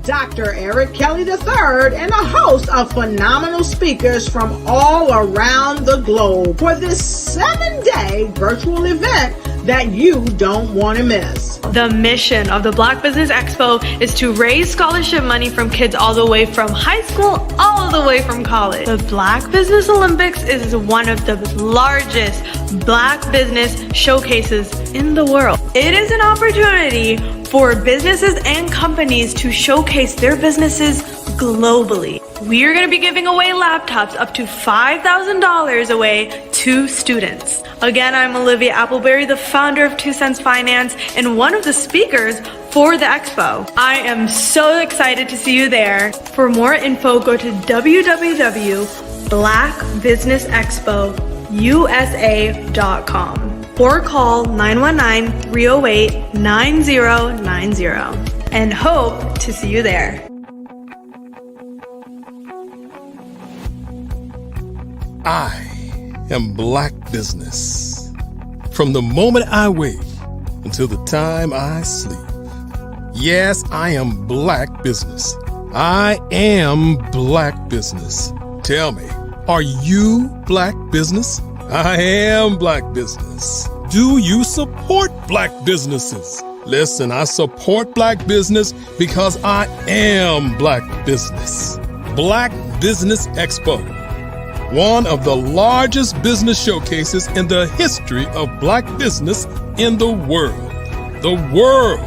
Dr. Eric Kelly III and a host of phenomenal speakers from all around the globe for this 7-day virtual event that you don't want to miss. The mission of the Black Business Expo is to raise scholarship money from kids all the way from high school all the way from college. The Black Business Olympics is one of the largest Black business showcases in the world. It is an opportunity for businesses and companies to showcase their businesses globally. We are going to be giving away laptops up to $5,000 away to students. Again, I'm Olivia Appleberry, the founder of 2 Cents Finance and one of the speakers for the expo. I am so excited to see you there. For more info, go to www.blackbusinessexpousa.com or call 919-308-9090 and hope to see you there. I am Black Business. From the moment I wake until the time I sleep. Yes, I am Black Business. I am Black Business. Tell me, are you Black Business? I am Black Business. Do you support Black businesses? Listen, I support Black business because I am Black Business. Black Business Expo, one of the largest business showcases in the history of Black business in the world. The world!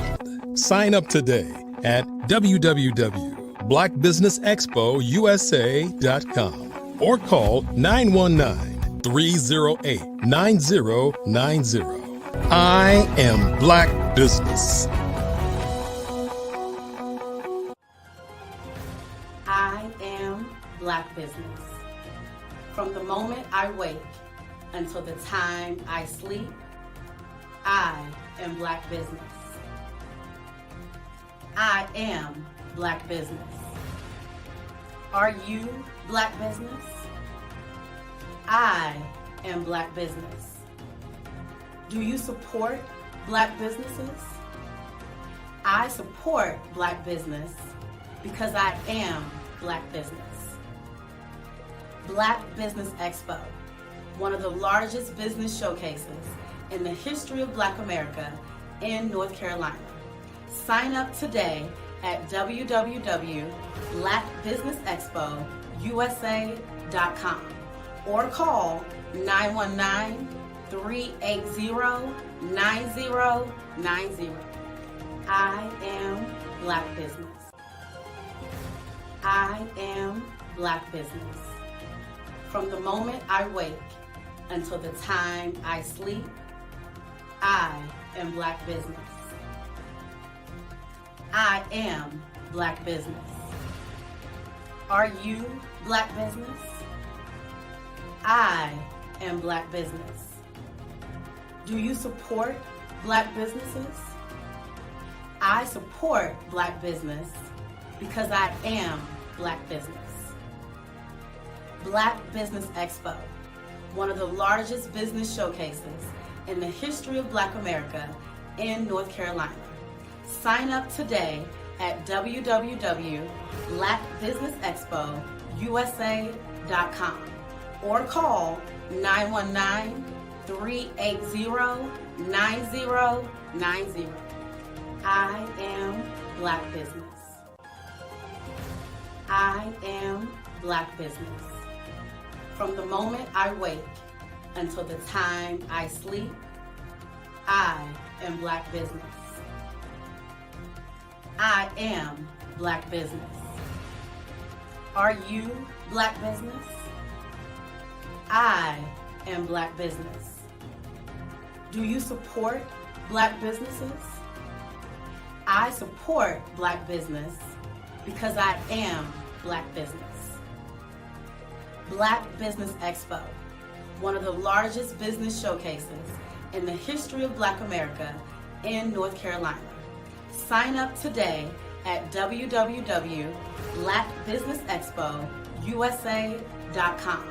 Sign up today at www.blackbusinessexpousa.com or call 919-308-9090. I am Black Business. I am Black Business. From the moment I wake until the time I sleep, I am Black Business. I am Black Business. Are you Black Business? I am Black Business. Do you support Black businesses? I support Black business because I am Black business. Black Business Expo, one of the largest business showcases in the history of Black America in North Carolina. Sign up today at www.blackbusinessexpousa.com or call 919-380-9090. I am Black Business. I am Black Business. From the moment I wake until the time I sleep, I am Black Business. I am Black Business. Are you Black Business? I am Black Business. Do you support Black businesses? I support Black business because I am Black business. Black Business Expo, one of the largest business showcases in the history of Black America in North Carolina. Sign up today at www.blackbusinessexpousa.com or call 919-380-9090. I am Black Business. I am Black Business. From the moment I wake until the time I sleep, I am Black Business. I am Black Business. Are you Black Business? I am Black Business. Do you support Black businesses? I support Black business because I am Black business. Black Business Expo, one of the largest business showcases in the history of Black America in North Carolina. Sign up today at www.blackbusinessexpousa.com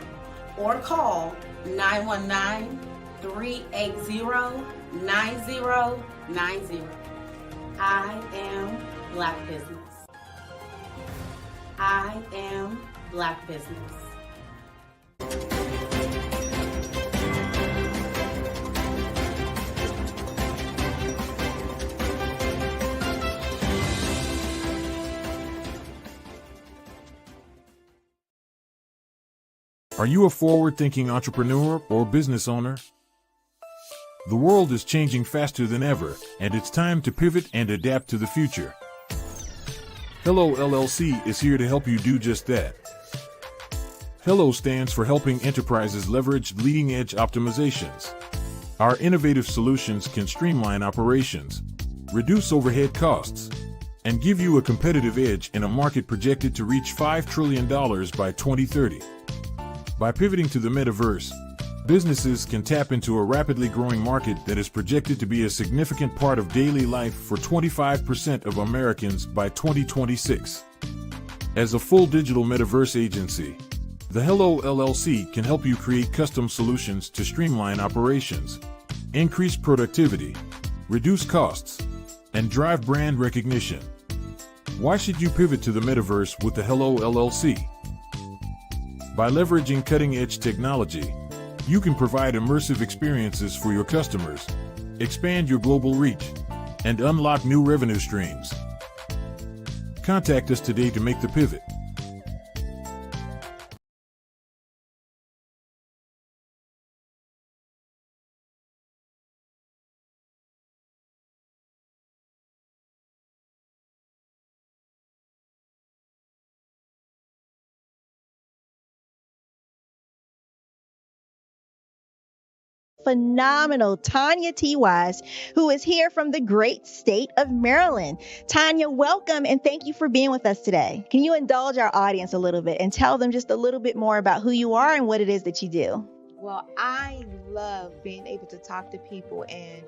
or call 919-380-9090. I am Black Business. I am Black Business. Are you a forward-thinking entrepreneur or business owner? The world is changing faster than ever, and it's time to pivot and adapt to the future. Hello LLC is here to help you do just that. Hello stands for helping enterprises leverage leading-edge optimizations. Our innovative solutions can streamline operations, reduce overhead costs, and give you a competitive edge in a market projected to reach $5 trillion by 2030. By pivoting to the metaverse, businesses can tap into a rapidly growing market that is projected to be a significant part of daily life for 25% of Americans by 2026. As a full digital metaverse agency, the Hello LLC can help you create custom solutions to streamline operations, increase productivity, reduce costs, and drive brand recognition. Why should you pivot to the metaverse with the Hello LLC? By leveraging cutting-edge technology, you can provide immersive experiences for your customers, expand your global reach, and unlock new revenue streams. Contact us today to make the pivot. Phenomenal Tanya T. Wise, who is here from the great state of Maryland. Tanya, welcome and thank you for being with us today. Can you indulge our audience a little bit and tell them just a little bit more about who you are and what it is that you do? Well, I love being able to talk to people and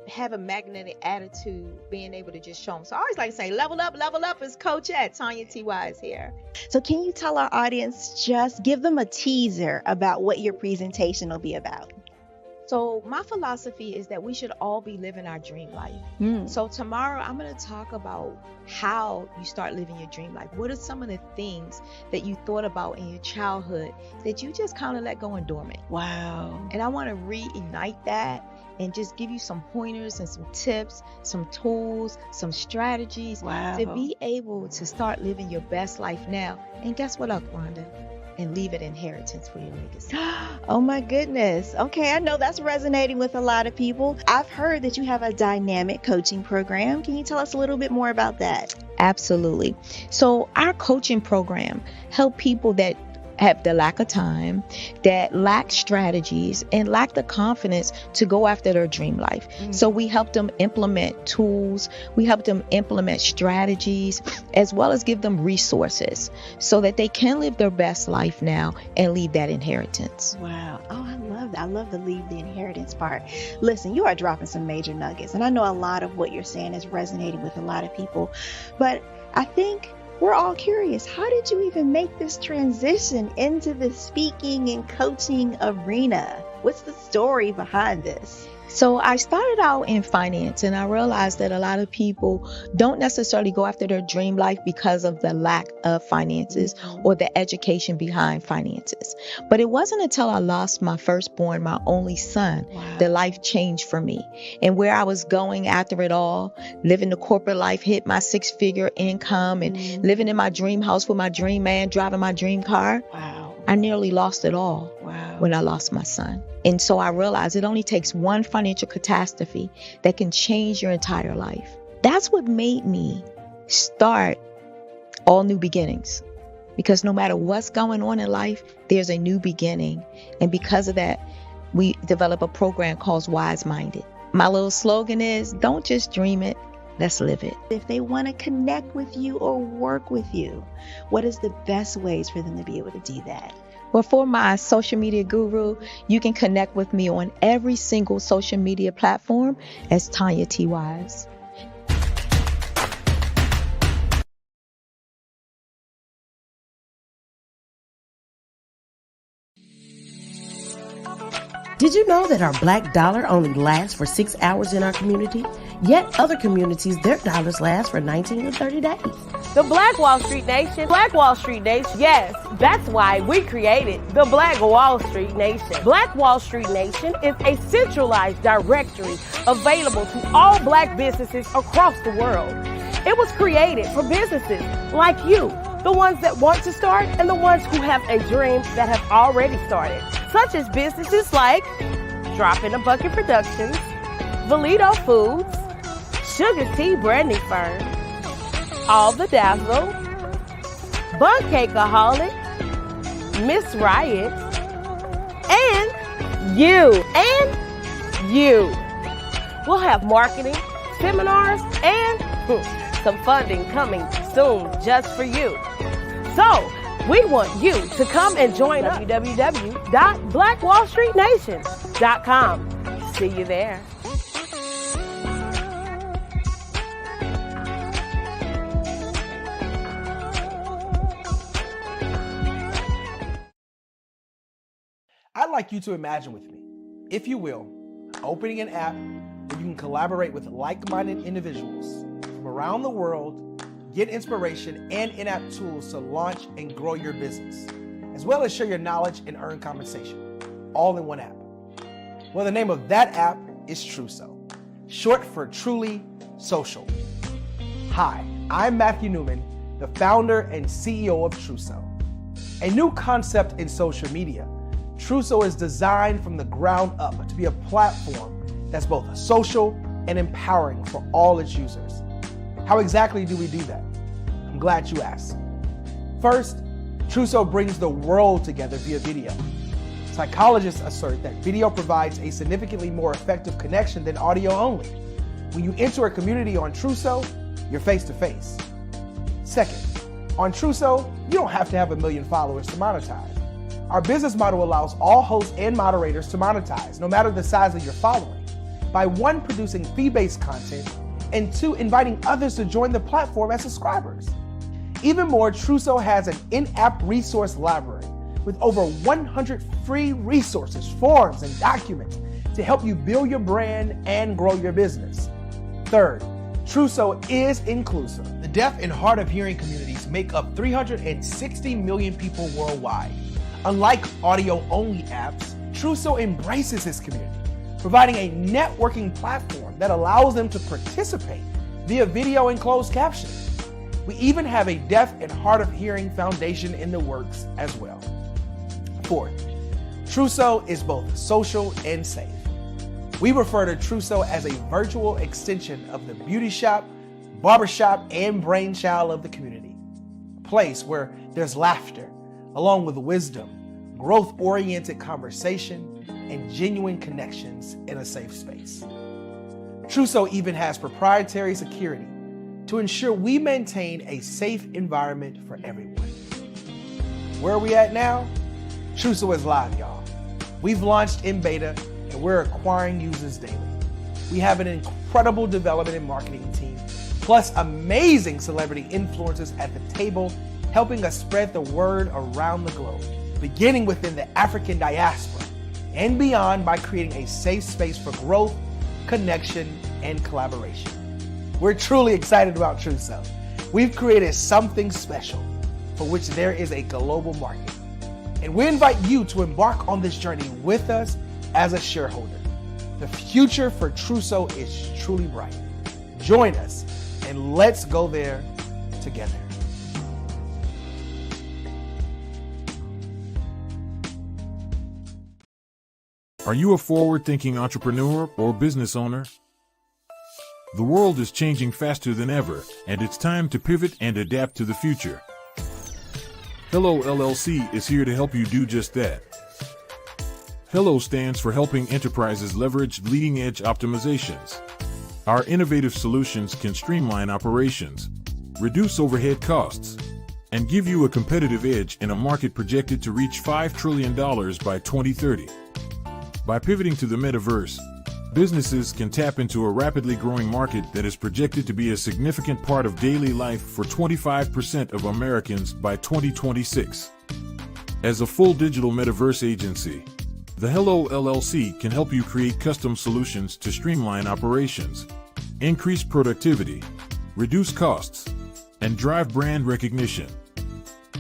have a magnetic attitude, being able to just show them. So I always like to say, level up is Coach at Tanya T. Wise here. So can you tell our audience, just give them a teaser about what your presentation will be about? So my philosophy is that we should all be living our dream life. So tomorrow I'm going to talk about how you start living your dream life. What are some of the things that you thought about in your childhood that you just kind of let go and dormant? Wow. And I want to reignite that and just give you some pointers and some tips, some tools, some strategies to be able to start living your best life now. And guess what, Wanda? And leave an inheritance for your legacy. Oh my goodness. Okay, I know that's resonating with a lot of people. I've heard that you have a dynamic coaching program. Can you tell us a little bit more about that? Absolutely. So our coaching program help people that have the lack of time, that lack strategies, and lack the confidence to go after their dream life. So we help them implement tools, we help them implement strategies, as well as give them resources so that they can live their best life now and leave that inheritance. Wow. Oh, I love that. I love the leave the inheritance part. Listen, you are dropping some major nuggets, and I know a lot of what you're saying is resonating with a lot of people, but I think we're all curious. How did you even make this transition into the speaking and coaching arena? What's the story behind this? So I started out in finance, and I realized that a lot of people don't necessarily go after their dream life because of the lack of finances or the education behind finances. But it wasn't until I lost my firstborn, my only son, that life changed for me. And where I was going after it all, living the corporate life, hit my 6-figure income and living in my dream house with my dream man, driving my dream car. I nearly lost it all when I lost my son. And so I realized it only takes one financial catastrophe that can change your entire life. That's what made me start All New Beginnings. Because no matter what's going on in life, there's a new beginning. And because of that, we develop a program called Wise Minded. My little slogan is, don't just dream it, let's live it. If they want to connect with you or work with you, what is the best ways for them to be able to do that? Well, for my social media guru, you can connect with me on every single social media platform as Tanya T. Wise. Did you know that our black dollar only lasts for 6 hours in our community? Yet other communities, their dollars last for 19 to 30 days. The Black Wall Street Nation. Black Wall Street Nation. Yes, that's why we created the Black Wall Street Nation. Black Wall Street Nation is a centralized directory available to all Black businesses across the world. It was created for businesses like you, the ones that want to start and the ones who have a dream that have already started, such as businesses like Drop in a Bucket Productions, Valito Foods, Sugar Tea Branding Firm, All the Dazzle, Bun Cakeaholic, Miss Riot, and you. We'll have marketing, seminars, and some funding coming soon just for you. So, we want you to come and join www.blackwallstreetnation.com. See you there. I'd like you to imagine with me, if you will, opening an app where you can collaborate with like-minded individuals from around the world, get inspiration and in-app tools to launch and grow your business, as well as share your knowledge and earn compensation, all in one app. Well, the name of that app is Truso, short for Truly Social. Hi, I'm Matthew Newman, the founder and CEO of Truso. A new concept in social media, Truso is designed from the ground up to be a platform that's both social and empowering for all its users. How exactly do we do that? I'm glad you asked. First, Truso brings the world together via video. Psychologists assert that video provides a significantly more effective connection than audio only. When you enter a community on Truso, you're face-to-face. Second, on Truso, you don't have to have 1 million followers to monetize. Our business model allows all hosts and moderators to monetize, no matter the size of your following, by 1, producing fee-based content, and 2, inviting others to join the platform as subscribers. Even more, Truso has an in-app resource library with over 100 free resources, forms, and documents to help you build your brand and grow your business. Third, Truso is inclusive. The deaf and hard of hearing communities make up 360 million people worldwide. Unlike audio-only apps, Truso embraces this community, providing a networking platform that allows them to participate via video and closed captioning. We even have a deaf and hard of hearing foundation in the works as well. Fourth, Truso is both social and safe. We refer to Truso as a virtual extension of the beauty shop, barbershop, and brainchild of the community. A place where there's laughter, along with wisdom, growth-oriented conversation, and genuine connections in a safe space. Truso even has proprietary security to ensure we maintain a safe environment for everyone. Where are we at now? Truso is live, y'all. We've launched in beta and we're acquiring users daily. We have an incredible development and marketing team, plus amazing celebrity influencers at the table, helping us spread the word around the globe, beginning within the African diaspora and beyond by creating a safe space for growth, connection, and collaboration. We're truly excited about Truso. We've created something special for which there is a global market. And we invite you to embark on this journey with us as a shareholder. The future for Truso is truly bright. Join us and let's go there together. Are you a forward-thinking entrepreneur or business owner? The world is changing faster than ever, and it's time to pivot and adapt to the future. Hello LLC is here to help you do just that. Hello stands for helping enterprises leverage leading-edge optimizations. Our innovative solutions can streamline operations, reduce overhead costs, and give you a competitive edge in a market projected to reach $5 trillion by 2030. By pivoting to the metaverse, businesses can tap into a rapidly growing market that is projected to be a significant part of daily life for 25% of Americans by 2026. As a full digital metaverse agency, the Hello LLC can help you create custom solutions to streamline operations, increase productivity, reduce costs, and drive brand recognition.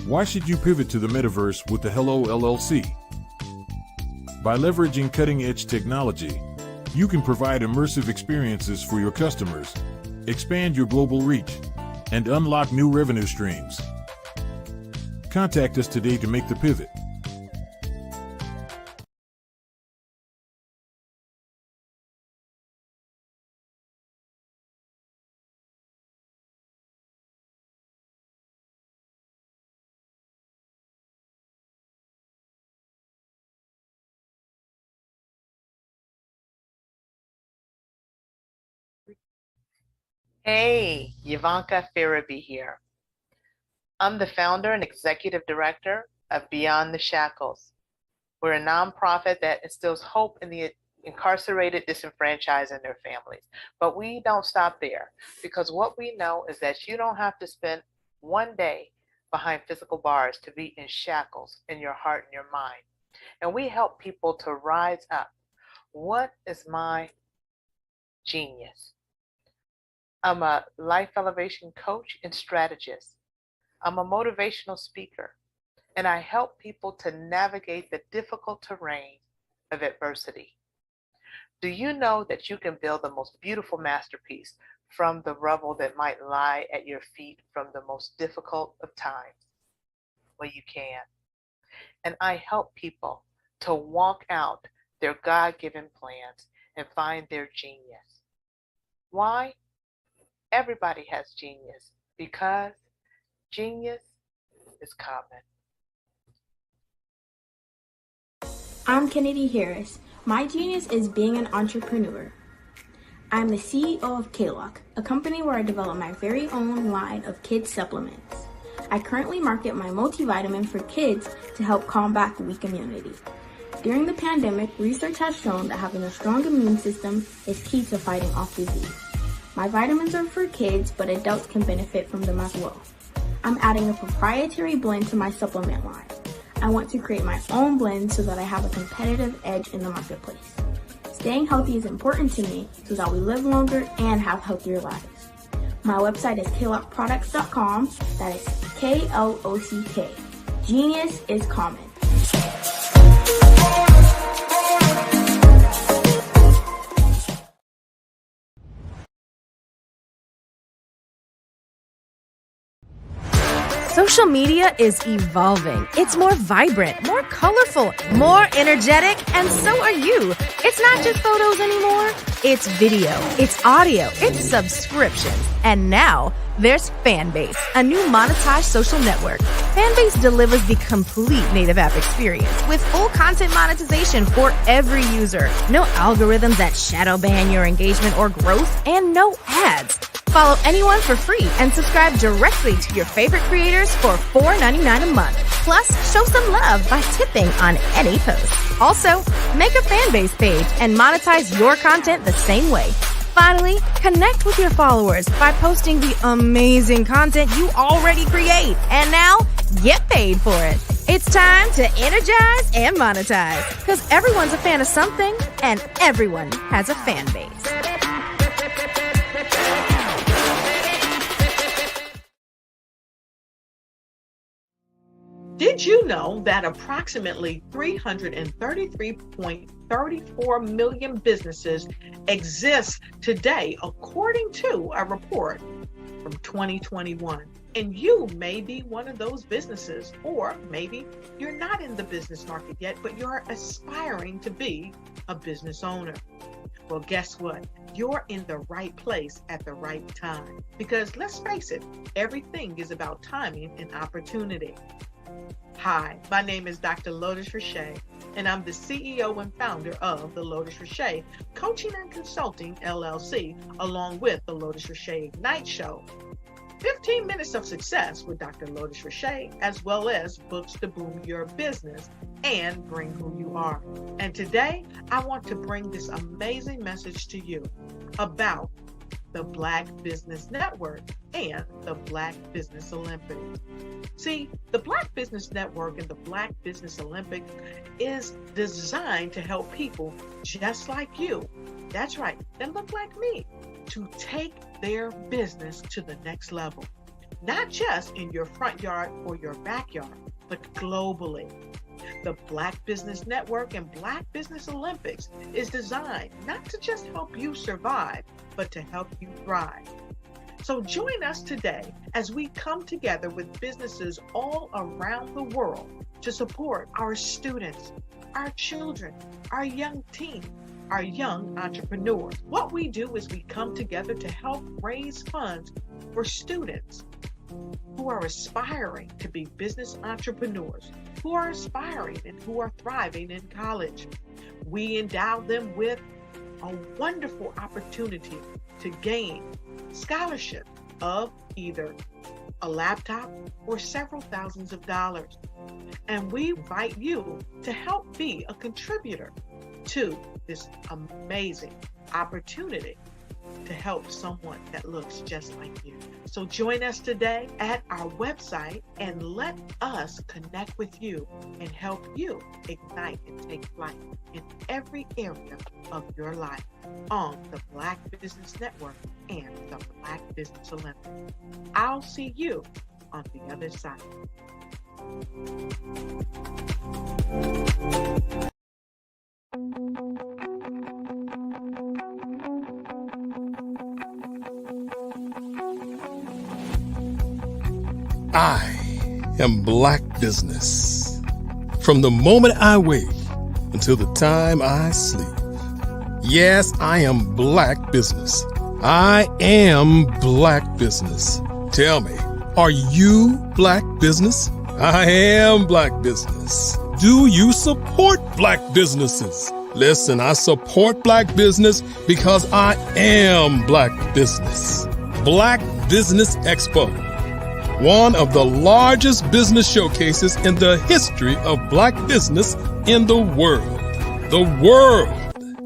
Why should you pivot to the metaverse with the Hello LLC? By leveraging cutting-edge technology, you can provide immersive experiences for your customers, expand your global reach, and unlock new revenue streams. Contact us today to make the pivot. Hey, Ivanka Farabi here. I'm the founder and executive director of Beyond the Shackles. We're a nonprofit that instills hope in the incarcerated, disenfranchised, and their families. But we don't stop there, because what we know is that you don't have to spend one day behind physical bars to be in shackles in your heart and your mind. And we help people to rise up. What is my genius? I'm a life elevation coach and strategist. I'm a motivational speaker, and I help people to navigate the difficult terrain of adversity. Do you know that you can build the most beautiful masterpiece from the rubble that might lie at your feet from the most difficult of times? Well, you can. And I help people to walk out their God-given plans and find their genius. Why? Everybody has genius, because genius is common. I'm Kennedy Harris. My genius is being an entrepreneur. I'm the CEO of K-Lock, a company where I develop my very own line of kids supplements. I currently market my multivitamin for kids to help combat weak immunity. During the pandemic, research has shown that having a strong immune system is key to fighting off disease. My vitamins are for kids, but adults can benefit from them as well. I'm adding a proprietary blend to my supplement line. I want to create my own blend so that I have a competitive edge in the marketplace. Staying healthy is important to me so that we live longer and have healthier lives. My website is klockproducts.com. That is Klock. Genius is common. Social media is evolving. It's more vibrant, more colorful, more energetic, and so are you. It's not just photos anymore. It's video, it's audio, it's subscriptions. And now there's Fanbase, a new monetized social network. Fanbase delivers the complete native app experience with full content monetization for every user. No algorithms that shadow ban your engagement or growth, and no ads. Follow anyone for free and subscribe directly to your favorite creators for $4.99 a month. Plus, show some love by tipping on any post. Also, make a Fanbase page and monetize your content the same way. Finally, connect with your followers by posting the amazing content you already create. And now, get paid for it. It's time to energize and monetize, because everyone's a fan of something and everyone has a fan base. Did you know that approximately 333.34 million businesses exist today, according to a report from 2021? And you may be one of those businesses, or maybe you're not in the business market yet, but you're aspiring to be a business owner. Well, guess what? You're in the right place at the right time. Because let's face it, everything is about timing and opportunity. Hi, my name is Dr. Lotus Richey, and I'm the CEO and founder of the Lotus Richey Coaching and Consulting LLC, along with the Lotus Richey Ignite Show. 15 minutes of success with Dr. Lotus Richey, as well as books to boom your business and bring who you are. And today, I want to bring this amazing message to you about the Black Business Network and the Black Business Olympics. See, the Black Business Network and the Black Business Olympics is designed to help people just like you. That's right, that look like me. to take their business to the next level, not just in your front yard or your backyard, but globally. The Black Business Network and Black Business Olympics is designed not to just help you survive, but to help you thrive. So join us today as we come together with businesses all around the world to support our students, our children, our young teens, our young entrepreneurs. What we do is we come together to help raise funds for students who are aspiring to be business entrepreneurs, who are aspiring and who are thriving in college. We endow them with a wonderful opportunity to gain scholarship of either a laptop or several thousands of dollars. And we invite you to help be a contributor to this amazing opportunity to help someone that looks just like you. So join us today at our website and let us connect with you and help you ignite and take flight in every area of your life on the Black Business Network and the Black Business Olympics. I'll see you on the other side. I am Black Business. From the moment I wake until the time I sleep. Yes, I am Black Business. I am Black Business. Tell me, are you Black Business? I am Black Business. Do you support Black businesses? Listen, I support Black business because I am Black Business. Black Business Expo, one of the largest business showcases in the history of Black business in the world. The world!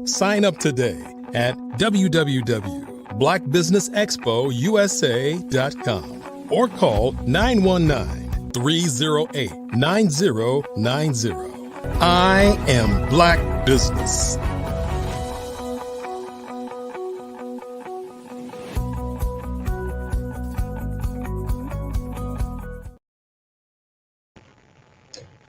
Sign up today at www.blackbusinessexpousa.com or call 919-308-9090. I am Black Business.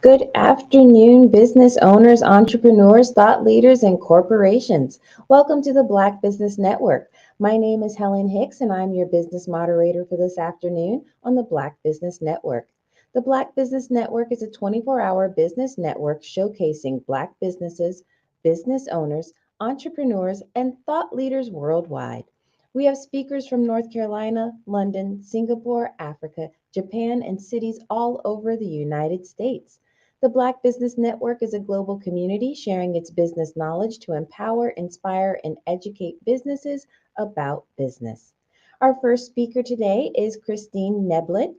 Good afternoon, business owners, entrepreneurs, thought leaders, and corporations. Welcome to the Black Business Network. My name is Helen Hicks, and I'm your business moderator for this afternoon on the Black Business Network. The Black Business Network is a 24-hour business network showcasing Black businesses, business owners, entrepreneurs, and thought leaders worldwide. We have speakers from North Carolina, London, Singapore, Africa, Japan, and cities all over the United States. The Black Business Network is a global community sharing its business knowledge to empower, inspire, and educate businesses about business. Our first speaker today is Christine Neblett.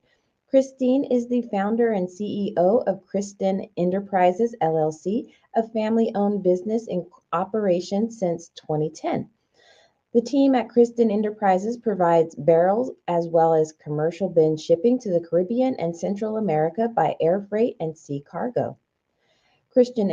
Christine is the founder and CEO of Kristen Enterprises, LLC, a family-owned business in operation since 2010. The team at Kristen Enterprises provides barrels as well as commercial bin shipping to the Caribbean and Central America by air freight and sea cargo. Kristen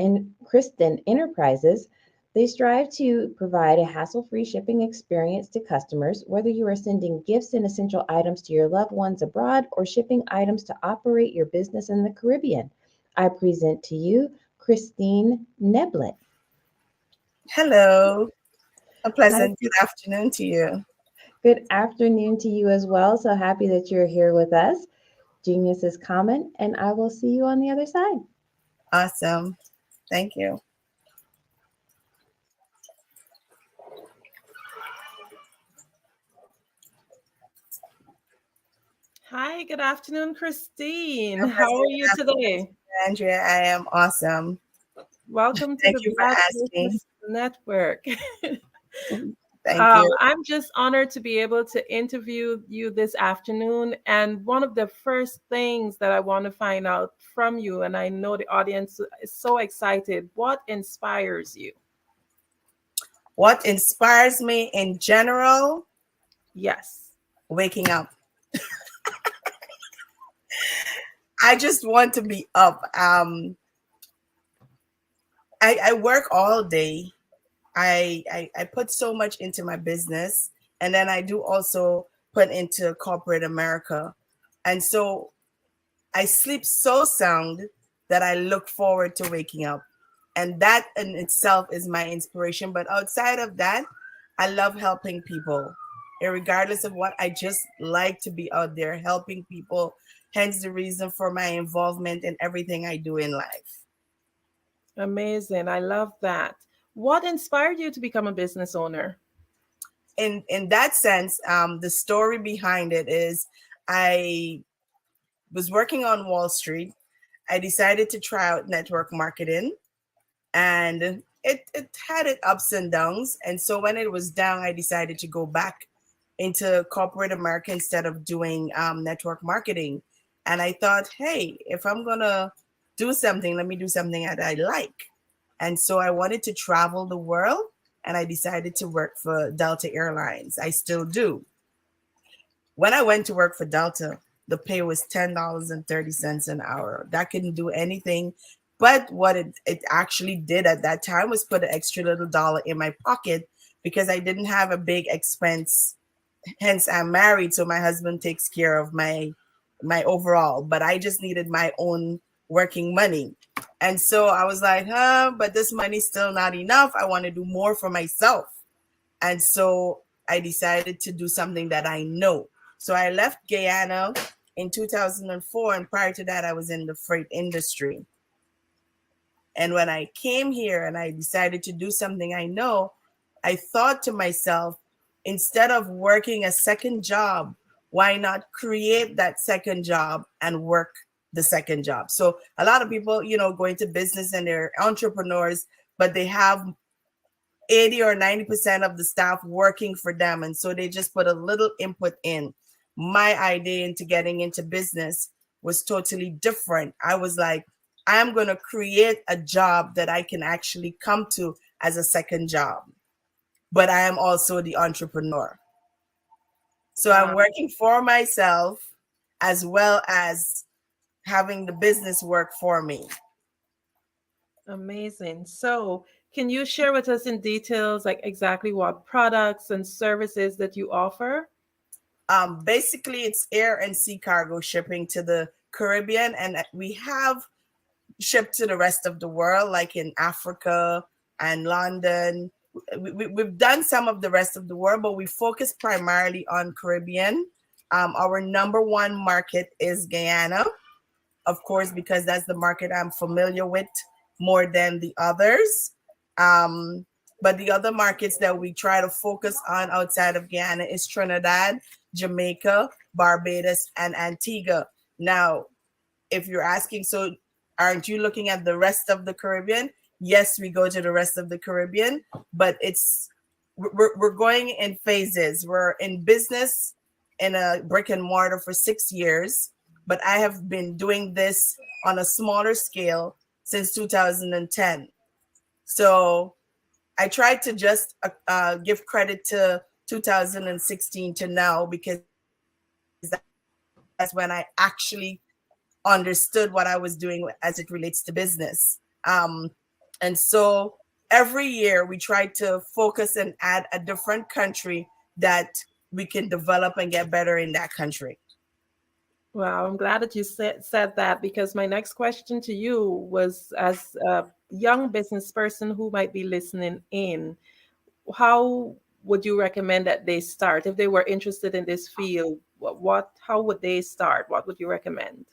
Enterprises, they strive to provide a hassle-free shipping experience to customers, whether you are sending gifts and essential items to your loved ones abroad or shipping items to operate your business in the Caribbean. I present to you Christine Neblett. Hello. A pleasant good afternoon to you. Good afternoon to you as well. So happy that you're here with us. Genius is common, and I will see you on the other side. Awesome. Thank you. Hi, good afternoon, Christine. How are you today? Andrea, I am awesome. Welcome to Thank the you for Black asking. Business Network. Thank you. I'm just honored to be able to interview you this afternoon. And one of the first things that I want to find out from you, and I know the audience is so excited, what inspires you? What inspires me in general? Yes. Waking up. I just want to be up. I work all day. I put so much into my business, And then I do also put into corporate America. And so I sleep so sound that I look forward to waking up. And that in itself is my inspiration. But outside of that, I love helping people. And regardless of what, I just like to be out there helping people. Hence the reason for my involvement in everything I do in life. Amazing. I love that. What inspired you to become a business owner? In that sense, the story behind it is I was working on Wall Street. I decided to try out network marketing, and it had its ups and downs. And so when it was down, I decided to go back into corporate America instead of doing network marketing. And I thought, hey, if I'm going to do something, let me do something that I like. And so I wanted to travel the world, and I decided to work for Delta Airlines. I still do. When I went to work for Delta, the pay was $10.30 an hour. That couldn't do anything. But what it actually did at that time was put an extra little dollar in my pocket because I didn't have a big expense. Hence, I'm married, so my husband takes care of my overall. But I just needed my own working money. And so I was like, but this money's still not enough. I want to do more for myself. And so I decided to do something that I know. So I left Guyana in 2004. And prior to that, I was in the freight industry. And when I came here and I decided to do something I know, I thought to myself, instead of working a second job, why not create that second job and work the second job? So a lot of people, go into business and they're entrepreneurs, but they have 80 or 90% of the staff working for them. And so they just put a little input in. My idea into getting into business was totally different. I was like, I'm going to create a job that I can actually come to as a second job. But I am also the entrepreneur. So I'm working for myself as well as having the business work for me. Amazing. So can you share with us in details, like exactly what products and services that you offer? Basically, it's air and sea cargo shipping to the Caribbean. And we have shipped to the rest of the world, like in Africa and London. We've done some of the rest of the world, but we focus primarily on Caribbean. Our number one market is Guyana, of course, because that's the market I'm familiar with more than the others. But the other markets that we try to focus on outside of Guyana is Trinidad, Jamaica, Barbados, and Antigua. Now, if you're asking, so aren't you looking at the rest of the Caribbean? Yes, we go to the rest of the Caribbean, but we're going in phases. We're in business in a brick and mortar for 6 years, but I have been doing this on a smaller scale since 2010. So I tried to just give credit to 2016 to now, because that's when I actually understood what I was doing as it relates to business. And so every year we try to focus and add a different country that we can develop and get better in that country. Wow, I'm glad that you said that, because my next question to you was, as a young business person who might be listening in, how would you recommend that they start if they were interested in this field? How would they start? What would you recommend?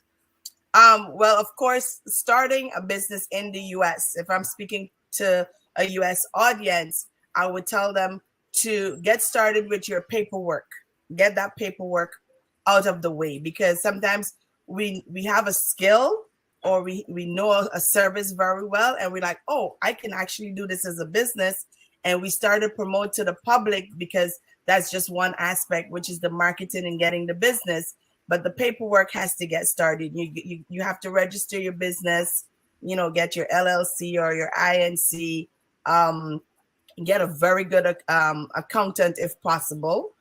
Well, of course, starting a business in the US, if I'm speaking to a US audience, I would tell them to get started with your paperwork. Get that paperwork out of the way, because sometimes we have a skill, or we know a service very well, and we're like, oh, I can actually do this as a business. And we start to promote to the public, because that's just one aspect, which is the marketing and getting the business. But the paperwork has to get started. You have to register your business, get your LLC or your INC, get a very good accountant if possible,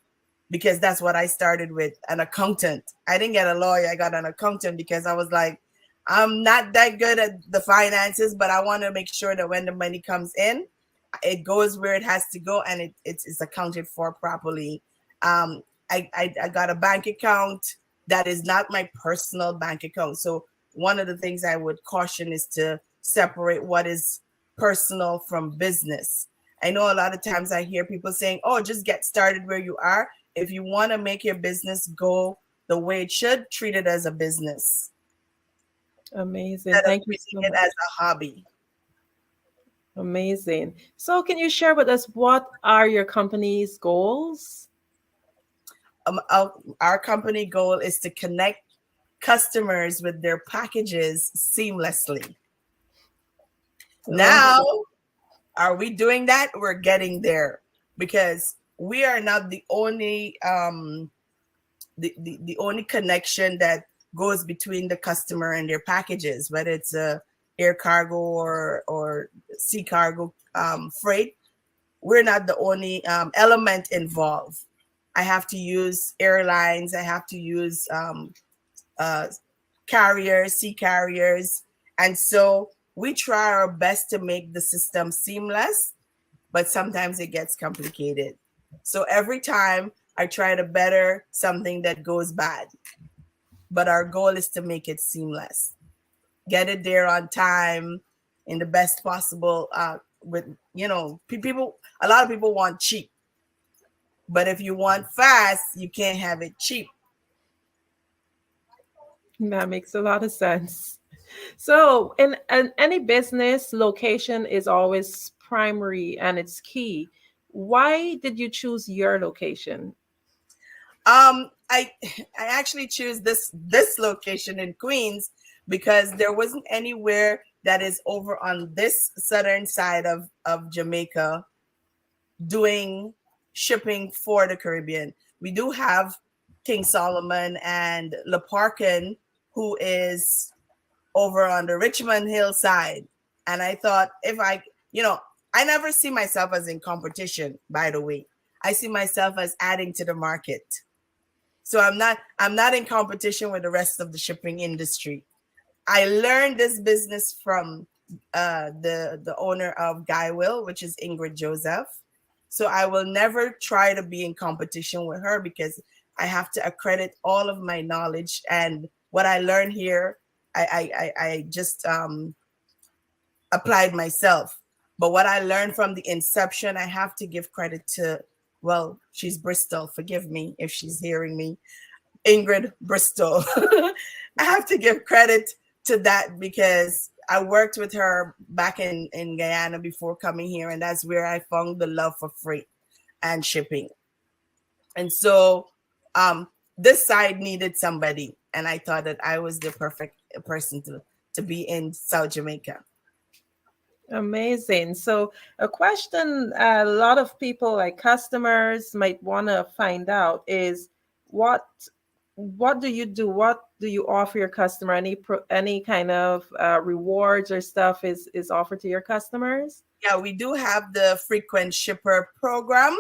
because that's what I started with, an accountant. I didn't get a lawyer. I got an accountant because I was like, I'm not that good at the finances, but I want to make sure that when the money comes in, it goes where it has to go, and it's accounted for properly. I got a bank account that is not my personal bank account. So one of the things I would caution is to separate what is personal from business. I know a lot of times I hear people saying, oh, just get started where you are. If you want to make your business go the way it should, treat it as a business. Amazing. Instead of Thank you treating so it much. as a hobby. Amazing. So can you share with us what are your company's goals? Our company goal is to connect customers with their packages seamlessly. Now, are we doing that? We're getting there, because we are not the only the only connection that goes between the customer and their packages, whether it's a air cargo or sea cargo freight. We're not the only element involved. I have to use airlines. I have to use carriers, sea carriers. And so we try our best to make the system seamless, but sometimes it gets complicated. So every time I try to better something that goes bad, but our goal is to make it seamless, get it there on time in the best possible with, people, a lot of people want cheap, but if you want fast, you can't have it cheap. That makes a lot of sense. So, in any business, location is always primary and it's key. Why did you choose your location? I actually choose this location in Queens because there wasn't anywhere that is over on this southern side of Jamaica doing shipping for the Caribbean. We do have King Solomon and Le Parkin, who is over on the Richmond Hill side. And I thought, if I never see myself as in competition, by the way. I see myself as adding to the market. So I'm not in competition with the rest of the shipping industry. I learned this business from the owner of Guy Will, which is Ingrid Joseph. So I will never try to be in competition with her, because I have to accredit all of my knowledge and what I learned here. I just applied myself. But what I learned from the inception, I have to give credit to, well, she's Bristol. Forgive me if she's hearing me. Ingrid Bristol. I have to give credit to that, because I worked with her back in Guyana before coming here. And that's where I found the love for freight and shipping. And so this side needed somebody. And I thought that I was the perfect person to be in South Jamaica. Amazing. So, a question a lot of people, like customers, might want to find out is what do you do? What do you offer your customer? Any kind of rewards or stuff is offered to your customers? Yeah, we do have the frequent shipper program.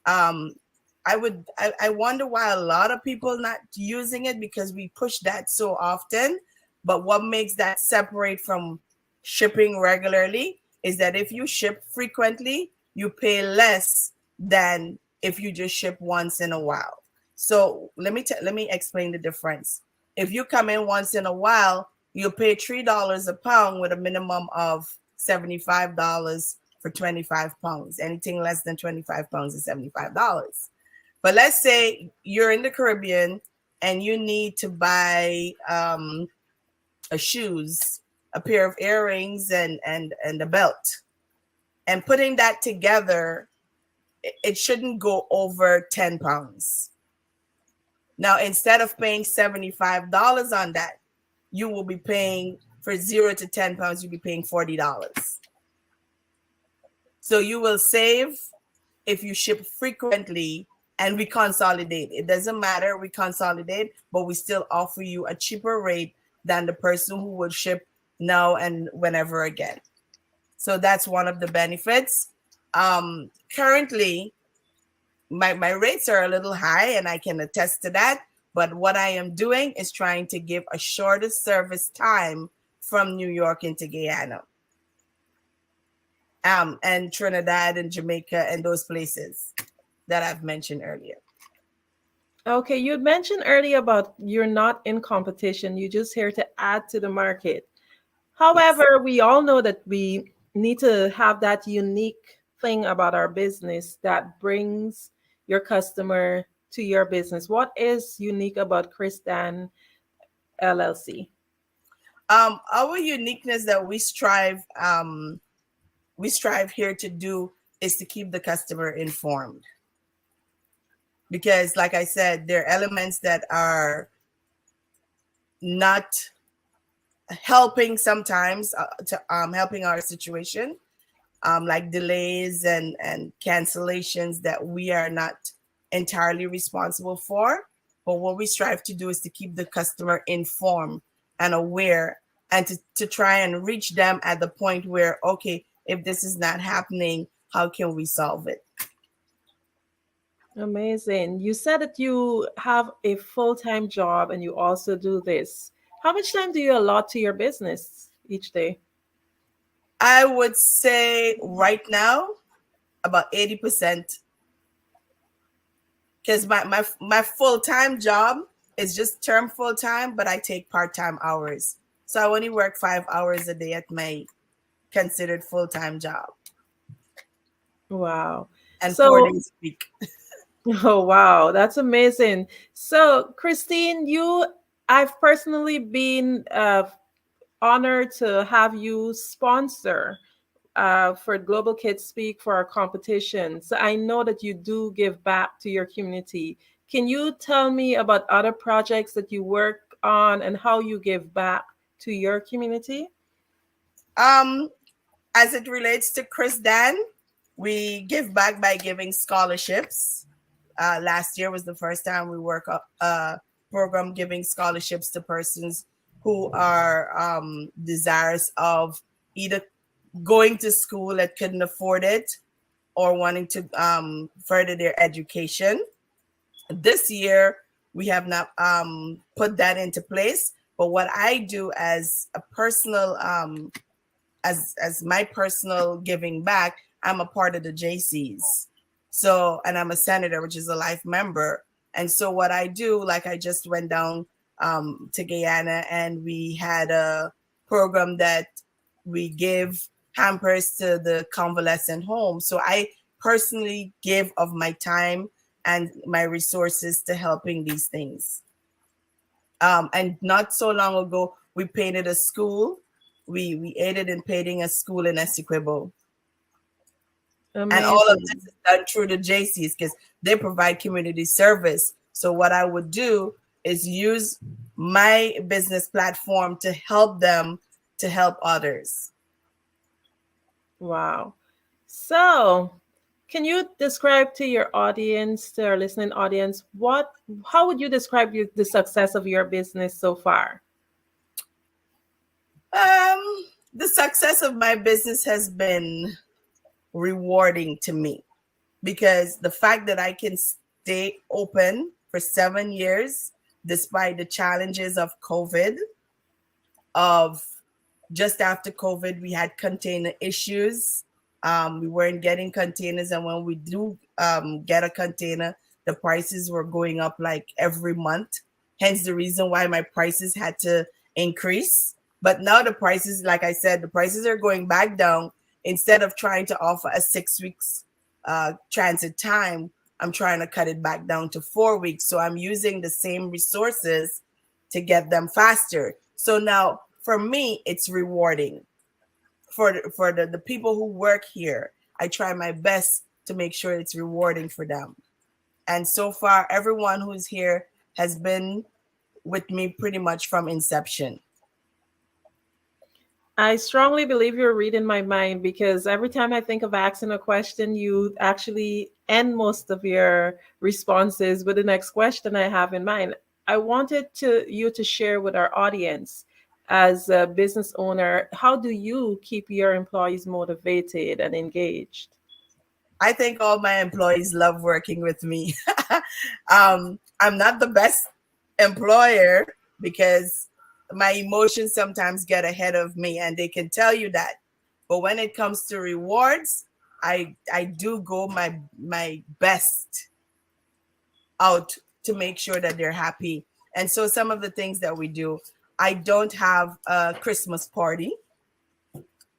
I wonder why a lot of people not using it, because we push that so often. But what makes that separate from shipping regularly is that if you ship frequently, you pay less than if you just ship once in a while. So let me explain the difference. If you come in once in a while, you'll pay $3 a pound with a minimum of $75 for 25 pounds. Anything less than 25 pounds is $75. But let's say you're in the Caribbean and you need to buy shoes, a pair of earrings, and a belt. And putting that together, it shouldn't go over 10 pounds. Now, instead of paying $75 on that, you will be paying, for 0 to 10 pounds, you'll be paying $40. So you will save if you ship frequently and we consolidate. It doesn't matter, we consolidate, but we still offer you a cheaper rate than the person who would ship now and whenever again. So that's one of the benefits. Currently, my rates are a little high, and I can attest to that. But what I am doing is trying to give a shorter service time from New York into Guyana, and Trinidad and Jamaica and those places that I've mentioned earlier. Okay, you had mentioned earlier about you're not in competition, you're just here to add to the market. Yes. However, we all know that we need to have that unique thing about our business that brings your customer to your business. What is unique about Chris Dan LLC? Our uniqueness that we strive here to do is to keep the customer informed, because like I said, there are elements that are not helping sometimes, to helping our situation, like delays and cancellations that we are not entirely responsible for. But what we strive to do is to keep the customer informed and aware, and to try and reach them at the point where, okay, if this is not happening, how can we solve it? Amazing. You said that you have a full-time job and you also do this. How much time do you allot to your business each day? I would say right now about 80%, because my full-time job is just term full-time, but I take part-time hours. So I only work 5 hours a day at my considered full-time job, Wow. and four So, days a week. oh wow, that's amazing. So, Christine, I've personally been honored to have you sponsor for Global Kids Speak for our competition. So I know that you do give back to your community. Can you tell me about other projects that you work on and how you give back to your community? Um, as it relates to Chris Dan, we give back by giving scholarships. Last year was the first time we work a program giving scholarships to persons who are desirous of either going to school that couldn't afford it, or wanting to further their education. This year, we have not put that into place. But what I do as a personal, as my personal giving back, I'm a part of the JCs. So, and I'm a senator, which is a life member. And so what I do, like I just went down to Guyana, and we had a program that we give hampers to the convalescent home. So I personally give of my time and my resources to helping these things. And not so long ago, we painted a school. We aided in painting a school in Essequibo. And all of Amazing. this is done through the JCs, because they provide community service. So what I would do is use my business platform to help them to help others. Wow. So, can you describe to your audience, to our listening audience, how would you describe the success of your business so far? The success of my business has been rewarding to me, because the fact that I can stay open for 7 years despite the challenges of COVID, of just after COVID, we had container issues. We weren't getting containers, and when we do get a container, the prices were going up like every month. Hence the reason why my prices had to increase. But now the prices, like I said, the prices are going back down. Instead of trying to offer a 6 weeks transit time, I'm trying to cut it back down to 4 weeks. So I'm using the same resources to get them faster. So now for me, it's rewarding. For the people who work here, I try my best to make sure it's rewarding for them. And so far, everyone who's here has been with me pretty much from inception. I strongly believe you're reading my mind because every time I think of asking a question, you actually end most of your responses with the next question I have in mind. I wanted you to share with our audience, as a business owner, how do you keep your employees motivated and engaged? I think all my employees love working with me. I'm not the best employer, because my emotions sometimes get ahead of me, and they can tell you that. But when it comes to rewards, I do go my best out to make sure that they're happy. And so some of the things that we do, I don't have a Christmas party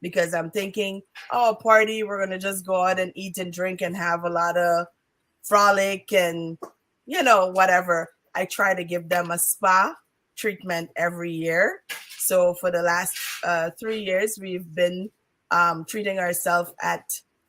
because I'm thinking, oh, a party, we're going to just go out and eat and drink and have a lot of frolic and, whatever. I try to give them a spa treatment every year. So for the last 3 years, we've been treating ourselves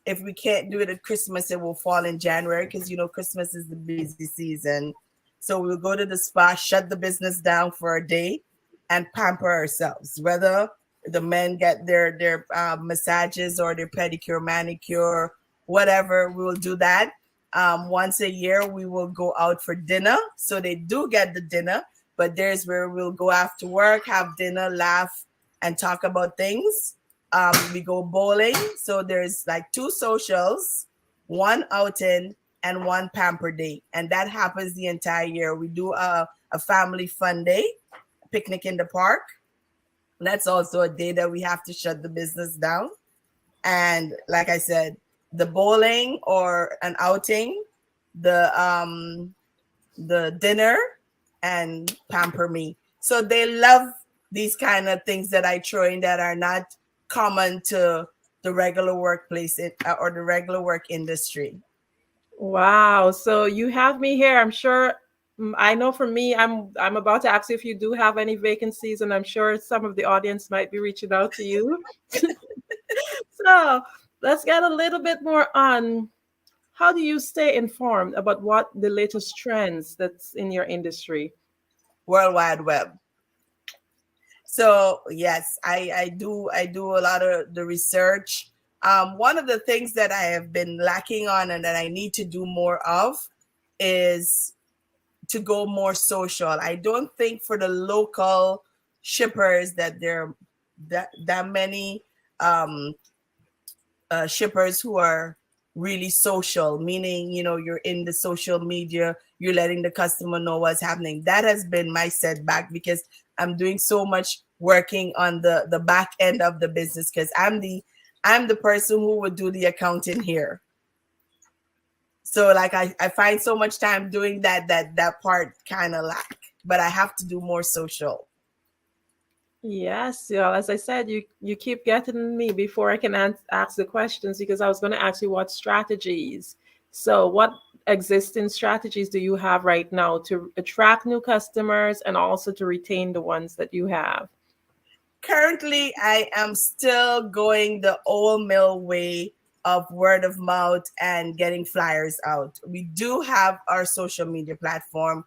if we can't do it at Christmas, it will fall in January because, Christmas is the busy season. So we'll go to the spa, shut the business down for a day and pamper ourselves, whether the men get their massages or their pedicure, manicure, whatever, we will do that. Once a year, we will go out for dinner. So they do get the dinner, but there's where we'll go after work, have dinner, laugh, and talk about things. We go bowling. So there's like 2 socials, 1 outing, and 1 pamper day. And that happens the entire year. We do a family fun day, picnic in the park. That's also a day that we have to shut the business down. And like I said, the bowling or an outing, the dinner, and pamper me. So they love these kind of things that I throw in that are not common to the regular workplace or the regular work industry. Wow. So you have me here. I'm sure. I know for me, I'm about to ask you if you do have any vacancies, and I'm sure some of the audience might be reaching out to you. So let's get a little bit more on how do you stay informed about what the latest trends that's in your industry? World Wide Web. So yes, I do a lot of the research. One of the things that I have been lacking on and that I need to do more of is to go more social. I don't think for the local shippers that there are that many shippers who are really social, meaning, you're in the social media, you're letting the customer know what's happening. That has been my setback because I'm doing so much working on the back end of the business because I'm the person who would do the accounting here. So like I find so much time doing that part kind of lack, but I have to do more social. Yes, yeah. As I said, you keep getting me before I can ask the questions because I was going to ask you what strategies. So, what existing strategies do you have right now to attract new customers and also to retain the ones that you have? Currently, I am still going the old mill way of word of mouth and getting flyers out. We do have our social media platform,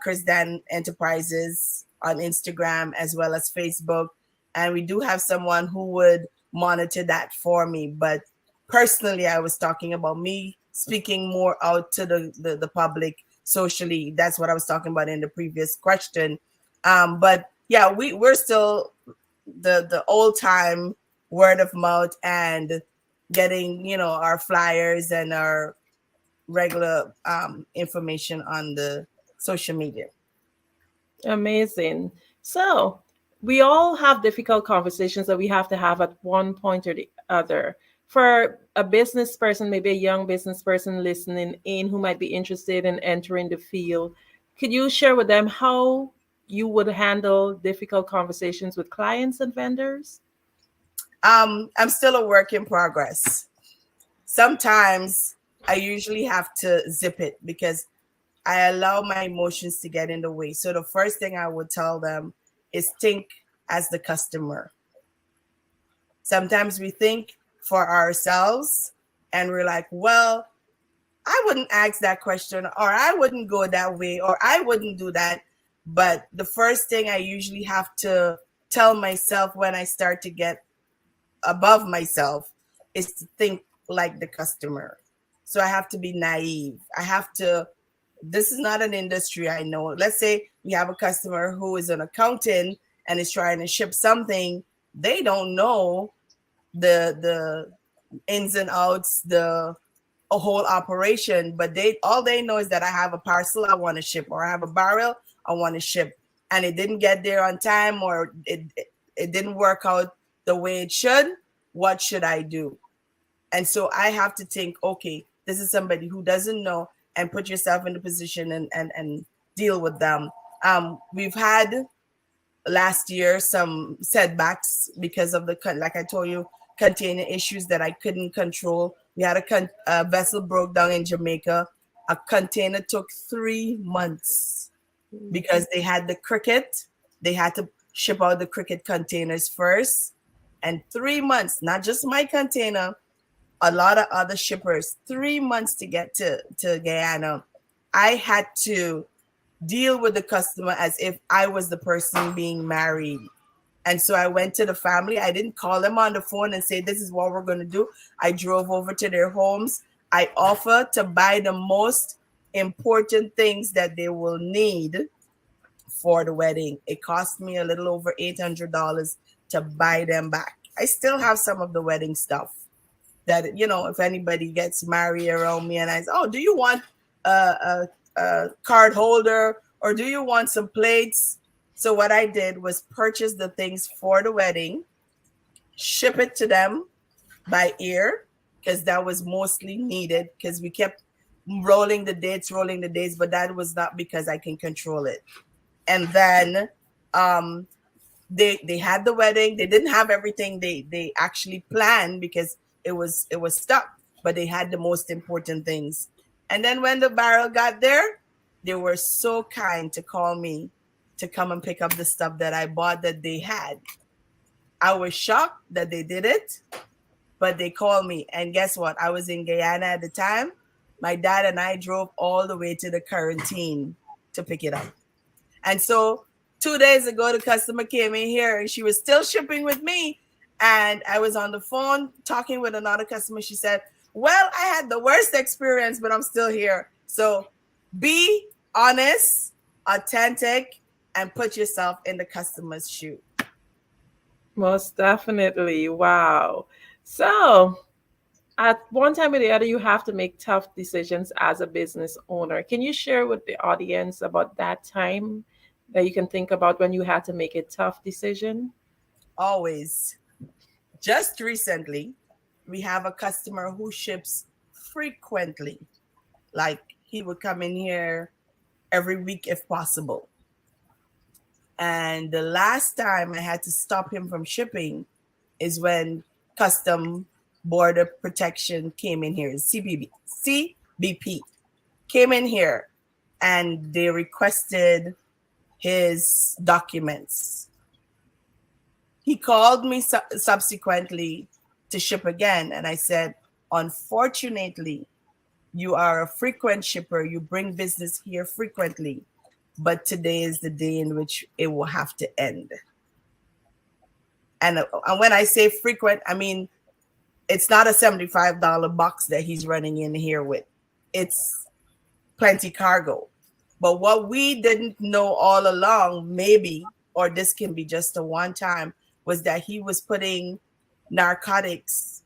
Chris Dan Enterprises on Instagram as well as Facebook. And we do have someone who would monitor that for me. But personally, I was talking about me speaking more out to the public socially. That's what I was talking about in the previous question. But yeah, we're still the old time word of mouth and getting, our flyers and our regular information on the social media. Amazing. So, we all have difficult conversations that we have to have at one point or the other. For a business person, maybe a young business person listening in who might be interested in entering the field, could you share with them how you would handle difficult conversations with clients and vendors? I'm still a work in progress. Sometimes I usually have to zip it because I allow my emotions to get in the way. So the first thing I would tell them is think as the customer. Sometimes we think for ourselves and we're like, well, I wouldn't ask that question, or I wouldn't go that way, or I wouldn't do that. But the first thing I usually have to tell myself when I start to get above myself is to think like the customer. So I have to be naive. This is not an industry I know. Let's say we have a customer who is an accountant and is trying to ship something. They don't know the ins and outs, a whole operation, but all they know is that I have a parcel I want to ship, or I have a barrel I want to ship, and it didn't get there on time, or it didn't work out the way it should. What should I do? And so I have to think, okay, this is somebody who doesn't know and put yourself in the position and deal with them. We've had last year some setbacks because of like I told you, container issues that I couldn't control. We had a vessel broke down in Jamaica. A container took 3 months because they had the cricket. They had to ship out the cricket containers first. And 3 months, not just my container, a lot of other shippers, 3 months to get to Guyana. I had to deal with the customer as if I was the person being married. And so I went to the family. I didn't call them on the phone and say, this is what we're going to do. I drove over to their homes. I offered to buy the most important things that they will need for the wedding. It cost me a little over $800 to buy them back. I still have some of the wedding stuff that, you know, if anybody gets married around me and I say, oh, do you want a card holder or do you want some plates? So what I did was purchase the things for the wedding, ship it to them by ear, because that was mostly needed, because we kept rolling the dates, but that was not because I can control it. And then they had the wedding. They didn't have everything they actually planned because it was stuck, but they had the most important things. And then when the barrel got there, they were so kind to call me to come and pick up the stuff that I bought that they had. I was shocked that they did it, but they called me. And guess what? I was in Guyana at the time. My dad and I drove all the way to the quarantine to pick it up. And so 2 days ago, the customer came in here and she was still shipping with me. And I was on the phone talking with another customer. She said, well, I had the worst experience, but I'm still here. So be honest, authentic, and put yourself in the customer's shoe. Most definitely. Wow. So at one time or the other, you have to make tough decisions as a business owner. Can you share with the audience about that time that you can think about when you had to make a tough decision? Always. Just recently, we have a customer who ships frequently. Like he would come in here every week if possible. And the last time I had to stop him from shipping is when Custom Border Protection came in here. CBP came in here and they requested his documents. He called me subsequently to ship again. And I said, unfortunately, you are a frequent shipper. You bring business here frequently. But today is the day in which it will have to end. And when I say frequent, I mean, it's not a $75 box that he's running in here with. It's plenty cargo. But what we didn't know all along, maybe, or this can be just a one time, was that he was putting narcotics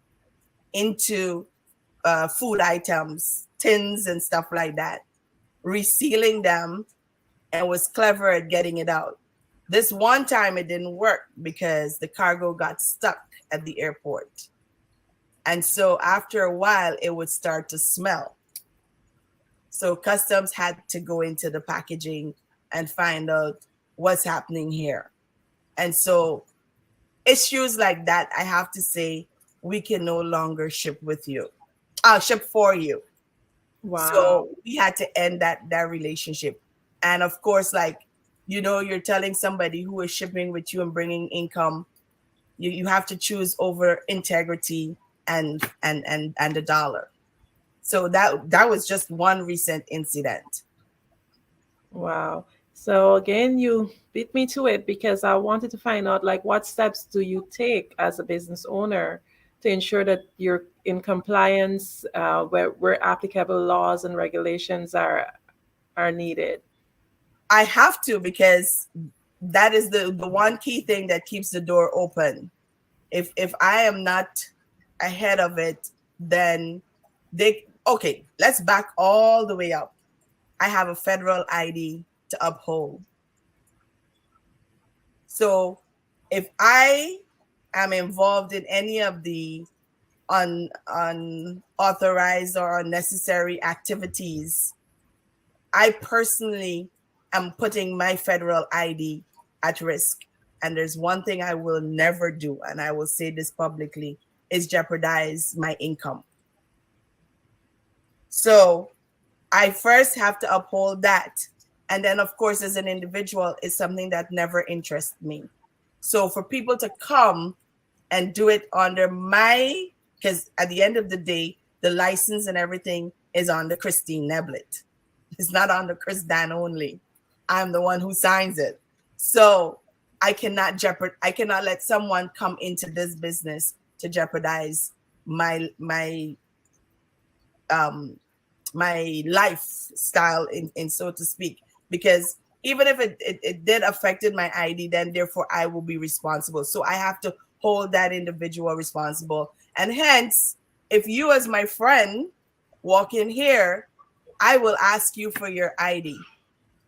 into food items, tins and stuff like that, resealing them, and was clever at getting it out. This one time it didn't work because the cargo got stuck at the airport. And so after a while, it would start to smell. So customs had to go into the packaging and find out what's happening here. And so issues like that, I have to say, we can no longer ship with you. I'll ship for you. Wow. So we had to end that relationship. And of course, like, you know, you're telling somebody who is shipping with you and bringing income, you have to choose over integrity and the dollar. So that was just one recent incident. Wow. So again, you beat me to it because I wanted to find out, like, what steps do you take as a business owner to ensure that you're in compliance where applicable laws and regulations are needed? I have to, because that is the one key thing that keeps the door open. If I am not ahead of it, then let's back all the way up. I have a federal ID to uphold. So if I am involved in any of the unauthorized or unnecessary activities I personally am putting my federal ID at risk. And there's one thing I will never do, and I will say this publicly, is jeopardize my income. So I first have to uphold that. And then, of course, as an individual, it's something that never interests me. So for people to come and do it under my, because at the end of the day, the license and everything is under Christine Neblett. It's not under Chris Dan only. I'm the one who signs it. So I cannot let someone come into this business to jeopardize my lifestyle, in so to speak, because even if it did affected my ID, then therefore I will be responsible. So I have to hold that individual responsible. And hence, if you as my friend walk in here, I will ask you for your ID.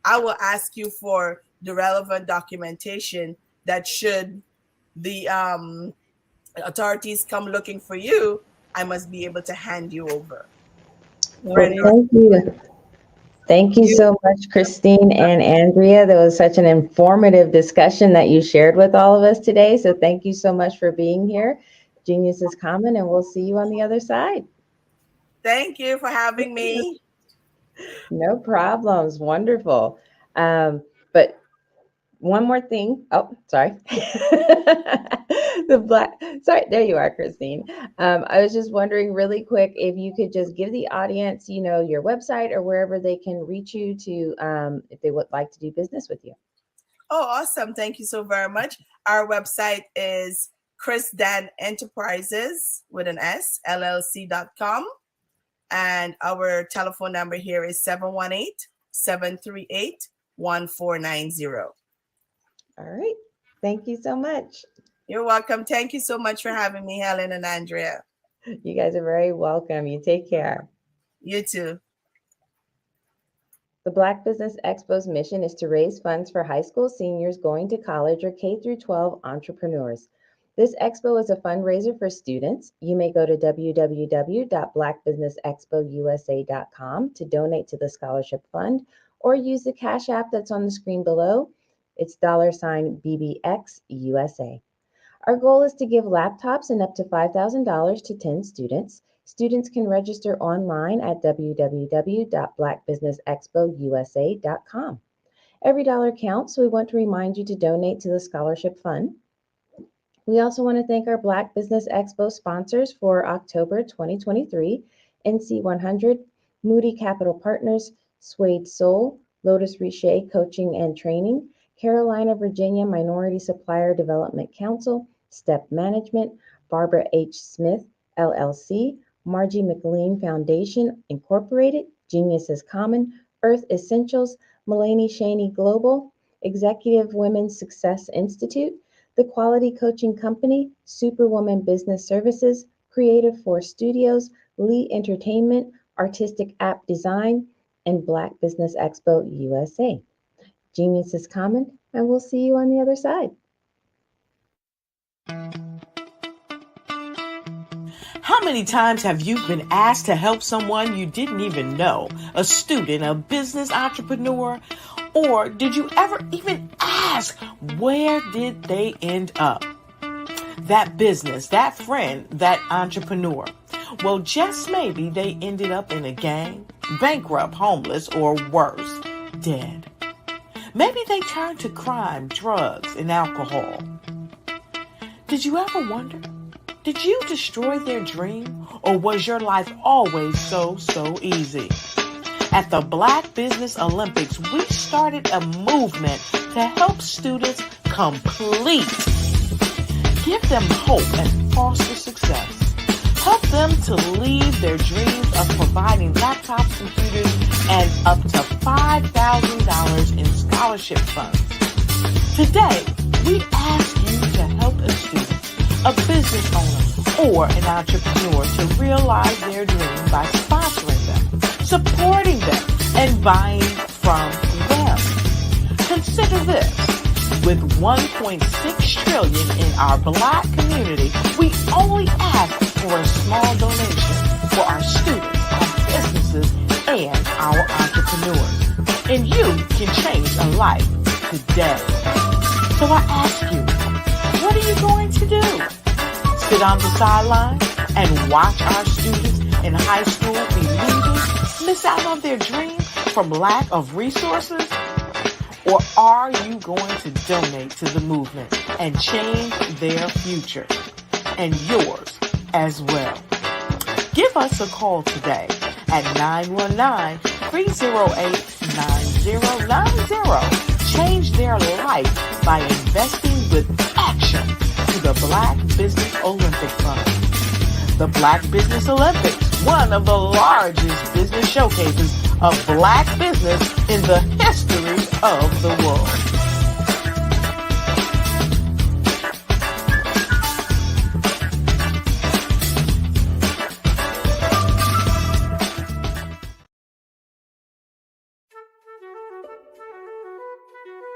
I will ask you for the relevant documentation that should the authorities come looking for you, I must be able to hand you over. Well, thank you. Thank you so much, Christine and Andrea. That was such an informative discussion that you shared with all of us today. So thank you so much for being here. Genius is common, and we'll see you on the other side. Thank you for having me. No problems. Wonderful. But one more thing. Oh, sorry. Sorry, there you are, Christine. I was just wondering really quick if you could just give the audience, your website or wherever they can reach you to, if they would like to do business with you. Oh, awesome. Thank you so very much. Our website is Chris Dan Enterprises with an S, LLC.com. And our telephone number here is 718-738-1490. All right. Thank you so much. You're welcome. Thank you so much for having me, Helen and Andrea. You guys are very welcome. You take care. You too. The Black Business Expo's mission is to raise funds for high school seniors going to college or K-12 entrepreneurs. This expo is a fundraiser for students. You may go to www.blackbusinessexpousa.com to donate to the scholarship fund, or use the Cash App that's on the screen below. It's $BBXUSA. Our goal is to give laptops and up to $5,000 to 10 students. Students can register online at www.blackbusinessexpousa.com. Every dollar counts, so we want to remind you to donate to the scholarship fund. We also want to thank our Black Business Expo sponsors for October 2023, NC 100, Moody Capital Partners, Suede Soul, Lotus Riche Coaching and Training, Carolina, Virginia Minority Supplier Development Council, Step Management, Barbara H. Smith, LLC, Margie McLean Foundation, Incorporated, Genius is Common, Earth Essentials, Mulaney Shaney Global, Executive Women's Success Institute, The Quality Coaching Company, Superwoman Business Services, Creative Force Studios, Lee Entertainment, Artistic App Design, and Black Business Expo USA. Genius is common, and we'll see you on the other side. How many times have you been asked to help someone you didn't even know, a student, a business entrepreneur? Or did you ever even ask, where did they end up? That business, that friend, that entrepreneur. Well, just maybe they ended up in a gang, bankrupt, homeless, or worse, dead. Maybe they turned to crime, drugs, and alcohol. Did you ever wonder? Did you destroy their dream, or was your life always so easy? At the Black Business Olympics, we started a movement to help students complete. Give them hope and foster success. Help them to leave their dreams of providing laptops, computers, and up to $5,000 in scholarship funds. Today, we ask you to help a student, a business owner, or an entrepreneur to realize their dream by sponsoring them, supporting them, and buying from them. Consider this. With $1.6 trillion in our Black community, we only ask for a small donation for our students, our businesses, and our entrepreneurs. and you can change a life today. So I ask you, what are you going to do? Sit on the sideline and watch our students in high school be leaders, miss out on their dream from lack of resources? Or are you going to donate to the movement and change their future and yours as well? Give us a call today at 919-308-9090. Change their life by investing with action to the Black Business Olympic Fund. The Black Business Olympics, one of the largest business showcases of Black business in the history of the world.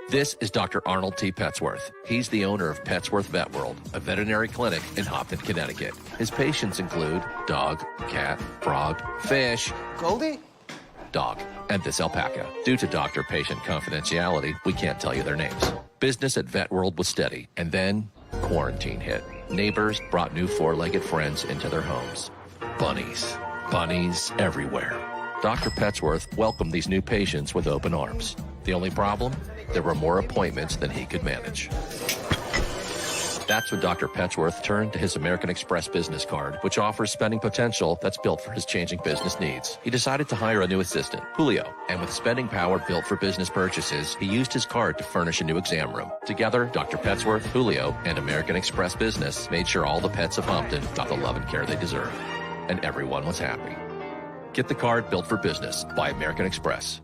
This is Dr. Arnold T. Petsworth. He's the owner of Petsworth Vet World, a veterinary clinic in Hopton, Connecticut. His patients include dog, cat, frog, fish, Goldie, dog, and this alpaca. Due to doctor-patient confidentiality, we can't tell you their names. Business at Vet World was steady, and then quarantine hit. Neighbors brought new four-legged friends into their homes. Bunnies. Bunnies everywhere. Dr. Petsworth welcomed these new patients with open arms. The only problem? There were more appointments than he could manage. That's when Dr. Petsworth turned to his American Express business card, which offers spending potential that's built for his changing business needs. He decided to hire a new assistant, Julio, and with spending power built for business purchases, he used his card to furnish a new exam room. Together, Dr. Petsworth, Julio, and American Express Business made sure all the pets of Hopton got the love and care they deserve. And everyone was happy. Get the card built for business by American Express.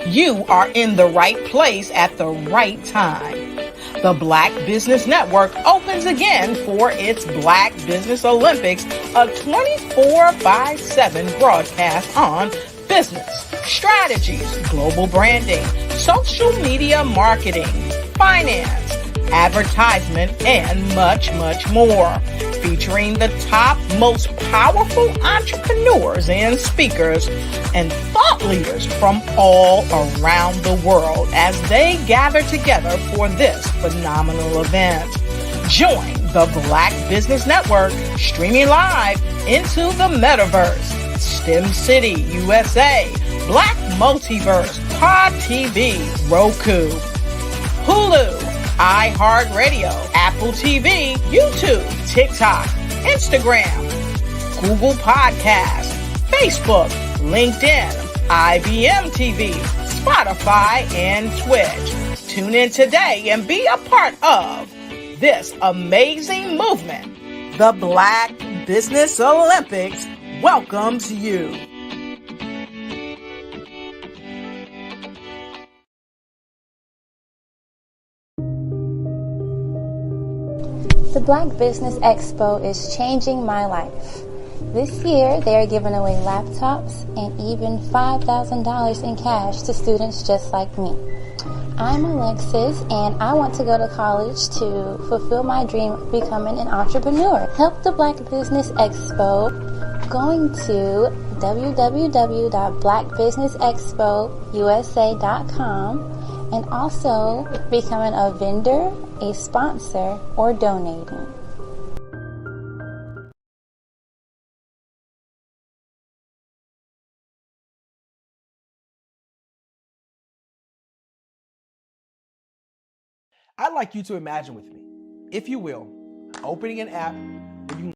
You are in the right place at the right time. The Black Business Network opens again for its Black Business Olympics, a 24/7 broadcast on business, strategies, global branding, social media marketing, finance, advertisement, and much, much more. Featuring the top, most powerful entrepreneurs and speakers and thought leaders from all around the world as they gather together for this phenomenal event. Join the Black Business Network streaming live into the metaverse, STEM City, USA, Black Multiverse, Pod TV, Roku, Hulu, iHeartRadio, Apple TV, YouTube, TikTok, Instagram, Google Podcasts, Facebook, LinkedIn, IBM TV, Spotify, and Twitch. Tune in today and be a part of this amazing movement. The Black Business Olympics welcomes you. The Black Business Expo is changing my life. This year, they are giving away laptops and even $5,000 in cash to students just like me. I'm Alexis, and I want to go to college to fulfill my dream of becoming an entrepreneur. Help the Black Business Expo going to www.blackbusinessexpousa.com and also becoming a vendor, a sponsor, or donating. I'd like you to imagine with me, if you will, opening an app where you can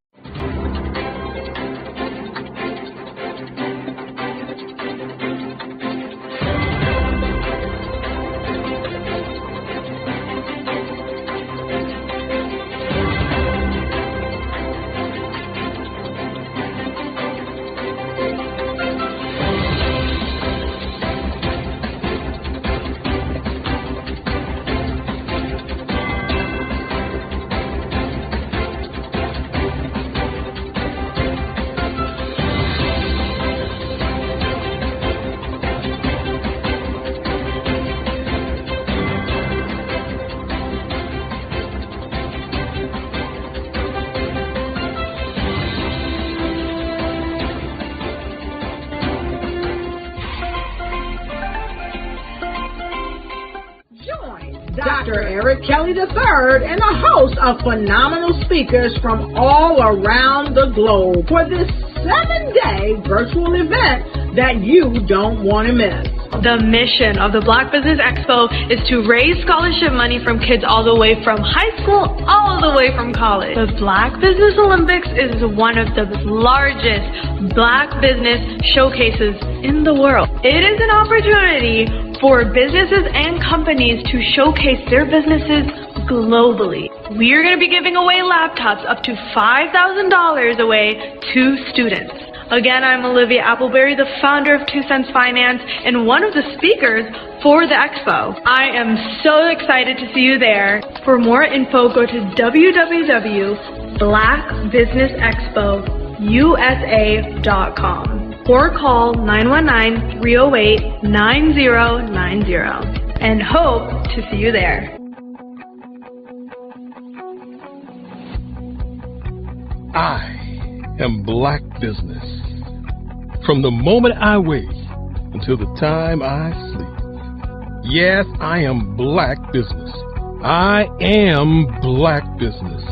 Dr. Eric Kelly III and a host of phenomenal speakers from all around the globe for this 7-day virtual event that you don't want to miss. The mission of the Black Business Expo is to raise scholarship money from kids all the way from high school all the way from college. The Black Business Olympics is one of the largest Black business showcases in the world. It is an opportunity for businesses and companies to showcase their businesses globally. We are going to be giving away laptops up to $5,000 away to students. Again, I'm Olivia Appleberry, the founder of 2 Cents Finance and one of the speakers for the expo. I am so excited to see you there. For more info, go to www.blackbusinessexpousa.com or call 919-308-9090 and hope to see you there. I am Black Business. From the moment I wake until the time I sleep. Yes, I am Black Business. I am Black Business.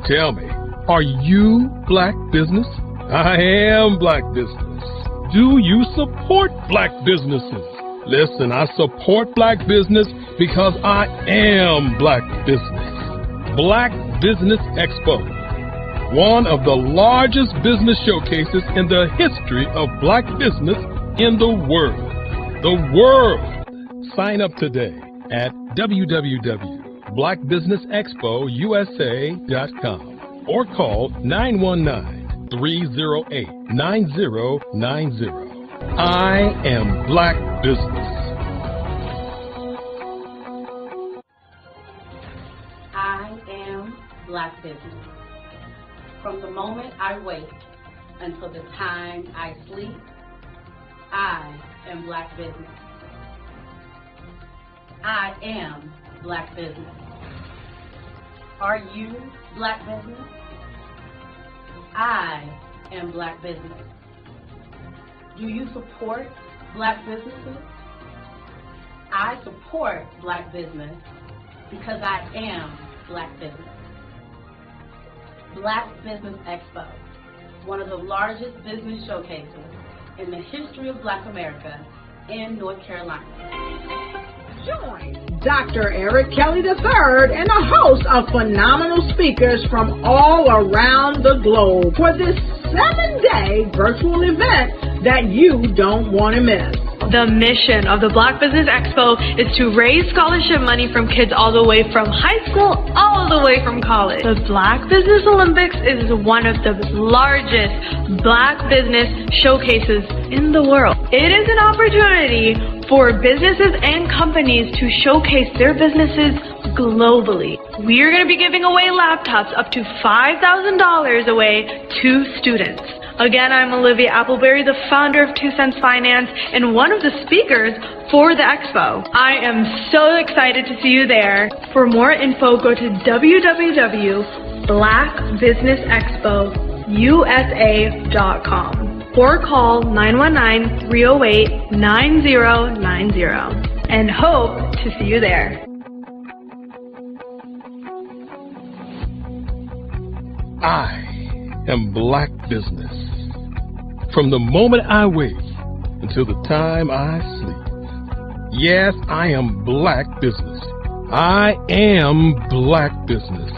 Tell me, are you Black Business? I am Black Business. Do you support Black businesses? Listen, I support Black business because I am Black Business. Black Business Expo, one of the largest business showcases in the history of Black business in the world. The world! Sign up today at www.blackbusinessexpousa.com or call 919-308-9090. I am Black Business. I am Black Business. From the moment I wake until the time I sleep, I am Black Business. I am Black Business. Are you Black Business? I am Black Business. Do you support Black businesses? I support Black business because I am Black Business. Black Business Expo, one of the largest business showcases in the history of Black America in North Carolina. Join Dr. Eric Kelly III and a host of phenomenal speakers from all around the globe for this 7-day virtual event that you don't want to miss. The mission of the Black Business Expo is to raise scholarship money from kids all the way from high school all the way from college. The Black Business Olympics is one of the largest Black business showcases in the world. It is an opportunity for businesses and companies to showcase their businesses globally. We are going to be giving away laptops up to $5,000 away to students. Again, I'm Olivia Appleberry, the founder of 2 Cents Finance and one of the speakers for the expo. I am so excited to see you there. For more info, go to www.blackbusinessexpousa.com or call 919-308-9090 and hope to see you there. I am Black Business. From the moment I wake until the time I sleep. Yes, I am Black Business. I am Black Business.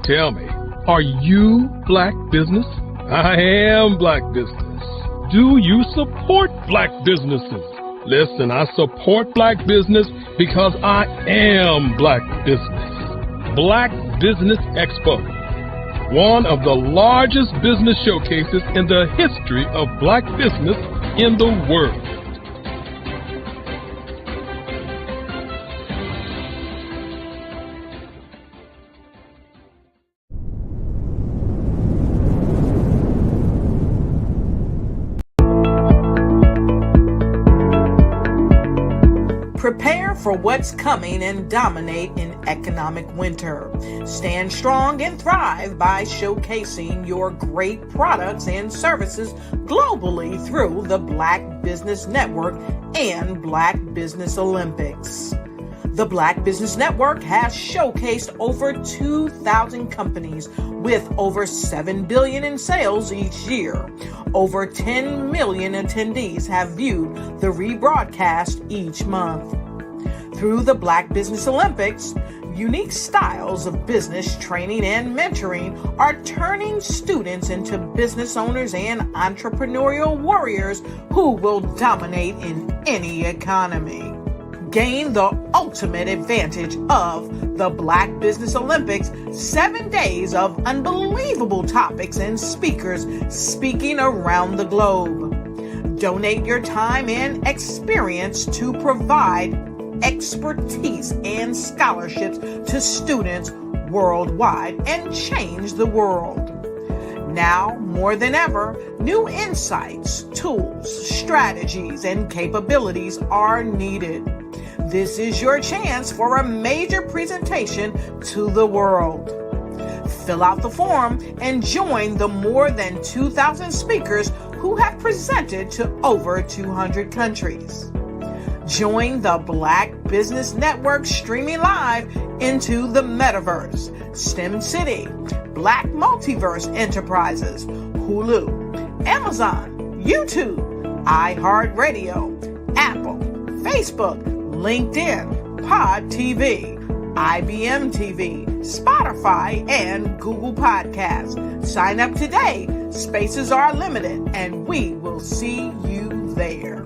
Tell me, are you Black Business? I am Black Business. Do you support Black businesses? Listen, I support Black business because I am Black Business. Black Business Expo, one of the largest business showcases in the history of Black business in the world. Prepare for what's coming and dominate in economic winter. Stand strong and thrive by showcasing your great products and services globally through the Black Business Network and Black Business Olympics. The Black Business Network has showcased over 2,000 companies with over $7 billion in sales each year. Over 10 million attendees have viewed the rebroadcast each month. Through the Black Business Olympics, unique styles of business training and mentoring are turning students into business owners and entrepreneurial warriors who will dominate in any economy. Gain the ultimate advantage of the Black Business Olympics, 7 days of unbelievable topics and speakers speaking around the globe. Donate your time and experience to provide expertise and scholarships to students worldwide and change the world. Now, more than ever, new insights, tools, strategies, and capabilities are needed. This is your chance for a major presentation to the world. Fill out the form and join the more than 2,000 speakers who have presented to over 200 countries. Join the Black Business Network streaming live into the Metaverse, STEM City, Black Multiverse Enterprises, Hulu, Amazon, YouTube, iHeartRadio, Apple, Facebook, LinkedIn, Pod TV, IBM TV, Spotify, and Google Podcasts. Sign up today. Spaces are limited, and we will see you there.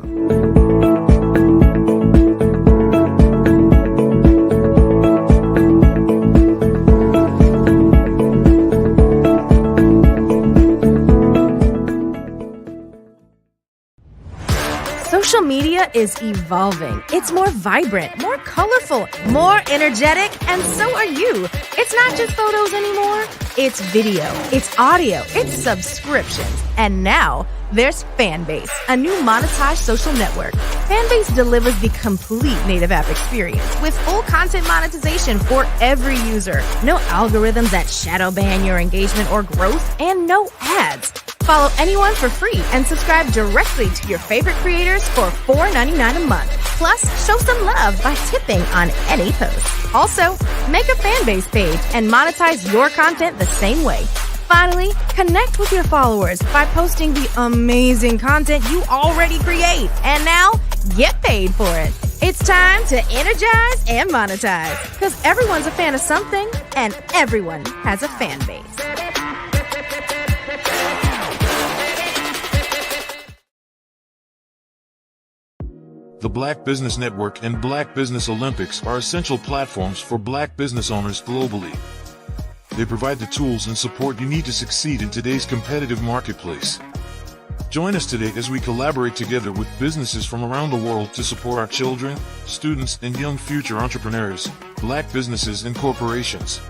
Social media is evolving. It's more vibrant, more colorful, more energetic, and so are you. It's not just photos anymore. It's video, it's audio, it's subscriptions. And now there's Fanbase, a new monetized social network. Fanbase delivers the complete native app experience with full content monetization for every user. No algorithms that shadow ban your engagement or growth, and no ads. Follow anyone for free and subscribe directly to your favorite creators for $4.99 a month. Plus, show some love by tipping on any post. Also, make a Fanbase page and monetize your content the same way. Finally, connect with your followers by posting the amazing content you already create. And now, get paid for it. It's time to energize and monetize. Because everyone's a fan of something, and everyone has a fan base. The Black Business Network and Black Business Olympics are essential platforms for Black business owners globally. They provide the tools and support you need to succeed in today's competitive marketplace. Join us today as we collaborate together with businesses from around the world to support our children, students, and young future entrepreneurs, Black businesses, and corporations.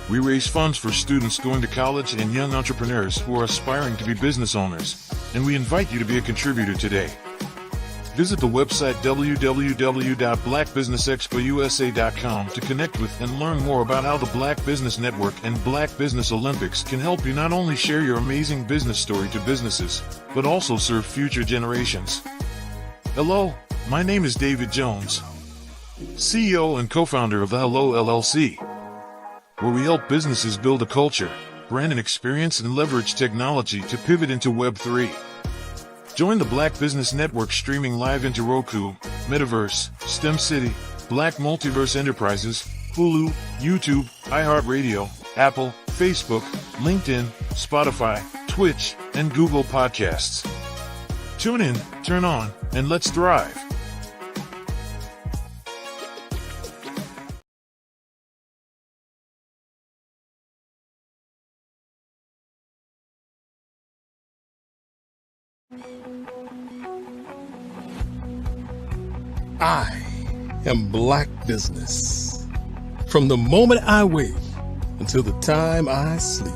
We raise funds for students going to college and young entrepreneurs who are aspiring to be business owners, and we invite you to be a contributor today. Visit the website www.blackbusinessexpousa.com to connect with and learn more about how the Black Business Network and Black Business Olympics can help you not only share your amazing business story to businesses, but also serve future generations. Hello, my name is David Jones, CEO and co-founder of the Hello LLC, where we help businesses build a culture, brand an experience, and leverage technology to pivot into Web 3. Join the Black Business Network streaming live into Roku, Metaverse, STEM City, Black Multiverse Enterprises, Hulu, YouTube, iHeartRadio, Apple, Facebook, LinkedIn, Spotify, Twitch, and Google Podcasts. Tune in, turn on, and let's thrive. I am Black Business. From the moment I wake until the time I sleep.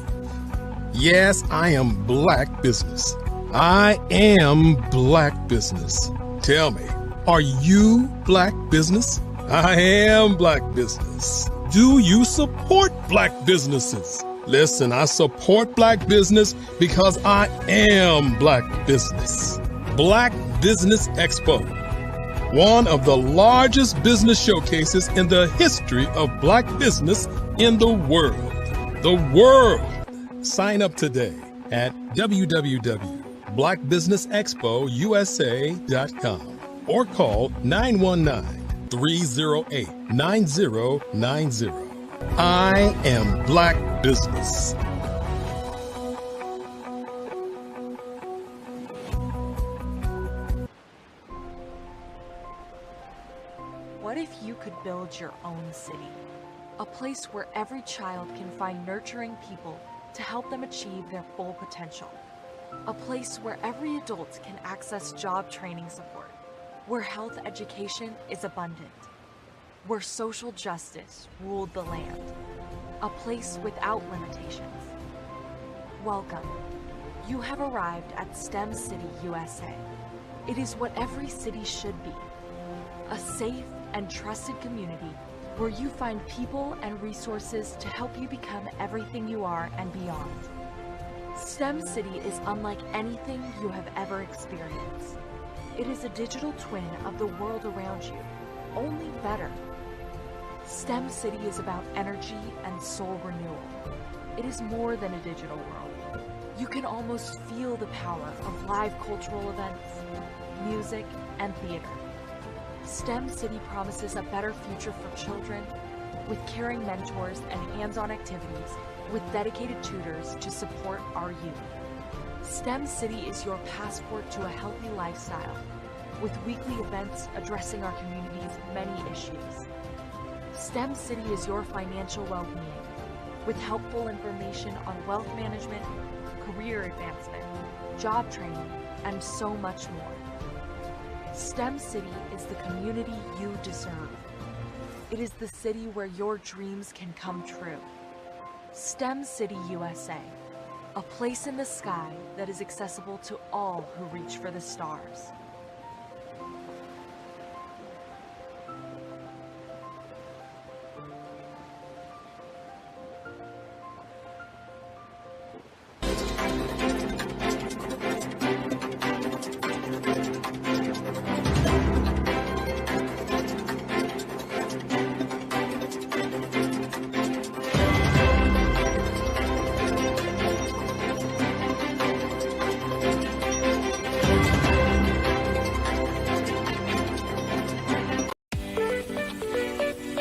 Yes, I am Black Business. I am Black Business. Tell me, are you Black Business? I am Black Business. Do you support Black businesses? Listen, I support Black business because I am Black Business. Black Business Expo one of the largest business showcases in the history of Black business in the world. The world! Sign up today at www.blackbusinessexpousa.com or call 919-308-9090. I am Black Business. What if you could build your own city? A place where every child can find nurturing people to help them achieve their full potential. A place where every adult can access job training support, where health education is abundant, where social justice ruled the land. A place without limitations. Welcome. You have arrived at STEM City USA. It is what every city should be. A safe and trusted community where you find people and resources to help you become everything you are and beyond. STEM City is unlike anything you have ever experienced. It is a digital twin of the world around you, only better. STEM City is about energy and soul renewal. It is more than a digital world. You can almost feel the power of live cultural events, music, and theater. STEM City promises a better future for children with caring mentors and hands-on activities with dedicated tutors to support our youth. STEM City is your passport to a healthy lifestyle with weekly events addressing our community's many issues. STEM City is your financial well-being with helpful information on wealth management, career advancement, job training, and so much more. STEM City is the community you deserve. It is the city where your dreams can come true. STEM City USA, a place in the sky that is accessible to all who reach for the stars.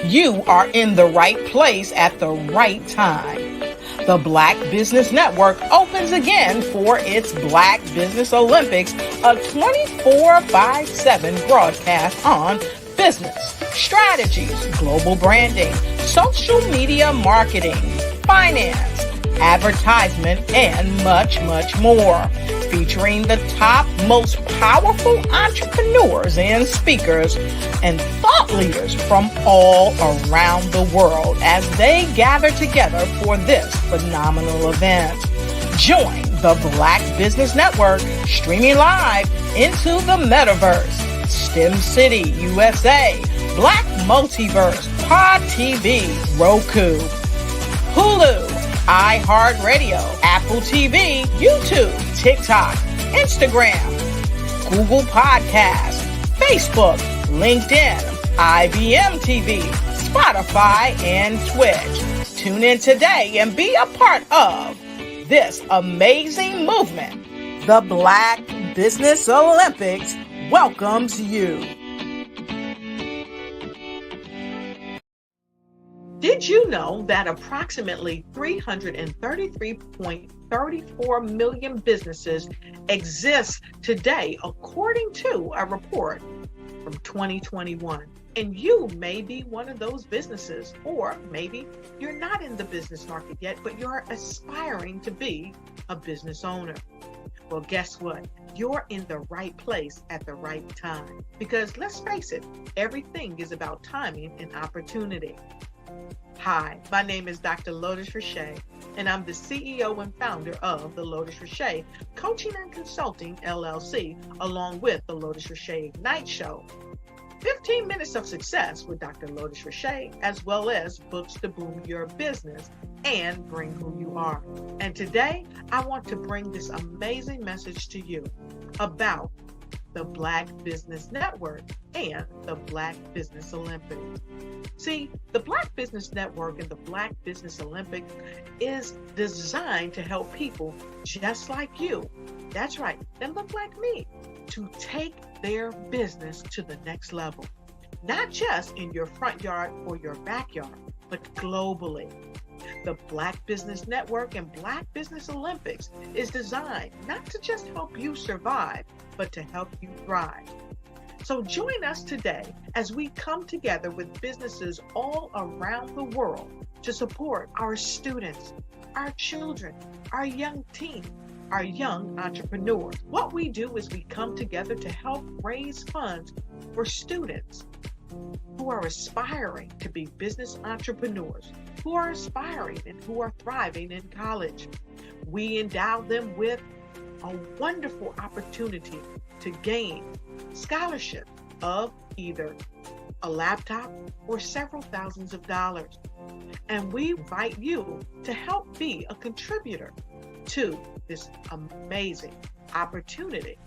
You are in the right place at the right time. The Black Business Network opens again for its Black Business Olympics, a 24/7 broadcast on business, strategies, global branding, social media marketing, finance, advertisement, and much, much more. Featuring the top, most powerful entrepreneurs and speakers and thought leaders from all around the world as they gather together for this phenomenal event. Join the Black Business Network streaming live into the metaverse, STEM City USA, Black Multiverse, Pod TV, Roku, Hulu, iHeartRadio, Apple TV, YouTube, TikTok, Instagram, Google Podcasts, Facebook, LinkedIn, IBM TV, Spotify, and Twitch. Tune in today and be a part of this amazing movement. The Black Business Olympics welcomes you. Did you know that approximately 333.34 million businesses exist today, according to a report from 2021? And you may be one of those businesses, or maybe you're not in the business market yet, but you're aspiring to be a business owner. Well, guess what? You're in the right place at the right time. Because let's face it, everything is about timing and opportunity. Hi, my name is Dr. Lotus Richey, and I'm the CEO and founder of the Lotus Richey Coaching and Consulting LLC, along with the Lotus Richey Ignite Show. 15 minutes of success with Dr. Lotus Richey, as well as books to boom your business and bring who you are. And today, I want to bring this amazing message to you about the Black Business Network and the Black Business Olympics. See, the Black Business Network and the Black Business Olympics is designed to help people just like you, that's right, that look like me, to take their business to the next level. Not just in your front yard or your backyard, but globally. The Black Business Network and Black Business Olympics is designed not to just help you survive, but to help you thrive. So join us today as we come together with businesses all around the world to support our students, our children, our young teens, our young entrepreneurs. What we do is we come together to help raise funds for students who are aspiring to be business entrepreneurs, who are aspiring and who are thriving in college. We endow them with a wonderful opportunity to gain scholarship of either a laptop or several thousands of dollars. And we invite you to help be a contributor to this amazing opportunity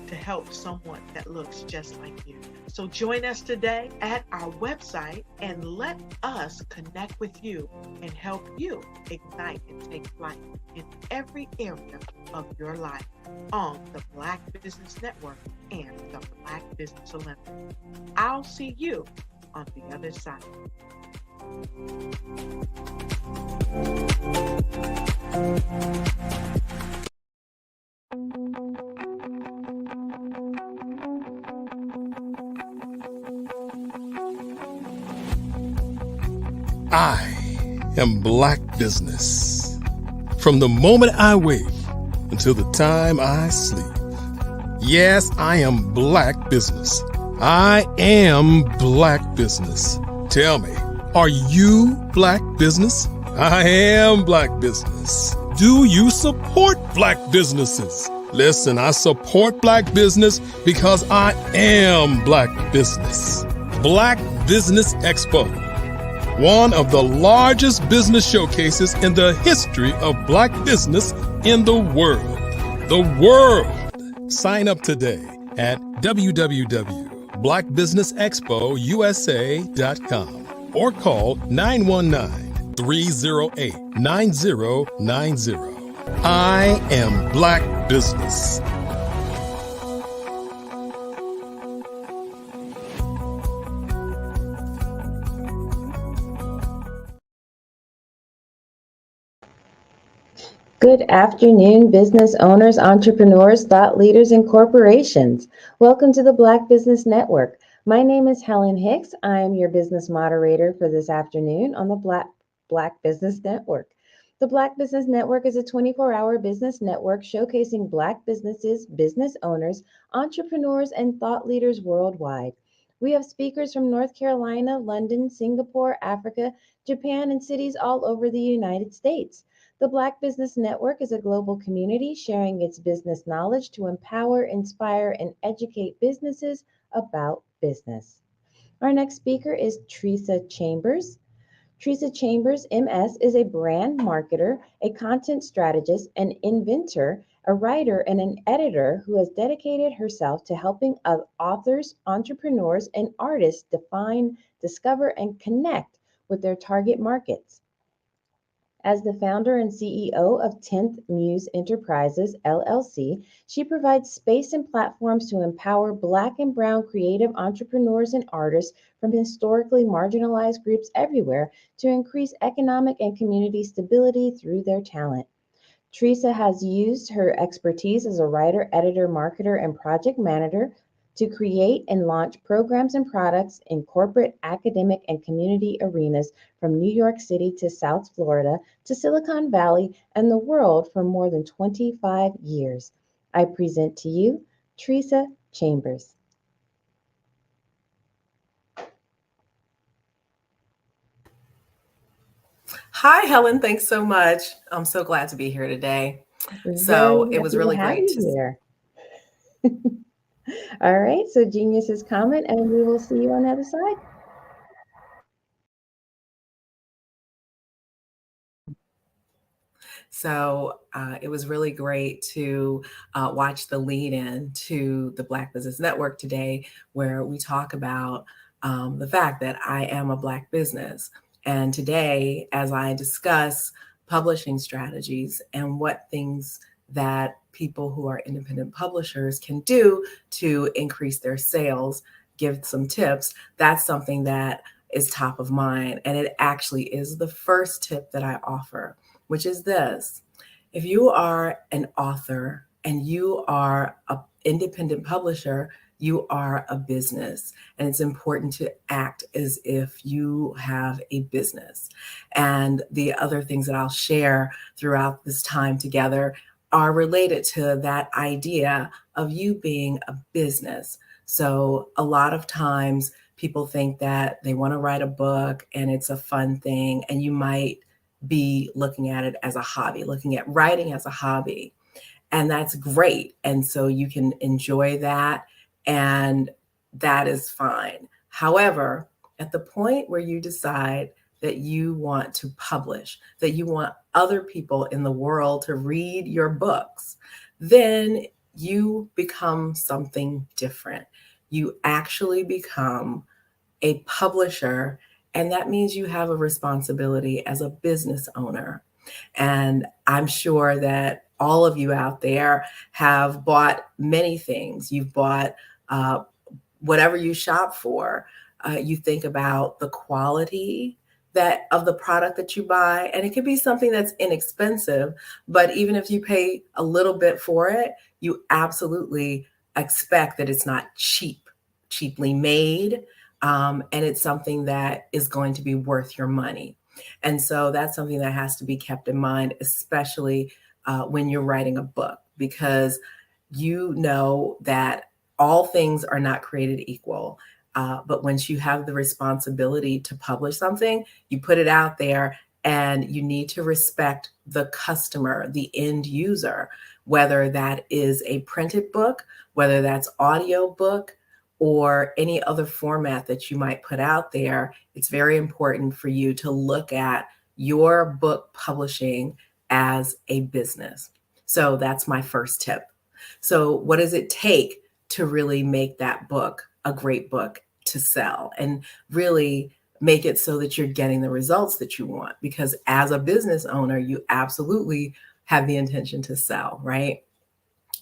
to help someone that looks just like you. So join us today at our website and let us connect with you and help you ignite and take flight in every area of your life on the Black Business Network and the Black Business Olympics. I'll see you on the other side. I am Black Business. From the moment I wake until the time I sleep. Yes, I am Black Business. I am Black Business. Tell me, are you Black Business? I am Black Business. Do you support Black businesses? Listen, I support Black business because I am Black Business. Black Business Expo, one of the largest business showcases in the history of Black business in the world. The world! Sign up today at www.blackbusinessexpousa.com or call 919-308-9090. I am Black Business. Good afternoon, business owners, entrepreneurs, thought leaders, and corporations. Welcome to the Black Business Network. My name is Helen Hicks. I am your business moderator for this afternoon on the Black Business Network. The Black Business Network is a 24-hour business network showcasing Black businesses, business owners, entrepreneurs, and thought leaders worldwide. We have speakers from North Carolina, London, Singapore, Africa, Japan, and cities all over the United States. The Black Business Network is a global community sharing its business knowledge to empower, inspire, and educate businesses about business. Our next speaker is Teresa Chambers. Teresa Chambers, MS, is a brand marketer, a content strategist, an inventor, a writer, and an editor who has dedicated herself to helping authors, entrepreneurs, and artists define, discover, and connect with their target markets. As the founder and CEO of 10th Muse Enterprises, LLC, she provides space and platforms to empower Black and Brown creative entrepreneurs and artists from historically marginalized groups everywhere to increase economic and community stability through their talent. Teresa has used her expertise as a writer, editor, marketer, and project manager to create and launch programs and products in corporate, academic, and community arenas from New York City to South Florida to Silicon Valley and the world for more than 25 years. I present to you Teresa Chambers. Hi, Helen. Thanks so much. I'm so glad to be here today. So it was really great to here. All right, so Genius's comment, and we will see you on the other side. So it was really great to watch the lead in to the Black Business Network today, where we talk about the fact that I am a Black business. And today, as I discuss publishing strategies and what things that people who are independent publishers can do to increase their sales, give some tips, that's something that is top of mind. And it actually is the first tip that I offer, which is this. If you are an author and you are an independent publisher, you are a business. And it's important to act as if you have a business. And the other things that I'll share throughout this time together are related to that idea of you being a business. So a lot of times people think that they want to write a book and it's a fun thing, and you might be looking at it as a hobby, looking at writing as a hobby. And that's great. And so you can enjoy that, and that is fine. However, at the point where you decide that you want to publish, that you want other people in the world to read your books, then you become something different. You actually become a publisher, and that means you have a responsibility as a business owner. And I'm sure that all of you out there have bought many things. You've bought whatever you shop for. You think about the quality of the product that you buy, and it could be something that's inexpensive, but even if you pay a little bit for it, you absolutely expect that it's not cheaply made, and it's something that is going to be worth your money. And so that's something that has to be kept in mind, especially when you're writing a book, because you know that all things are not created equal. But once you have the responsibility to publish something, you put it out there, and you need to respect the customer, the end user, whether that is a printed book, whether that's audio book, or any other format that you might put out there. It's very important for you to look at your book publishing as a business. So that's my first tip. So what does it take to really make that book a great book to sell and really make it so that you're getting the results that you want? Because as a business owner, you absolutely have the intention to sell, right?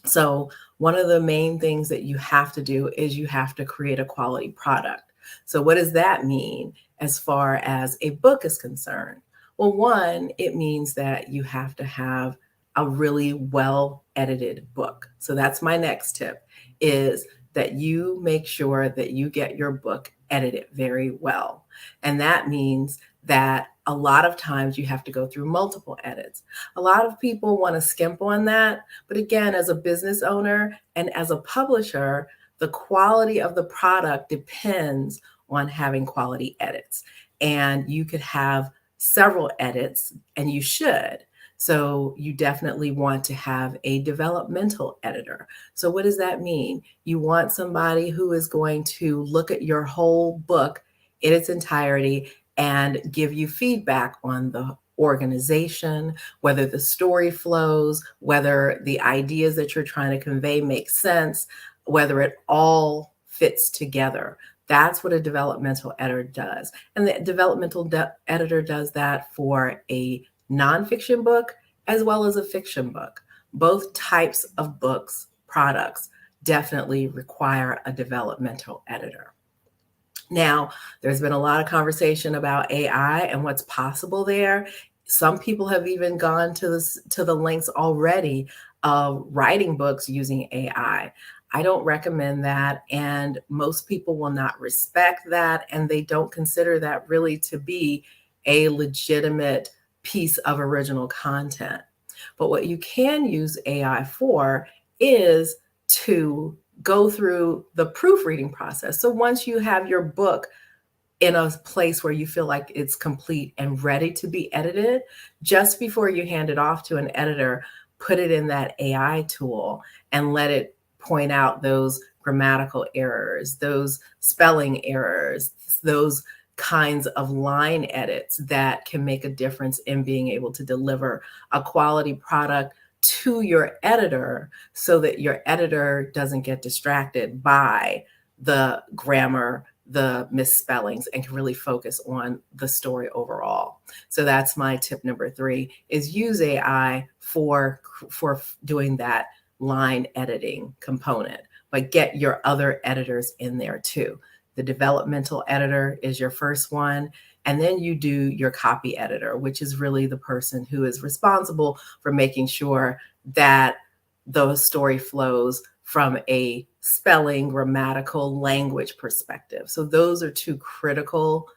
So one of the main things that you have to do is you have to create a quality product. So what does that mean as far as a book is concerned? Well, one, it means that you have to have a really well edited book. So that's my next tip, is that you make sure that you get your book edited very well. And that means that a lot of times you have to go through multiple edits. A lot of people want to skimp on that. But again, as a business owner and as a publisher, the quality of the product depends on having quality edits. And you could have several edits, and you should. So you definitely want to have a developmental editor. So what does that mean? You want somebody who is going to look at your whole book in its entirety and give you feedback on the organization, whether the story flows, whether the ideas that you're trying to convey make sense, whether it all fits together. That's what a developmental editor does. And the developmental editor does that for a nonfiction book as well as a fiction book. Both types of books, products, definitely require a developmental editor. Now, there's been a lot of conversation about AI and what's possible there. Some people have even gone to the lengths already of writing books using AI. I don't recommend that, and most people will not respect that, and they don't consider that really to be a legitimate piece of original content. But what you can use AI for is to go through the proofreading process. So once you have your book in a place where you feel like it's complete and ready to be edited, just before you hand it off to an editor, put it in that AI tool and let it point out those grammatical errors, those spelling errors, those kinds of line edits that can make a difference in being able to deliver a quality product to your editor so that your editor doesn't get distracted by the grammar, the misspellings, and can really focus on the story overall. So that's my tip number 3, is use AI for doing that line editing component, but get your other editors in there too. The developmental editor is your first one. And then you do your copy editor, which is really the person who is responsible for making sure that the story flows from a spelling, grammatical, language perspective. So those are 2 critical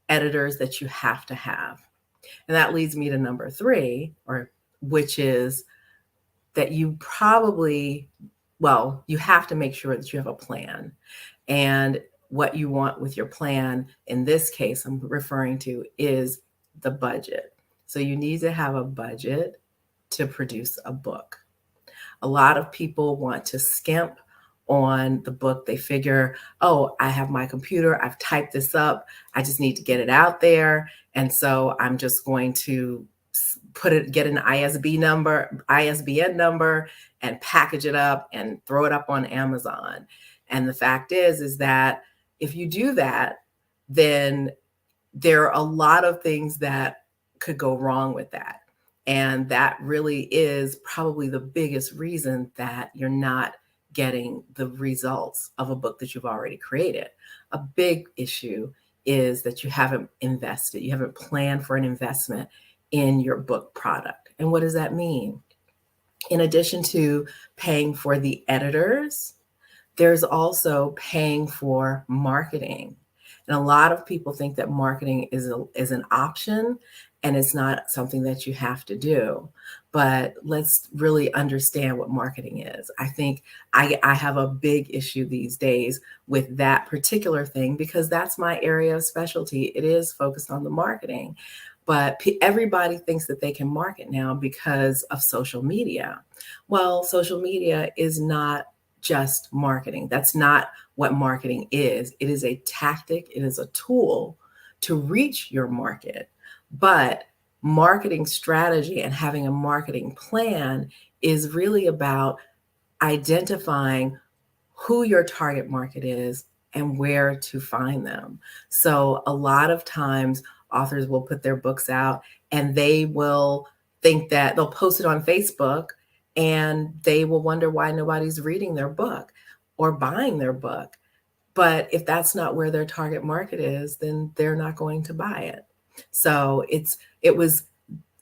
editors that you have to have. And that leads me to number 3, which is that you probably, you have to make sure that you have a plan. And what you want with your plan, in this case, I'm referring to, is the budget. So you need to have a budget to produce a book. A lot of people want to skimp on the book. They figure, oh, I have my computer, I've typed this up, I just need to get it out there. And so I'm just going to get an ISBN number and package it up and throw it up on Amazon. And the fact is that if you do that, then there are a lot of things that could go wrong with that. And that really is probably the biggest reason that you're not getting the results of a book that you've already created. A big issue is that you haven't invested, you haven't planned for an investment in your book product. And what does that mean? In addition to paying for the editors, there's also paying for marketing. And a lot of people think that marketing is an option and it's not something that you have to do. But let's really understand what marketing is. I think I have a big issue these days with that particular thing because that's my area of specialty. It is focused on the marketing. But everybody thinks that they can market now because of social media. Well, social media is not just marketing. That's not what marketing is. It is a tactic. It is a tool to reach your market. But marketing strategy and having a marketing plan is really about identifying who your target market is and where to find them. So a lot of times authors will put their books out and they will think that they'll post it on Facebook and they will wonder why nobody's reading their book or buying their book. But if that's not where their target market is, then they're not going to buy it. So it was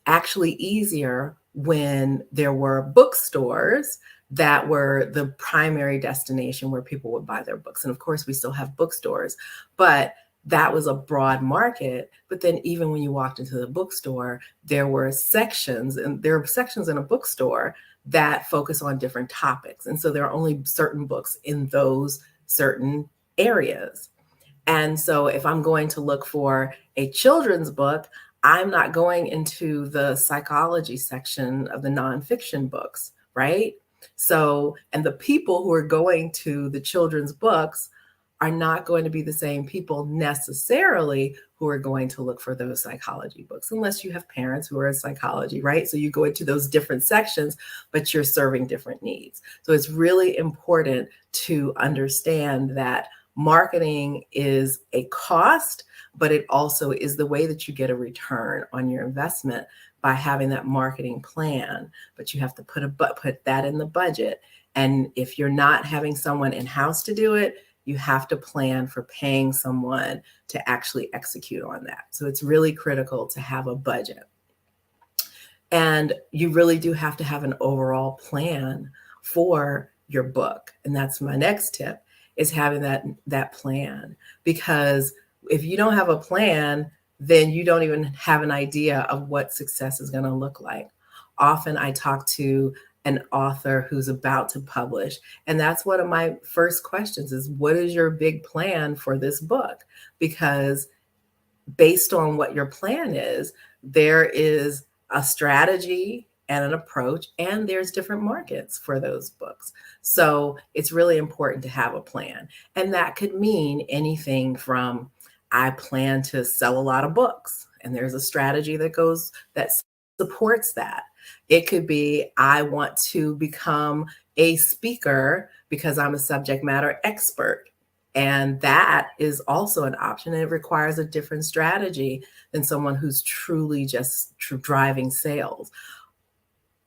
actually easier when there were bookstores that were the primary destination where people would buy their books. And of course, we still have bookstores, but that was a broad market. But then even when you walked into the bookstore, there were sections, and there are sections in a bookstore that focus on different topics. And so there are only certain books in those certain areas. And so if I'm going to look for a children's book, I'm not going into the psychology section of the nonfiction books, right? So, and the people who are going to the children's books are not going to be the same people necessarily who are going to look for those psychology books, unless you have parents who are in psychology, right? So you go into those different sections, but you're serving different needs. So it's really important to understand that marketing is a cost, but it also is the way that you get a return on your investment by having that marketing plan. But you have to put that in the budget. And if you're not having someone in-house to do it, you have to plan for paying someone to actually execute on that. So it's really critical to have a budget. And you really do have to have an overall plan for your book. And that's my next tip, is having that plan. Because if you don't have a plan, then you don't even have an idea of what success is going to look like. Often I talk to an author who's about to publish, and that's one of my first questions is, what is your big plan for this book? Because based on what your plan is, there is a strategy and an approach, and there's different markets for those books. So it's really important to have a plan. And that could mean anything from, I plan to sell a lot of books, and there's a strategy that supports that. It could be, I want to become a speaker because I'm a subject matter expert. And that is also an option. And it requires a different strategy than someone who's truly just driving sales.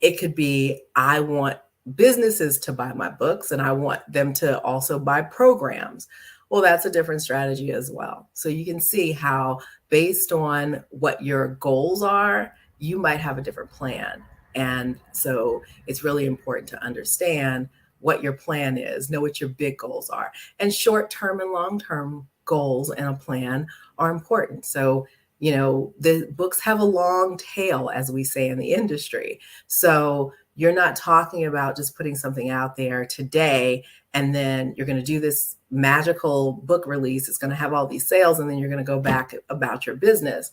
It could be, I want businesses to buy my books and I want them to also buy programs. Well, that's a different strategy as well. So you can see how, based on what your goals are, you might have a different plan. And so it's really important to understand what your plan is, know what your big goals are. And short-term and long-term goals and a plan are important. So, the books have a long tail, as we say in the industry. So you're not talking about just putting something out there today and then you're going to do this magical book release. It's going to have all these sales and then you're going to go back about your business.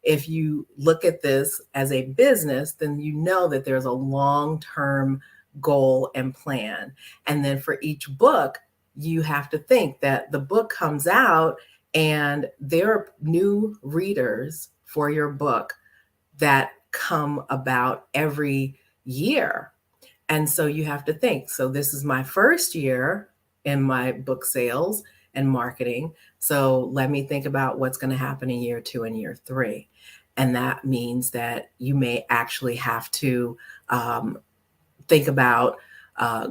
If you look at this as a business, then you know that there's a long-term goal and plan. And then for each book, you have to think that the book comes out and there are new readers for your book that come about every year. And so you have to think, so this is my first year in my book sales and marketing. So let me think about what's going to happen in year 2 and year 3. And that means that you may actually have to think about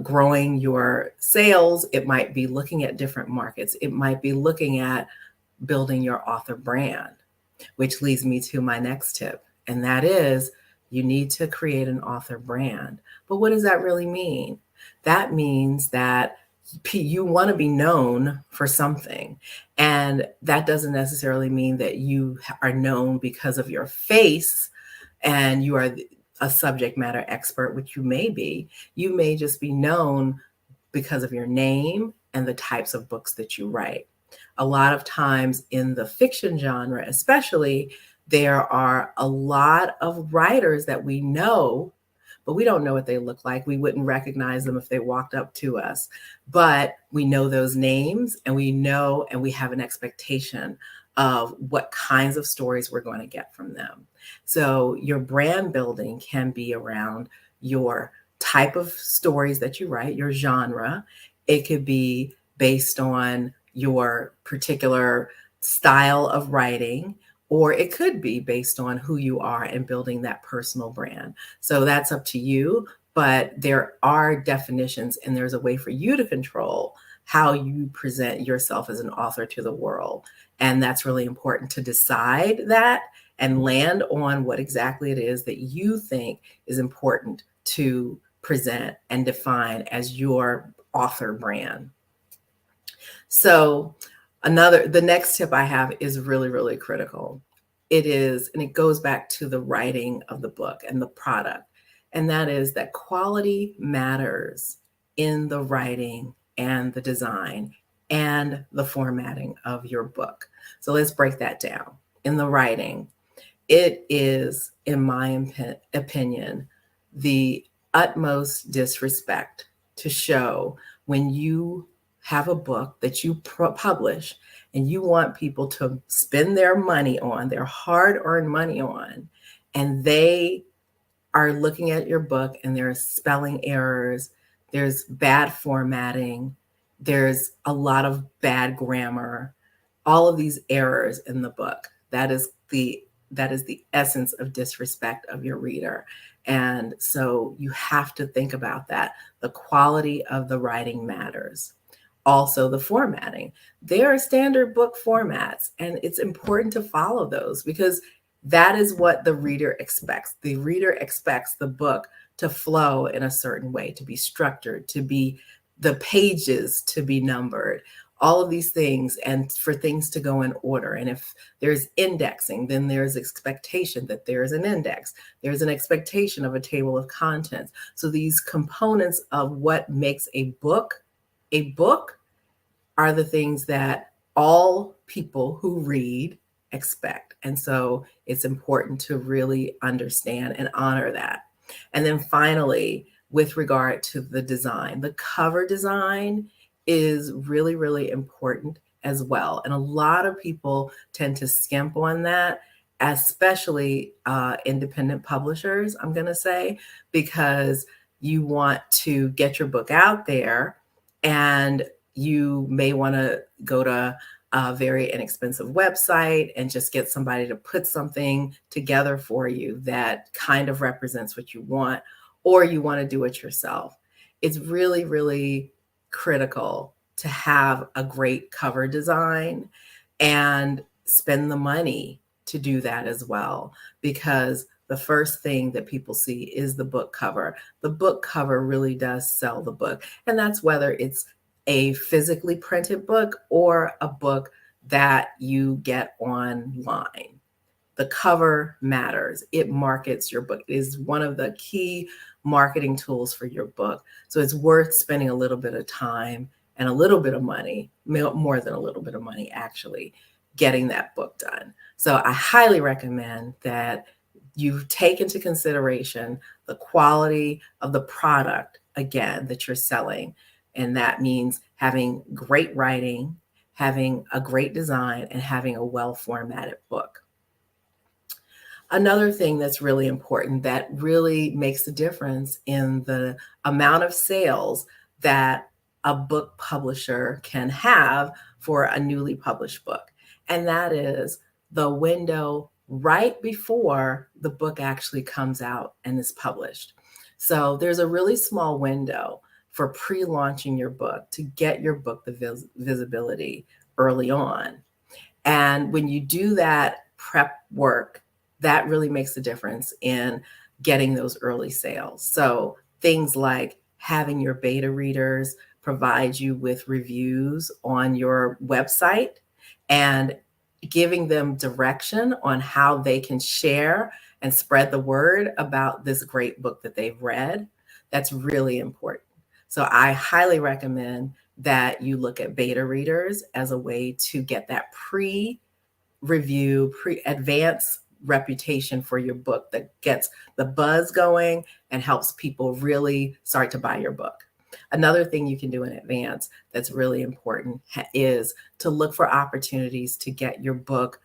growing your sales. It might be looking at different markets. It might be looking at building your author brand, which leads me to my next tip. And that is, you need to create an author brand. But what does that really mean? That means that you want to be known for something. And that doesn't necessarily mean that you are known because of your face and you are a subject matter expert, which you may be. You may just be known because of your name and the types of books that you write. A lot of times in the fiction genre, especially, there are a lot of writers that we know, but we don't know what they look like. We wouldn't recognize them if they walked up to us, but we know those names and we know, and we have an expectation of what kinds of stories we're going to get from them. So your brand building can be around your type of stories that you write, your genre. It could be based on your particular style of writing, or it could be based on who you are and building that personal brand. So that's up to you, but there are definitions and there's a way for you to control how you present yourself as an author to the world. And that's really important to decide that and land on what exactly it is that you think is important to present and define as your author brand. So the next tip I have is really, really critical. It is, and it goes back to the writing of the book and the product. And that is that quality matters in the writing and the design and the formatting of your book. So let's break that down. In the writing, it is, in my opinion, the utmost disrespect to show when you have a book that you publish and you want people to spend their money on, their hard-earned money on, and they are looking at your book and there are spelling errors, there's bad formatting, there's a lot of bad grammar, all of these errors in the book. That is the essence of disrespect of your reader. And so you have to think about that. The quality of the writing matters. Also, the formatting. There are standard book formats, and it's important to follow those because that is what the reader expects. The reader expects the book to flow in a certain way, to be structured, to be the pages to be numbered, all of these things, and for things to go in order. And if there's indexing, then there's expectation that there's an index. There's an expectation of a table of contents. So these components of what makes a book are the things that all people who read expect. And so it's important to really understand and honor that. And then finally, with regard to the design, the cover design is really, really important as well. And a lot of people tend to skimp on that, especially independent publishers, I'm going to say, because you want to get your book out there and you may want to go to a very inexpensive website and just get somebody to put something together for you that kind of represents what you want, or you want to do it yourself. It's really, really critical to have a great cover design and spend the money to do that as well, because the first thing that people see is the book cover. The book cover really does sell the book, and that's whether it's a physically printed book or a book that you get online. The cover matters. It markets your book. It is one of the key marketing tools for your book. So it's worth spending a little bit of time and a little bit of money, more than a little bit of money actually, getting that book done. So I highly recommend that you take into consideration the quality of the product, again, that you're selling. And that means having great writing, having a great design, and having a well-formatted book. Another thing that's really important that really makes a difference in the amount of sales that a book publisher can have for a newly published book, and that is the window right before the book actually comes out and is published. So there's a really small window for pre-launching your book to get your book the visibility early on. And when you do that prep work, that really makes a difference in getting those early sales. So things like having your beta readers provide you with reviews on your website and giving them direction on how they can share and spread the word about this great book that they've read. That's really important. So I highly recommend that you look at beta readers as a way to get that pre-review, pre-advance reputation for your book that gets the buzz going and helps people really start to buy your book. Another thing you can do in advance that's really important is to look for opportunities to get your book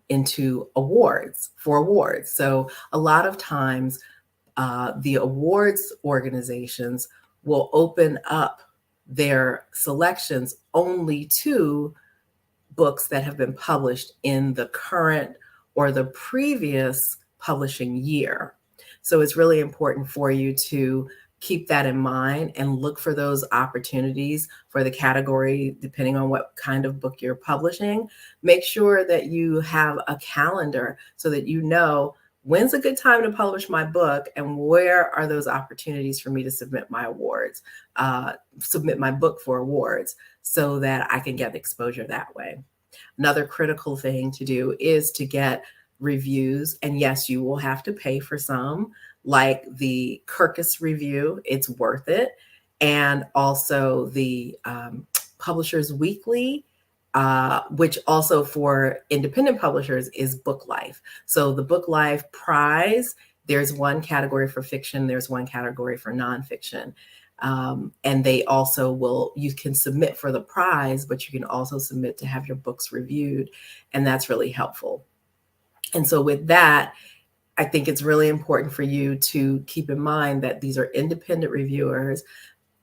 into awards. So a lot of times the awards organizations will open up their selections only to books that have been published in the current or the previous publishing year. So it's really important for you to keep that in mind and look for those opportunities for the category, depending on what kind of book you're publishing. Make sure that you have a calendar so that you know when's a good time to publish my book and where are those opportunities for me to submit my awards, submit my book for awards so that I can get exposure that way. Another critical thing to do is to get reviews. And yes, you will have to pay for some, like the Kirkus review, it's worth it. And also the Publishers Weekly, which also for independent publishers is Book Life. So the Book Life prize, there's one category for fiction, there's one category for nonfiction. And they also you can submit for the prize, but you can also submit to have your books reviewed. And that's really helpful. And so with that, I think it's really important for you to keep in mind that these are independent reviewers.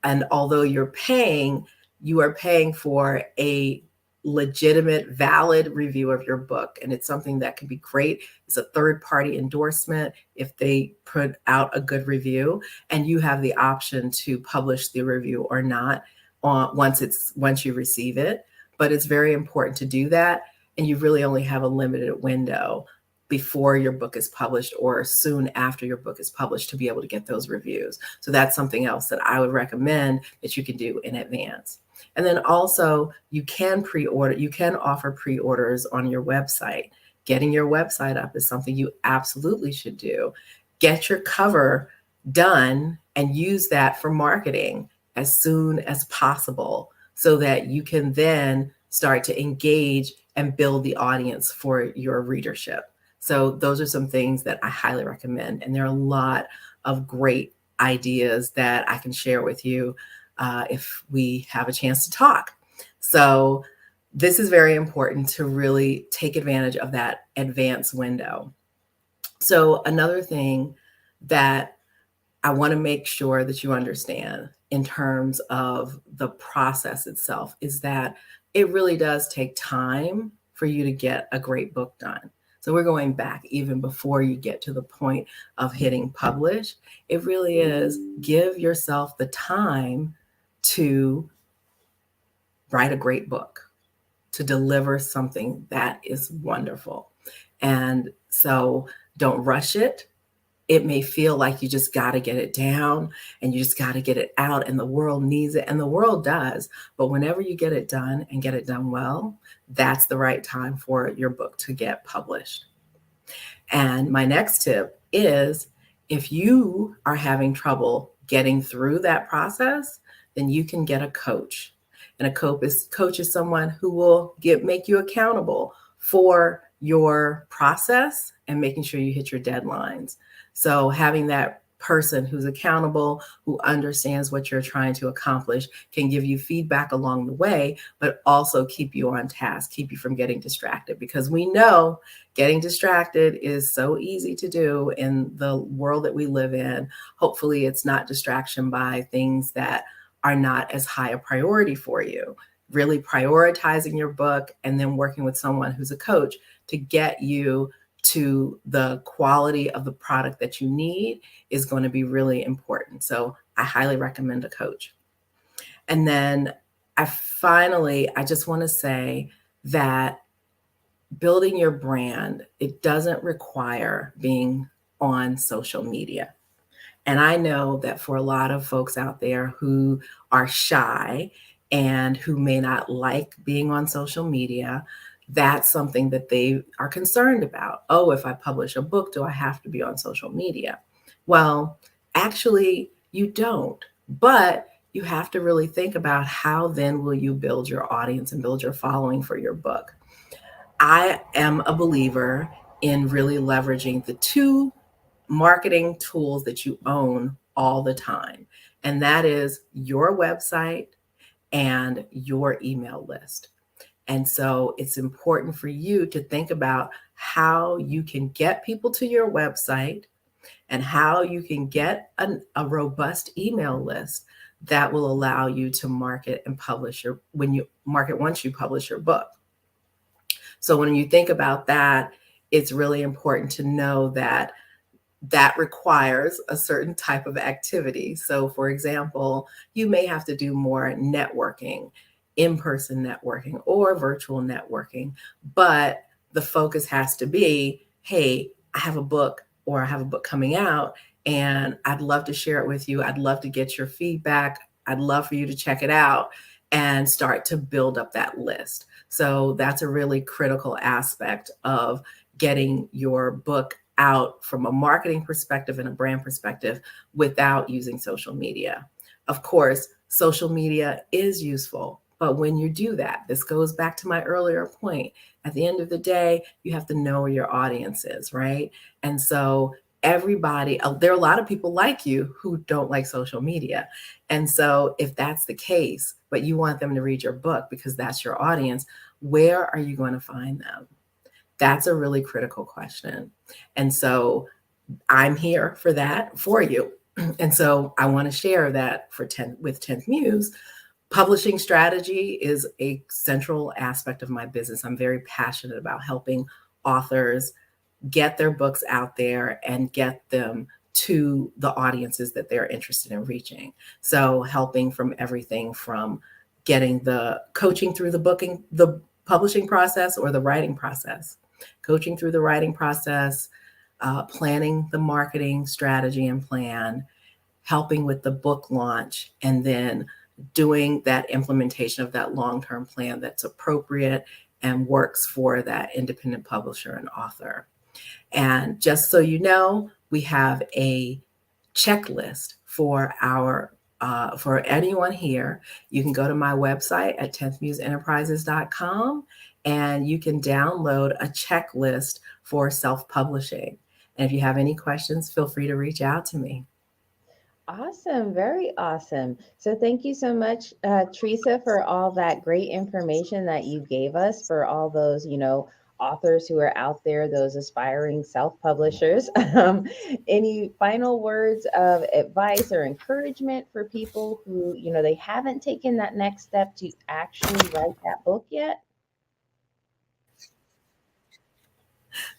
And although you're paying, you are paying for a legitimate, valid review of your book. And it's something that can be great. It's a third-party endorsement if they put out a good review, and you have the option to publish the review or not once you receive it. But it's very important to do that. And you really only have a limited window before your book is published or soon after your book is published to be able to get those reviews. So that's something else that I would recommend that you can do in advance. And then also you can offer pre-orders on your website. Getting your website up is something you absolutely should do. Get your cover done and use that for marketing as soon as possible so that you can then start to engage and build the audience for your readership. So those are some things that I highly recommend. And there are a lot of great ideas that I can share with you if we have a chance to talk. So this is very important to really take advantage of that advance window. So another thing that I want to make sure that you understand in terms of the process itself is that it really does take time for you to get a great book done. So we're going back even before you get to the point of hitting publish. It really is give yourself the time to write a great book, to deliver something that is wonderful. And so don't rush it. It may feel like you just got to get it down and you just got to get it out and the world needs it, and the world does. But whenever you get it done and get it done well, that's the right time for your book to get published. And my next tip is, if you are having trouble getting through that process, then you can get a coach. And a coach is someone who will make you accountable for your process and making sure you hit your deadlines. So having that person who's accountable, who understands what you're trying to accomplish, can give you feedback along the way, but also keep you on task, keep you from getting distracted. Because we know getting distracted is so easy to do in the world that we live in. Hopefully it's not distraction by things that are not as high a priority for you. Really prioritizing your book and then working with someone who's a coach to get you to the quality of the product that you need is going to be really important. So I highly recommend a coach. And then I just want to say that building your brand, it doesn't require being on social media. And I know that for a lot of folks out there who are shy and who may not like being on social media, that's something that they are concerned about. Oh, if I publish a book, do I have to be on social media? Well, actually, you don't. But you have to really think about how then will you build your audience and build your following for your book. I am a believer in really leveraging the two marketing tools that you own all the time. And that is your website and your email list. And so it's important for you to think about how you can get people to your website and how you can get a robust email list that will allow you to market and publish once you publish your book. So when you think about that, it's really important to know that that requires a certain type of activity. So for example, you may have to do more networking, in-person networking or virtual networking, but the focus has to be, hey, I have a book or I have a book coming out and I'd love to share it with you. I'd love to get your feedback. I'd love for you to check it out and start to build up that list. So that's a really critical aspect of getting your book out from a marketing perspective and a brand perspective without using social media. Of course, social media is useful, but when you do that, this goes back to my earlier point. At the end of the day, you have to know where your audience is, right? And so everybody, there are a lot of people like you who don't like social media. And so if that's the case, but you want them to read your book because that's your audience, where are you going to find them? That's a really critical question. And so I'm here for that for you. And so I want to share that with 10th Muse. Publishing strategy is a central aspect of my business. I'm very passionate about helping authors get their books out there and get them to the audiences that they're interested in reaching. So helping from everything from getting the coaching through the publishing process or the writing process, coaching through the writing process, planning the marketing strategy and plan, helping with the book launch, and then doing that implementation of that long-term plan that's appropriate and works for that independent publisher and author. And just so you know, we have a checklist for for anyone here. You can go to my website at 10thmuseenterprises.com and you can download a checklist for self-publishing. And if you have any questions, feel free to reach out to me. Awesome, very awesome. So thank you so much, Teresa, for all that great information that you gave us, for all those, authors who are out there, those aspiring self-publishers. Any final words of advice or encouragement for people who, they haven't taken that next step to actually write that book yet?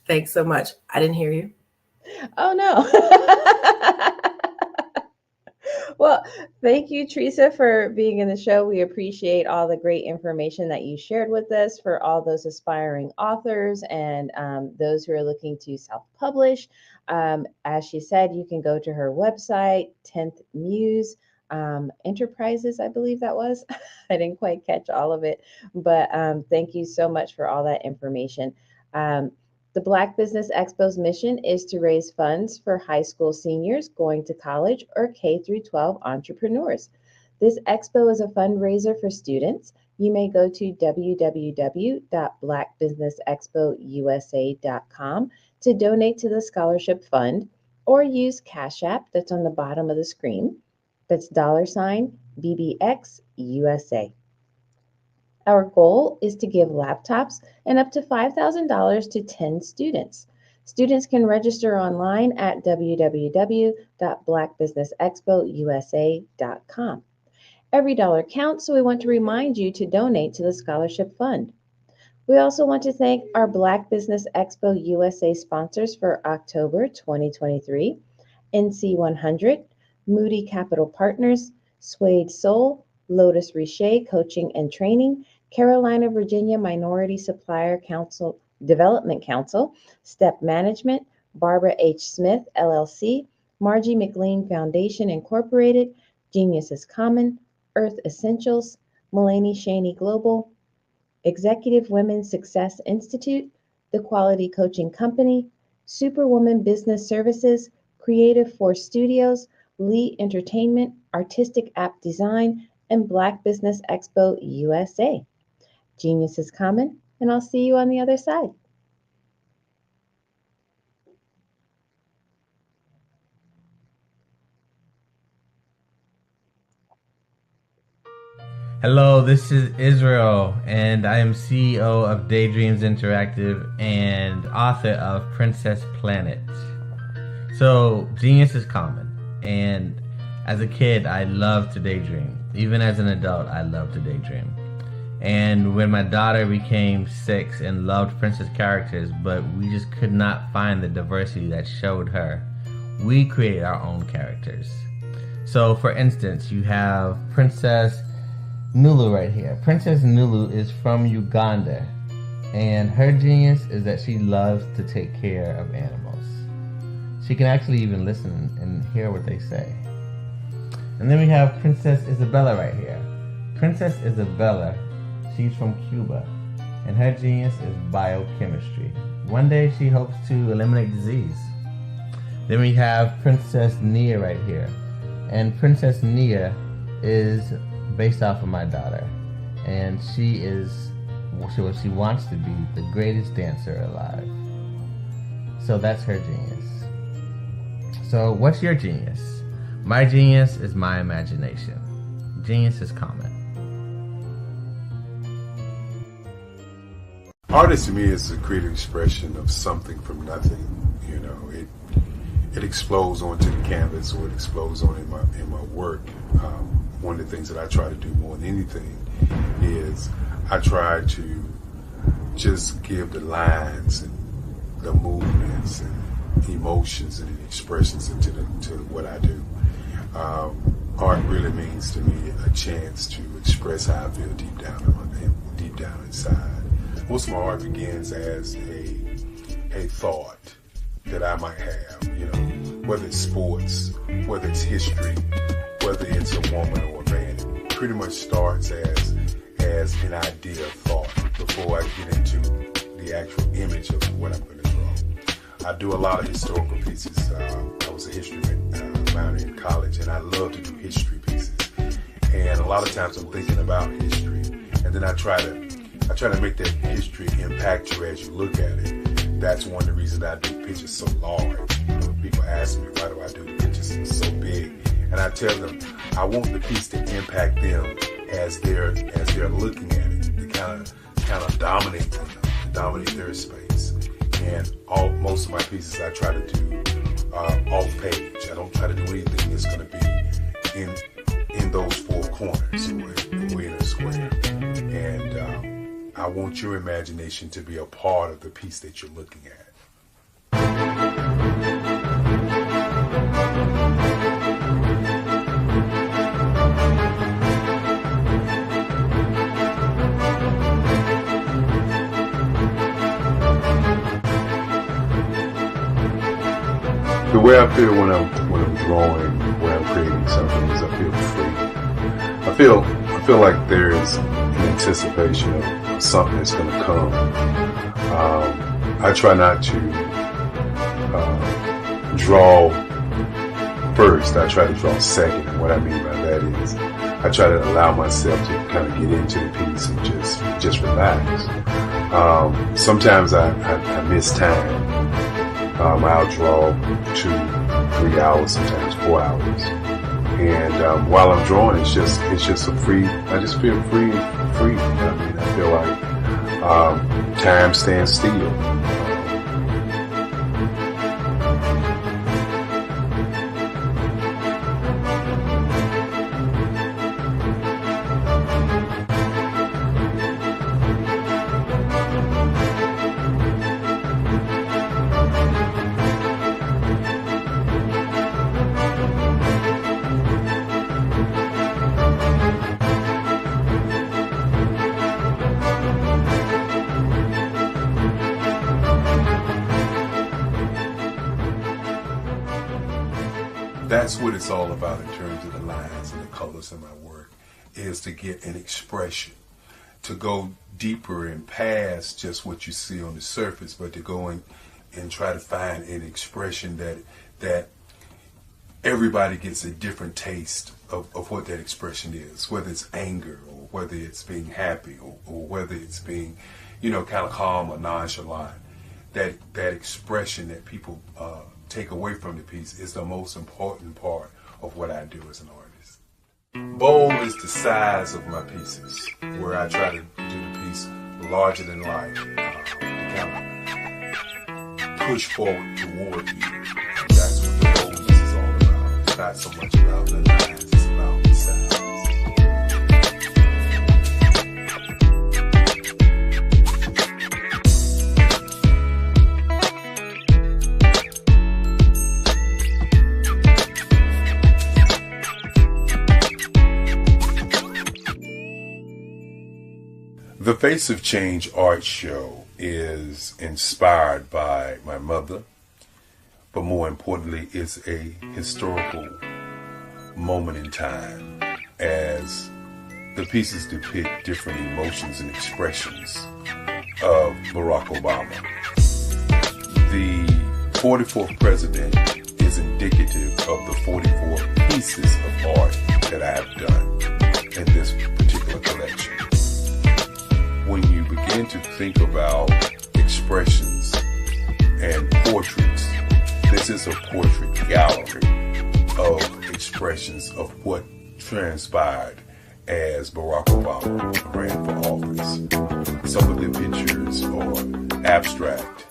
Thanks so much. I didn't hear you. Oh, no. Well, thank you, Teresa, for being in the show. We appreciate all the great information that you shared with us for all those aspiring authors and those who are looking to self-publish. As she said, you can go to her website, 10th Muse Enterprises, I believe that was. I didn't quite catch all of it, but thank you so much for all that information. The Black Business Expo's mission is to raise funds for high school seniors going to college or K through 12 entrepreneurs. This expo is a fundraiser for students. You may go to www.blackbusinessexpousa.com to donate to the scholarship fund, or use Cash App that's on the bottom of the screen. That's $BBXUSA. Our goal is to give laptops and up to $5,000 to 10 students. Students can register online at www.blackbusinessexpousa.com. Every dollar counts, so we want to remind you to donate to the scholarship fund. We also want to thank our Black Business Expo USA sponsors for October 2023, NC100, Moody Capital Partners, Suede Soul, Lotus Riche Coaching and Training, Carolina, Virginia Minority Supplier Council Development Council, Step Management, Barbara H. Smith, LLC, Margie McLean Foundation, Incorporated, Genius is Common, Earth Essentials, Mulaney Shaney Global, Executive Women's Success Institute, The Quality Coaching Company, Superwoman Business Services, Creative Force Studios, Lee Entertainment, Artistic App Design, and Black Business Expo USA. Genius is Common, and I'll see you on the other side. Hello, this is Israel, and I am CEO of Daydreams Interactive and author of Princess Planet. So, genius is common, and as a kid, I loved to daydream. Even as an adult, I love to daydream. And when my daughter became 6 and loved princess characters, but we just could not find the diversity that showed her, we created our own characters. So for instance, you have Princess Nulu right here. Princess Nulu is from Uganda, and her genius is that she loves to take care of animals. She can actually even listen and hear what they say. And then we have Princess Isabella right here. Princess Isabella, she's from Cuba, and her genius is biochemistry. One day she hopes to eliminate disease. Then we have Princess Nia right here. And Princess Nia is based off of my daughter. And she is what she wants to be, the greatest dancer alive. So that's her genius. So what's your genius? My genius is my imagination. Genius is common. Artist to me is a creative expression of something from nothing. You know, it explodes onto the canvas, or it explodes on in my work. One of the things that I try to do more than anything is I try to just give the lines and the movements and emotions and expressions into what I do. Art really means to me a chance to express how I feel deep down inside. Most of my art begins as a thought that I might have, whether it's sports, whether it's history, whether it's a woman or a man. It pretty much starts as an idea of thought before I get into the actual image of what I'm going to draw. I do a lot of historical pieces. I was a history minor in college, and I love to do history pieces. And a lot of times I'm thinking about history, and then I try to make that history impact you as you look at it. That's one of the reasons I do pictures so large. People ask me, why do I do pictures so big? And I tell them, I want the piece to impact them as they're looking at it, to kind of dominate them, to dominate their space. And most of my pieces I try to do off page. I don't try to do anything that's going to be in those four corners or in a square. And I want your imagination to be a part of the piece that you're looking at. The way I feel when I'm drawing, when I'm creating something, is I feel free. I feel like there's an anticipation of something that's going to come. I try not to draw first. I try to draw second. And what I mean by that is I try to allow myself to kind of get into the piece and just relax. Sometimes I miss time. I'll draw 2-3 hours, sometimes 4 hours. And while I'm drawing, it's just a free. I just feel free. I mean, I feel like time stands still. That's what it's all about in terms of the lines and the colors in my work, is to get an expression, to go deeper and past just what you see on the surface, but to go and try to find an expression that everybody gets a different taste of what that expression is, whether it's anger or whether it's being happy or whether it's being, kind of calm or nonchalant. That expression that people take away from the piece is the most important part of what I do as an artist. Bold is the size of my pieces, where I try to do the piece larger than life, to kind of push forward toward you. That's what the boldness is all about. It's not so much about the lines, it's about the size. The Face of Change art show is inspired by my mother, but more importantly, it's a historical moment in time as the pieces depict different emotions and expressions of Barack Obama. The 44th president is indicative of the 44 pieces of art that I have done in this particular collection. When you begin to think about expressions and portraits, this is a portrait gallery of expressions of what transpired as Barack Obama ran for office. Some of the pictures are abstract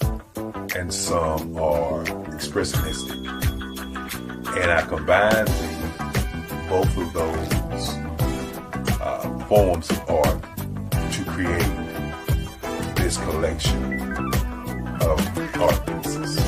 and some are expressionistic. And I combined both of those forms of art to create this collection of art pieces.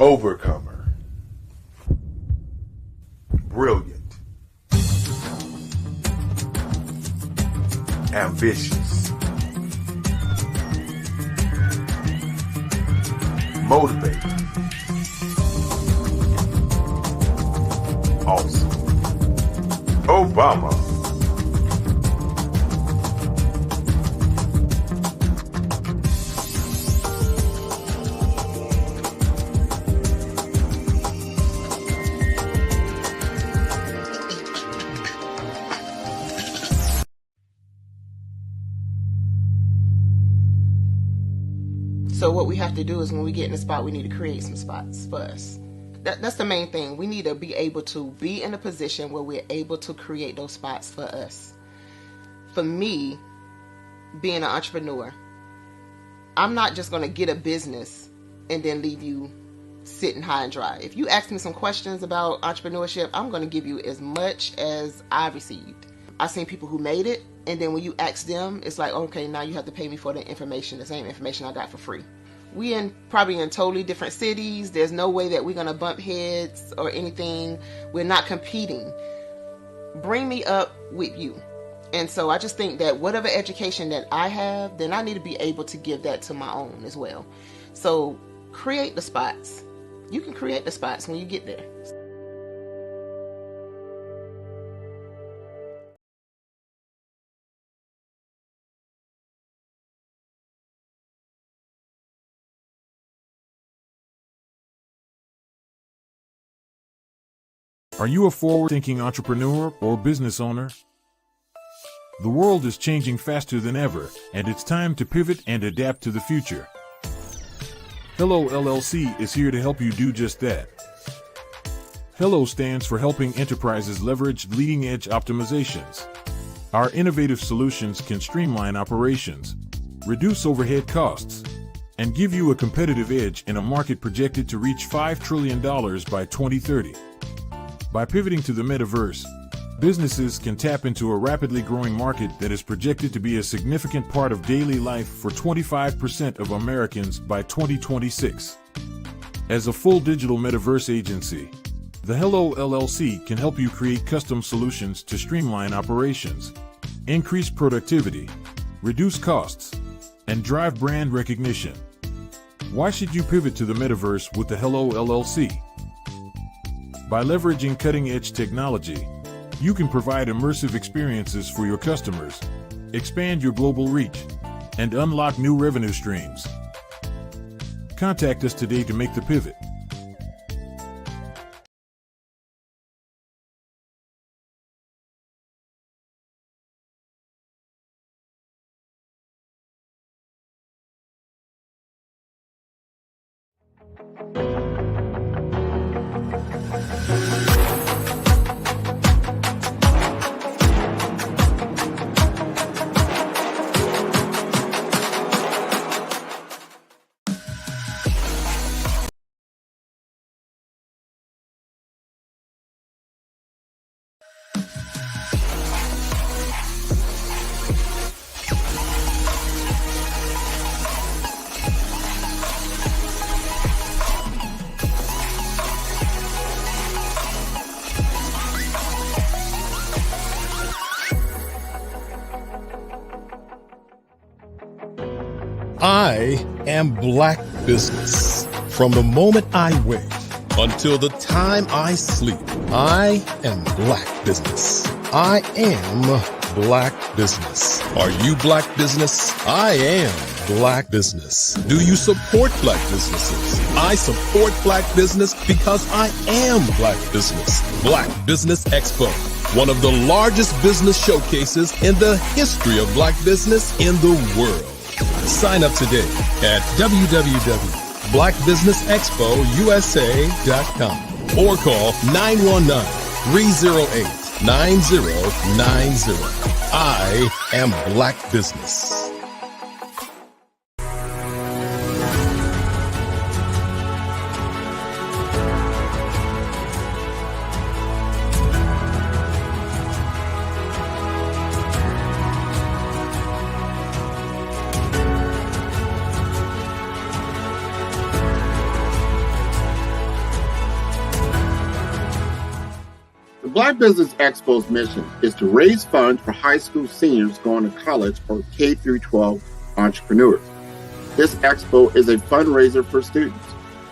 Overcomer, brilliant, ambitious, motivated, awesome, Vamos. So what we have to do is when we get in the spot, we need to create some spots for us. That's the main thing. We need to be able to be in a position where we're able to create those spots for us. For me, being an entrepreneur, I'm not just going to get a business and then leave you sitting high and dry. If you ask me some questions about entrepreneurship, I'm going to give you as much as I received. I've seen people who made it, and then when you ask them, it's like, okay, now you have to pay me for the information, the same information I got for free. We probably in totally different cities. There's no way that we're going to bump heads or anything. We're not competing. Bring me up with you. And so I just think that whatever education that I have, then I need to be able to give that to my own as well. So create the spots. You can create the spots when you get there. Are you a forward-thinking entrepreneur or business owner? The world is changing faster than ever, and it's time to pivot and adapt to the future. Hello LLC is here to help you do just that. Hello stands for helping enterprises leverage leading-edge optimizations. Our innovative solutions can streamline operations, reduce overhead costs, and give you a competitive edge in a market projected to reach $5 trillion by 2030. By pivoting to the metaverse, businesses can tap into a rapidly growing market that is projected to be a significant part of daily life for 25% of Americans by 2026. As a full digital metaverse agency, the Hello LLC can help you create custom solutions to streamline operations, increase productivity, reduce costs, and drive brand recognition. Why should you pivot to the metaverse with the Hello LLC? By leveraging cutting-edge technology, you can provide immersive experiences for your customers, expand your global reach, and unlock new revenue streams. Contact us today to make the pivot. I am Black Business. From the moment I wake until the time I sleep, I am Black Business. I am Black Business. Are you Black Business? I am Black Business. Do you support Black businesses? I support Black business because I am Black Business. Black Business Expo, one of the largest business showcases in the history of Black business in the world. Sign up today at www.blackbusinessexpousa.com or call 919-308-9090. I am Black Business. The Black Business Expo's mission is to raise funds for high school seniors going to college or K-12 entrepreneurs. This expo is a fundraiser for students.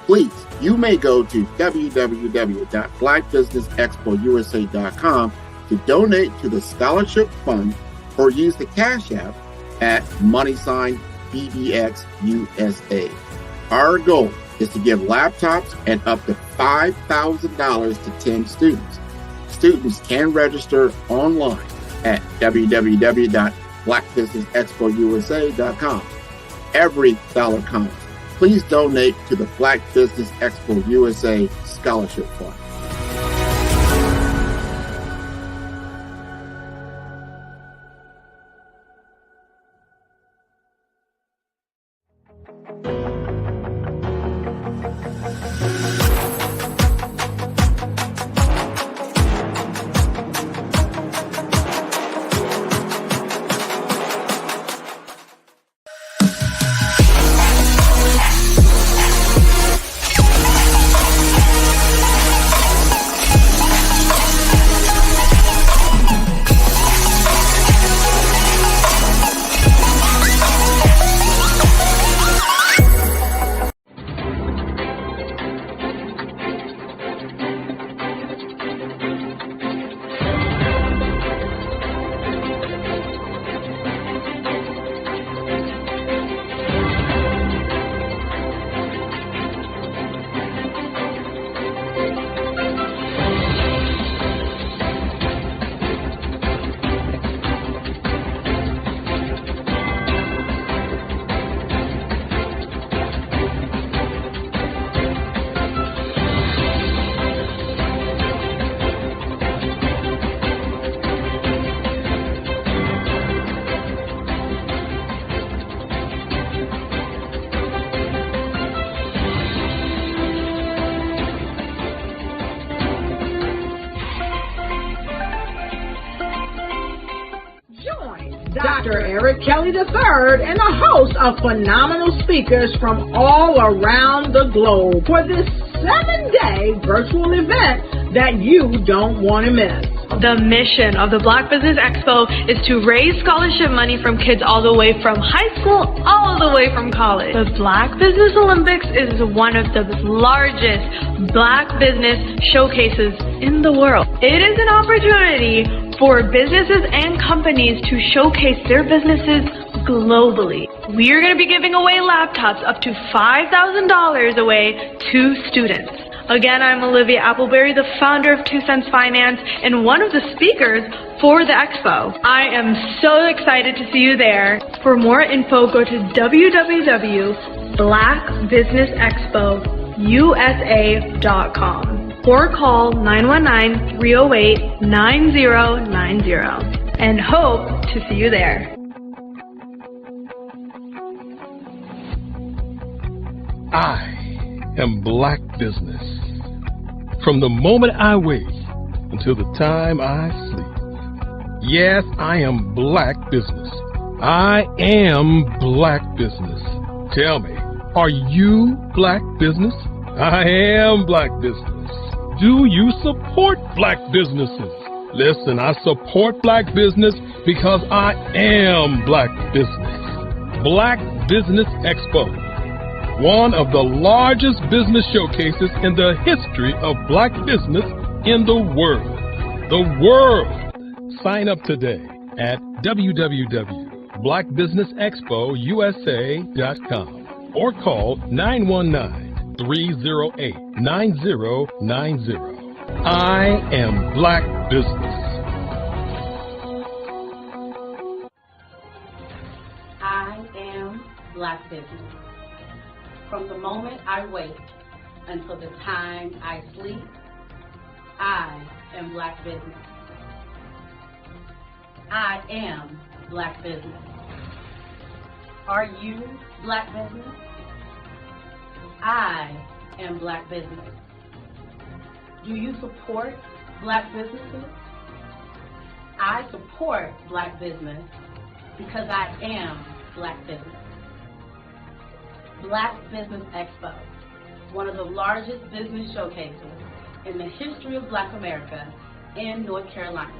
Please, you may go to www.blackbusinessexpousa.com to donate to the scholarship fund or use the Cash App at $BBXUSA. Our goal is to give laptops and up to $5,000 to 10 students. Students can register online at www.blackbusinessexpousa.com. Every dollar counts. Please donate to the Black Business Expo USA Scholarship Fund. Dr. Eric Kelly III and a host of phenomenal speakers from all around the globe for this 7-day virtual event that you don't want to miss. The mission of the Black Business Expo is to raise scholarship money from kids all the way from high school, all the way from college. The Black Business Olympics is one of the largest Black business showcases in the world. It is an opportunity for businesses and companies to showcase their businesses globally. We are going to be giving away laptops up to $5,000 away to students. Again, I'm Olivia Appleberry, the founder of 2 Cents Finance and one of the speakers for the expo. I am so excited to see you there. For more info, go to www.blackbusinessexpousa.com or call 919-308-9090 and hope to see you there. I am Black Business. From the moment I wake until the time I sleep. Yes, I am Black Business. I am Black Business. Tell me, are you Black Business? I am Black Business. Do you support Black businesses? Listen, I support Black business because I am Black Business. Black Business Expo, one of the largest business showcases in the history of Black business in the world. The world! Sign up today at www.blackbusinessexpousa.com or call 919-308-9090. I am Black Business. I am Black Business. From the moment I wake until the time I sleep, I am Black Business. I am Black Business. Are you Black Business? I am Black Business. Do you support Black businesses? I support Black business because I am Black business. Black Business Expo, one of the largest business showcases in the history of Black America in North Carolina.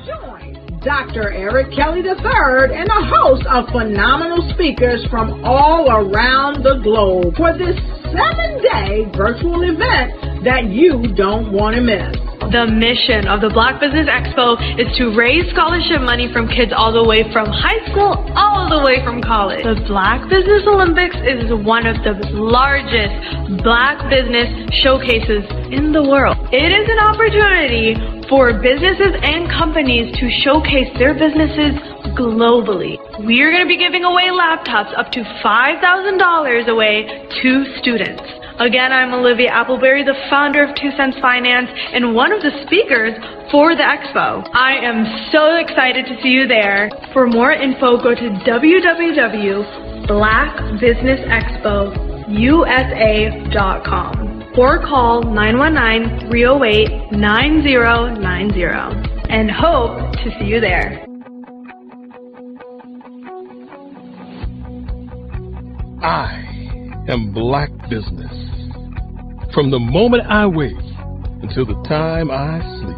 Join Dr. Eric Kelly III and a host of phenomenal speakers from all around the globe for this 7-day virtual event that you don't want to miss. The mission of the Black Business Expo is to raise scholarship money from kids all the way from high school, all the way from college. The Black Business Olympics is one of the largest Black business showcases in the world. It is an opportunity for businesses and companies to showcase their businesses globally. We are going to be giving away laptops up to $5,000 away to students. Again, I'm Olivia Appleberry, the founder of 2 Cents Finance and one of the speakers for the expo. I am so excited to see you there. For more info, go to www.blackbusinessexpousa.com or call 919-308-9090 and hope to see you there. I am Black Business. From the moment I wake until the time I sleep.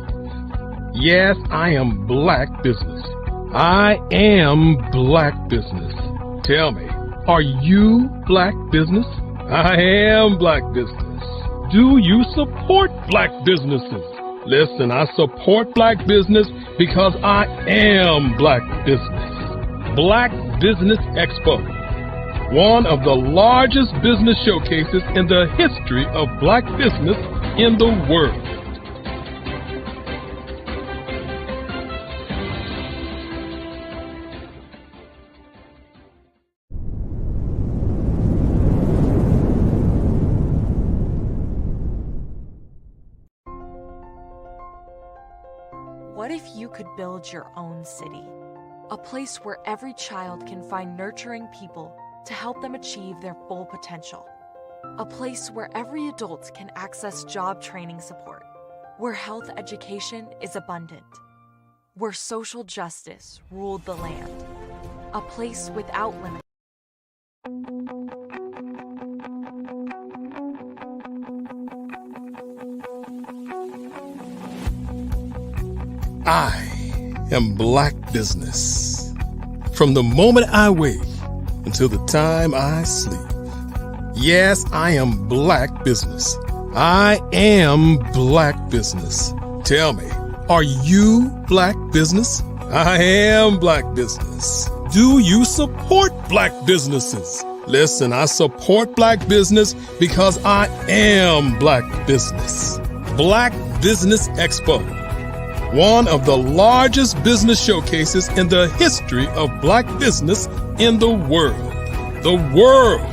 Yes, I am Black Business. I am Black Business. Tell me, are you Black Business? I am Black Business. Do you support Black businesses? Listen, I support Black business because I am Black Business. Black Business Expo, one of the largest business showcases in the history of Black business in the world. What if you could build your own city? A place where every child can find nurturing people to help them achieve their full potential. A place where every adult can access job training support, where health education is abundant, where social justice ruled the land. A place without limits. I am Black Business. From the moment I wake until the time I sleep. Yes, I am Black Business. I am Black Business. Tell me, are you Black Business? I am Black Business. Do you support Black businesses? Listen, I support Black business because I am Black Business. Black Business Expo, one of the largest business showcases in the history of Black business in the world. The world.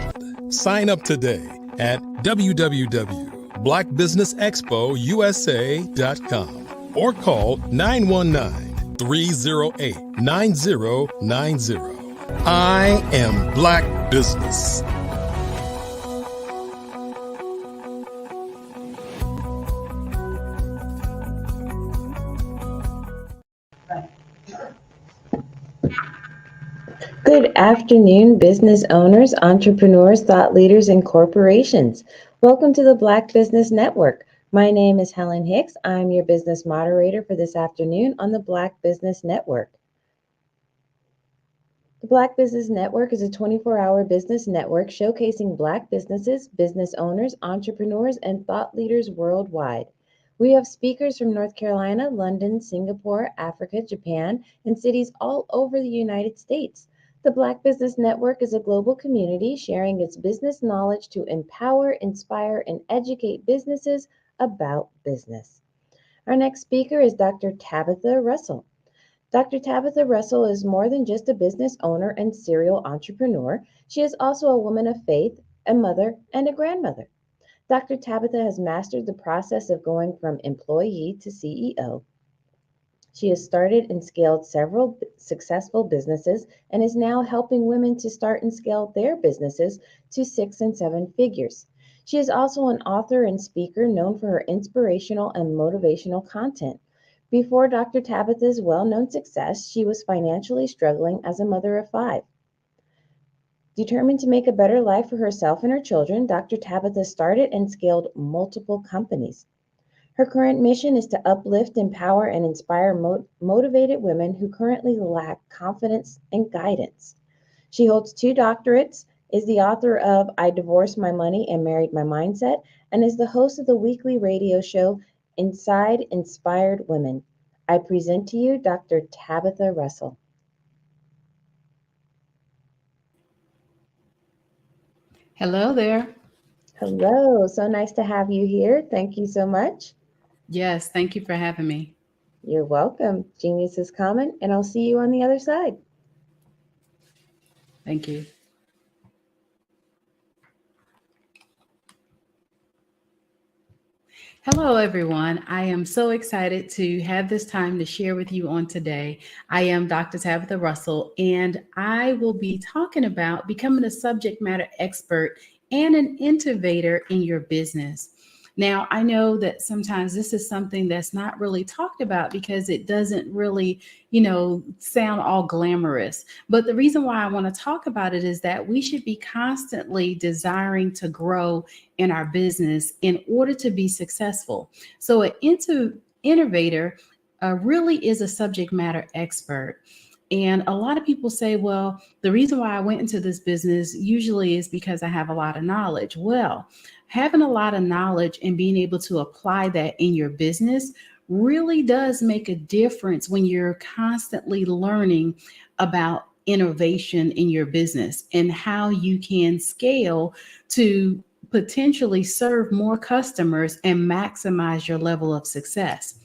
Sign up today at www.blackbusinessexpousa.com or call 919-308-9090. I am Black Business. Good afternoon, business owners, entrepreneurs, thought leaders, and corporations. Welcome to the Black Business Network. My name is Helen Hicks. I'm your business moderator for this afternoon on the Black Business Network. The Black Business Network is a 24-hour business network showcasing Black businesses, business owners, entrepreneurs, and thought leaders worldwide. We have speakers from North Carolina, London, Singapore, Africa, Japan, and cities all over the United States. The Black Business Network is a global community sharing its business knowledge to empower, inspire, and educate businesses about business. Our next speaker is Dr. Tabitha Russell. Dr. Tabitha Russell is more than just a business owner and serial entrepreneur. She is also a woman of faith, a mother, and a grandmother. Dr. Tabitha has mastered the process of going from employee to CEO. She has started and scaled several successful businesses and is now helping women to start and scale their businesses to 6 and 7 figures. She is also an author and speaker known for her inspirational and motivational content. Before Dr. Tabitha's well-known success, she was financially struggling as a mother of 5. Determined to make a better life for herself and her children, Dr. Tabitha started and scaled multiple companies. Her current mission is to uplift, empower, and inspire motivated women who currently lack confidence and guidance. She holds 2 doctorates, is the author of I Divorced My Money and Married My Mindset, and is the host of the weekly radio show Inside Inspired Women. I present to you Dr. Tabitha Russell. Hello there. Hello, so nice to have you here. Thank you so much. Yes, thank you for having me. You're welcome. Genius is common, and I'll see you on the other side. Thank you. Hello, everyone. I am so excited to have this time to share with you on today. I am Dr. Tabitha Russell, and I will be talking about becoming a subject matter expert and an innovator in your business. Now, I know that sometimes this is something that's not really talked about because it doesn't really, sound all glamorous. But the reason why I want to talk about it is that we should be constantly desiring to grow in our business in order to be successful. So an innovator really is a subject matter expert. And a lot of people say, well, the reason why I went into this business usually is because I have a lot of knowledge. Well, having a lot of knowledge and being able to apply that in your business really does make a difference when you're constantly learning about innovation in your business and how you can scale to potentially serve more customers and maximize your level of success.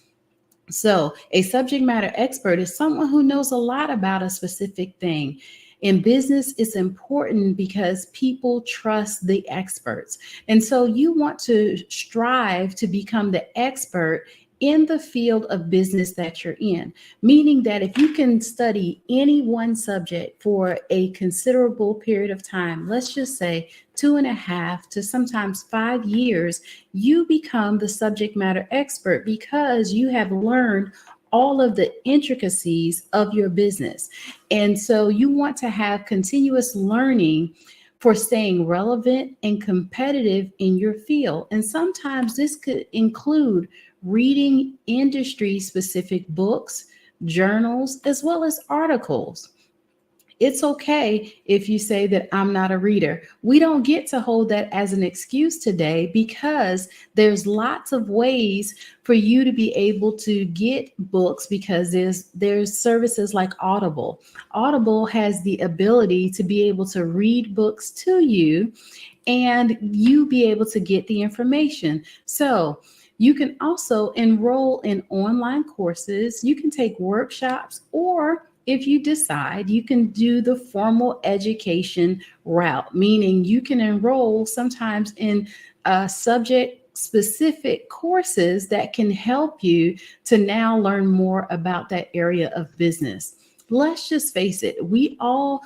So, a subject matter expert is someone who knows a lot about a specific thing. In business, it's important because people trust the experts. And so, you want to strive to become the expert in the field of business that you're in, meaning that if you can study any one subject for a considerable period of time, let's just say 2.5 to sometimes 5 years, you become the subject matter expert because you have learned all of the intricacies of your business. And so you want to have continuous learning for staying relevant and competitive in your field. And sometimes this could include reading industry specific books, journals, as well as articles. It's okay if you say that I'm not a reader. We don't get to hold that as an excuse today because there's lots of ways for you to be able to get books because there's services like Audible. Audible has the ability to be able to read books to you and you be able to get the information. So you can also enroll in online courses. You can take workshops, or if you decide, you can do the formal education route, meaning you can enroll sometimes in subject specific courses that can help you to now learn more about that area of business. Let's just face it, we all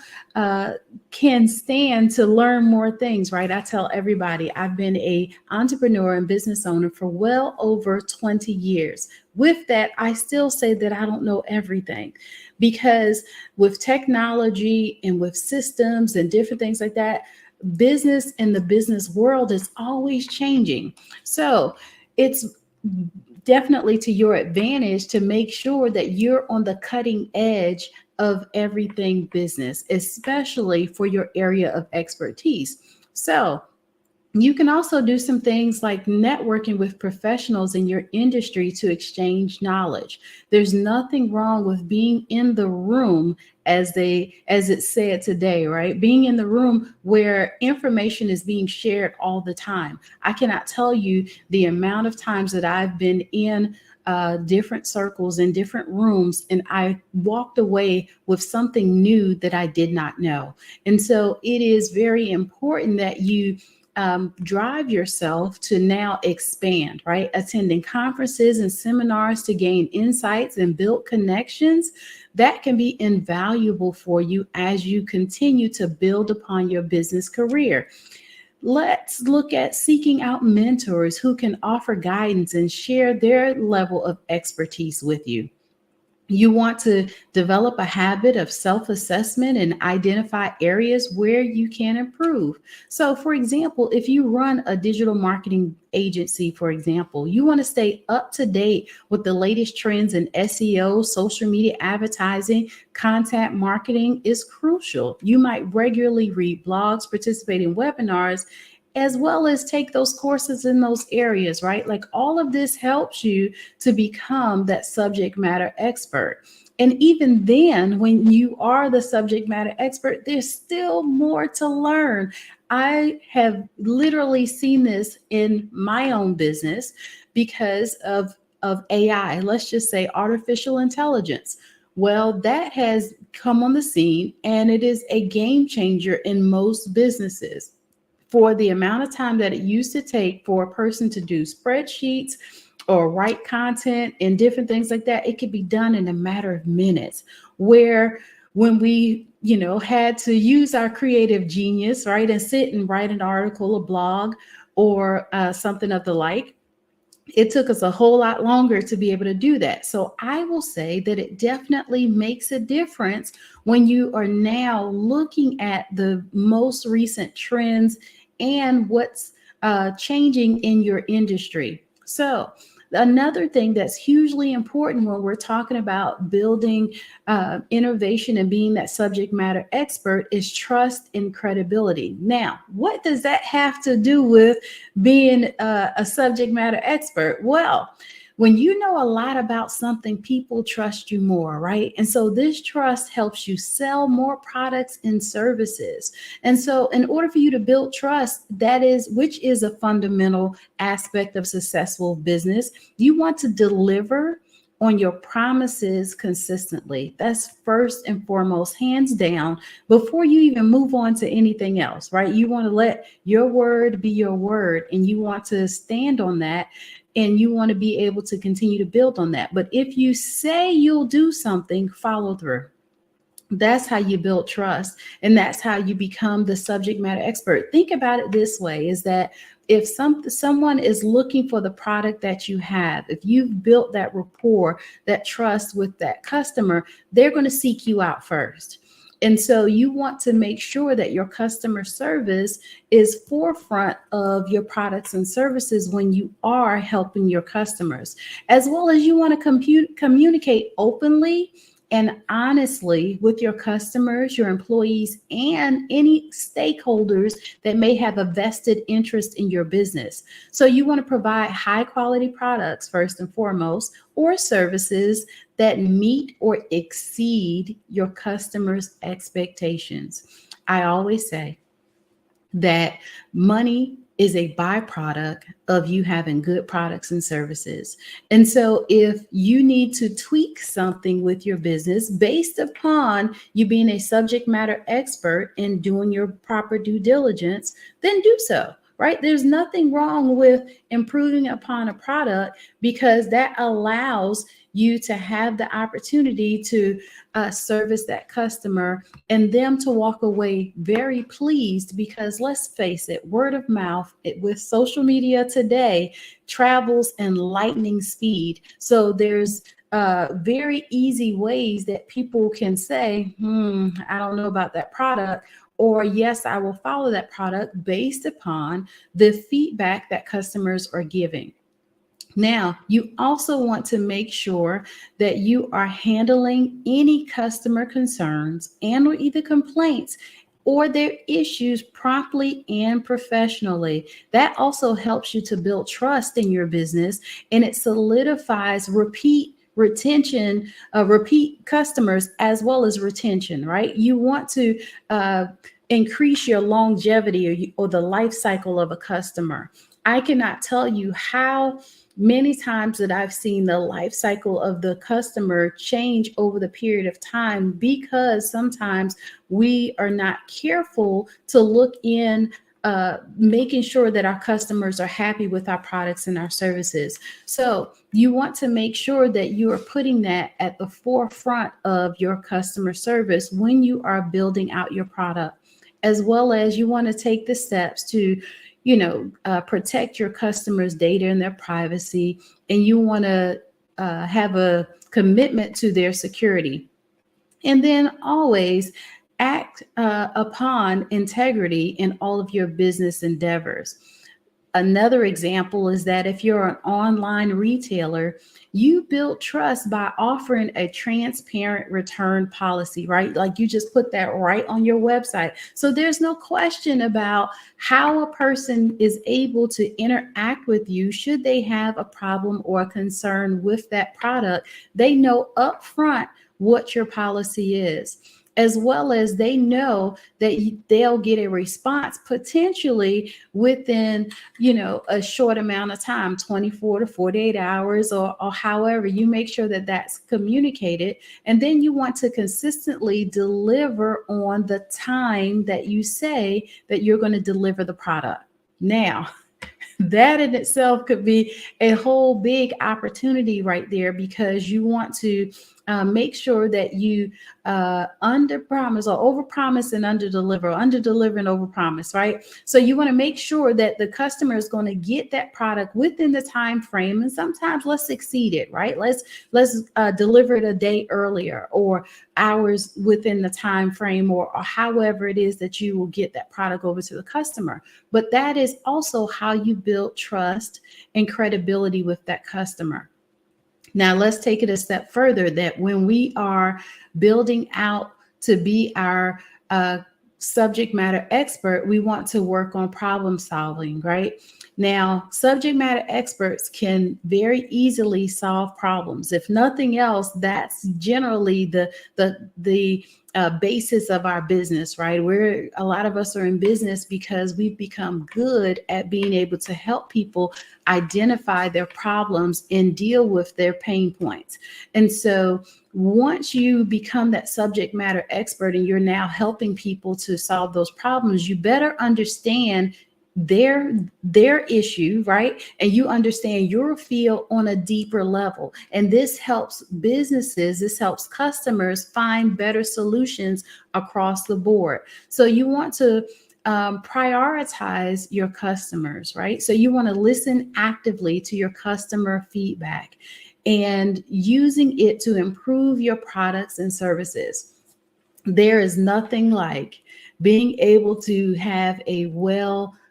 can stand to learn more things, right? I tell everybody I've been an entrepreneur and business owner for well over 20 years. With that, I still say that I don't know everything because with technology and with systems and different things like that, business in the business world is always changing. So it's definitely to your advantage to make sure that you're on the cutting edge of everything business, especially for your area of expertise. So you can also do some things like networking with professionals in your industry to exchange knowledge. There's nothing wrong with being in the room, as it's said today, right? Being in the room where information is being shared all the time. I cannot tell you the amount of times that I've been in different circles in different rooms, and I walked away with something new that I did not know. And so it is very important that you drive yourself to now expand, right? Attending conferences and seminars to gain insights and build connections that can be invaluable for you as you continue to build upon your business career. Let's look at seeking out mentors who can offer guidance and share their level of expertise with you. You want to develop a habit of self-assessment and identify areas where you can improve. So, for example, if you run a digital marketing agency, for example, you want to stay up to date with the latest trends in SEO, social media advertising, content marketing is crucial. You might regularly read blogs, participate in webinars, as well as take those courses in those areas, right? Like all of this helps you to become that subject matter expert. And even then, when you are the subject matter expert, there's still more to learn. I have literally seen this in my own business because of AI. Let's just say artificial intelligence. Well, that has come on the scene and it is a game changer in most businesses. For the amount of time that it used to take for a person to do spreadsheets or write content and different things like that, it could be done in a matter of minutes. Where when we, had to use our creative genius, right, and sit and write an article, a blog, or something of the like, it took us a whole lot longer to be able to do that. So I will say that it definitely makes a difference when you are now looking at the most recent trends and what's changing in your industry. So another thing that's hugely important when we're talking about building innovation and being that subject matter expert is trust and credibility. Now, what does that have to do with being a subject matter expert? Well, when you know a lot about something, people trust you more, right? And so this trust helps you sell more products and services. And so in order for you to build trust, which is a fundamental aspect of successful business, you want to deliver on your promises consistently. That's first and foremost, hands down, before you even move on to anything else, right? You want to let your word be your word, and you want to stand on that, and you want to be able to continue to build on that. But if you say you'll do something, follow through. That's how you build trust, and that's how you become the subject matter expert. Think about it this way, is that if someone is looking for the product that you have, if you've built that rapport, that trust with that customer, they're going to seek you out first. And so you want to make sure that your customer service is forefront of your products and services when you are helping your customers, as well as you want to communicate openly and honestly with your customers, your employees, and any stakeholders that may have a vested interest in your business. So you want to provide high quality products first and foremost, or services that meet or exceed your customers' expectations. I always say that money is a byproduct of you having good products and services. And so if you need to tweak something with your business based upon you being a subject matter expert and doing your proper due diligence, then do so, right? There's nothing wrong with improving upon a product, because that allows you to have the opportunity to service that customer and them to walk away very pleased, because let's face it, word of mouth with social media today travels in lightning speed. So there's very easy ways that people can say, I don't know about that product, or yes, I will follow that product based upon the feedback that customers are giving. Now, you also want to make sure that you are handling any customer concerns and or either complaints or their issues promptly and professionally. That also helps you to build trust in your business, and it solidifies repeat customers as well as retention, right? You want to increase your longevity or the life cycle of a customer. I cannot tell you how many times that I've seen the life cycle of the customer change over the period of time, because sometimes we are not careful to look in making sure that our customers are happy with our products and our services. So you want to make sure that you are putting that at the forefront of your customer service when you are building out your product, as well as you want to take the steps to protect your customers' data and their privacy, and you want to have a commitment to their security. And then always act upon integrity in all of your business endeavors. Another example is that if you're an online retailer, you build trust by offering a transparent return policy, right? Like you just put that right on your website. So there's no question about how a person is able to interact with you should they have a problem or a concern with that product. They know upfront what your policy is, as well as they know that they'll get a response potentially within, a short amount of time, 24 to 48 hours, or however. You make sure that that's communicated. And then you want to consistently deliver on the time that you say that you're going to deliver the product. Now, that in itself could be a whole big opportunity right there, because you want to make sure that you under promise or over promise and under deliver and over promise, right? So you want to make sure that the customer is going to get that product within the time frame, and sometimes let's exceed it, right? Let's deliver it a day earlier or hours within the time frame, or however it is that you will get that product over to the customer. But that is also how you build trust and credibility with that customer. Now, let's take it a step further, that when we are building out to be our subject matter expert, we want to work on problem solving, right? Now, subject matter experts can very easily solve problems. If nothing else, that's generally the basis of our business, right? A lot of us are in business because we've become good at being able to help people identify their problems and deal with their pain points. And so once you become that subject matter expert and you're now helping people to solve those problems, you better understand their issue, right? And you understand your field on a deeper level. And this helps businesses, this helps customers find better solutions across the board. So you want to prioritize your customers, right? So you want to listen actively to your customer feedback and using it to improve your products and services. There is nothing like being able to have a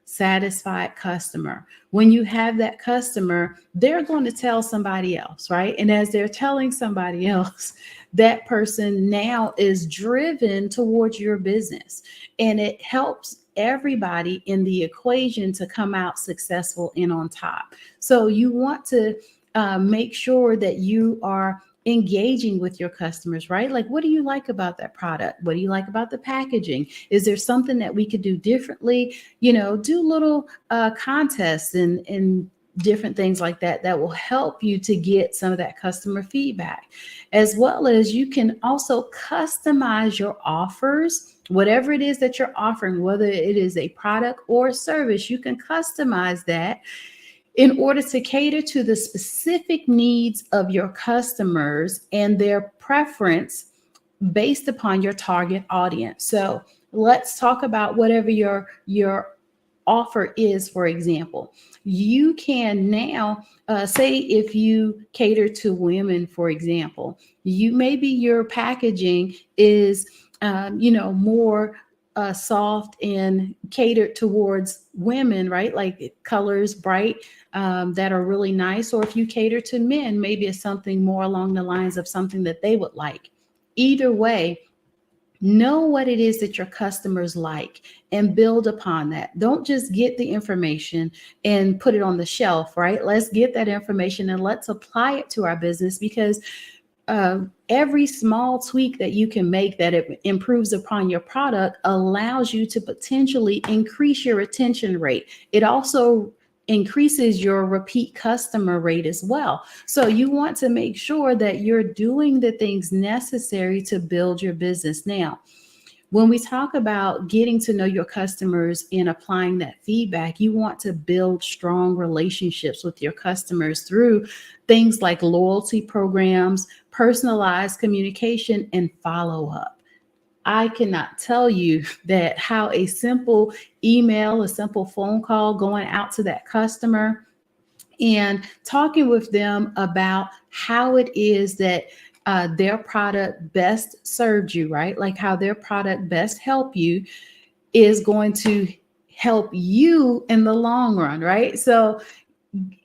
satisfied customer. When you have that customer, they're going to tell somebody else, right? And as they're telling somebody else, that person now is driven towards your business. And it helps everybody in the equation to come out successful and on top. So you want to make sure that you are engaging with your customers, right? Like, what do you like about that product? What do you like about the packaging? Is there something that we could do differently? Do little contests and different things like that will help you to get some of that customer feedback. As well as you can also customize your offers, whatever it is that you're offering, whether it is a product or a service, you can customize that in order to cater to the specific needs of your customers and their preference based upon your target audience. So let's talk about whatever your offer is. For example, you can now say if you cater to women, for example, maybe your packaging is more soft and catered towards women, right? Like colors, bright, that are really nice. Or if you cater to men, maybe it's something more along the lines of something that they would like. Either way, know what it is that your customers like and build upon that. Don't just get the information and put it on the shelf, right? Let's get that information and let's apply it to our business, because every small tweak that you can make that it improves upon your product allows you to potentially increase your retention rate. It also increases your repeat customer rate as well. So you want to make sure that you're doing the things necessary to build your business. Now, when we talk about getting to know your customers and applying that feedback, you want to build strong relationships with your customers through things like loyalty programs, personalized communication, and follow-up. I cannot tell you that how a simple email, a simple phone call going out to that customer and talking with them about how it is that their product best served you, right? Like how their product best helped you is going to help you in the long run, right? So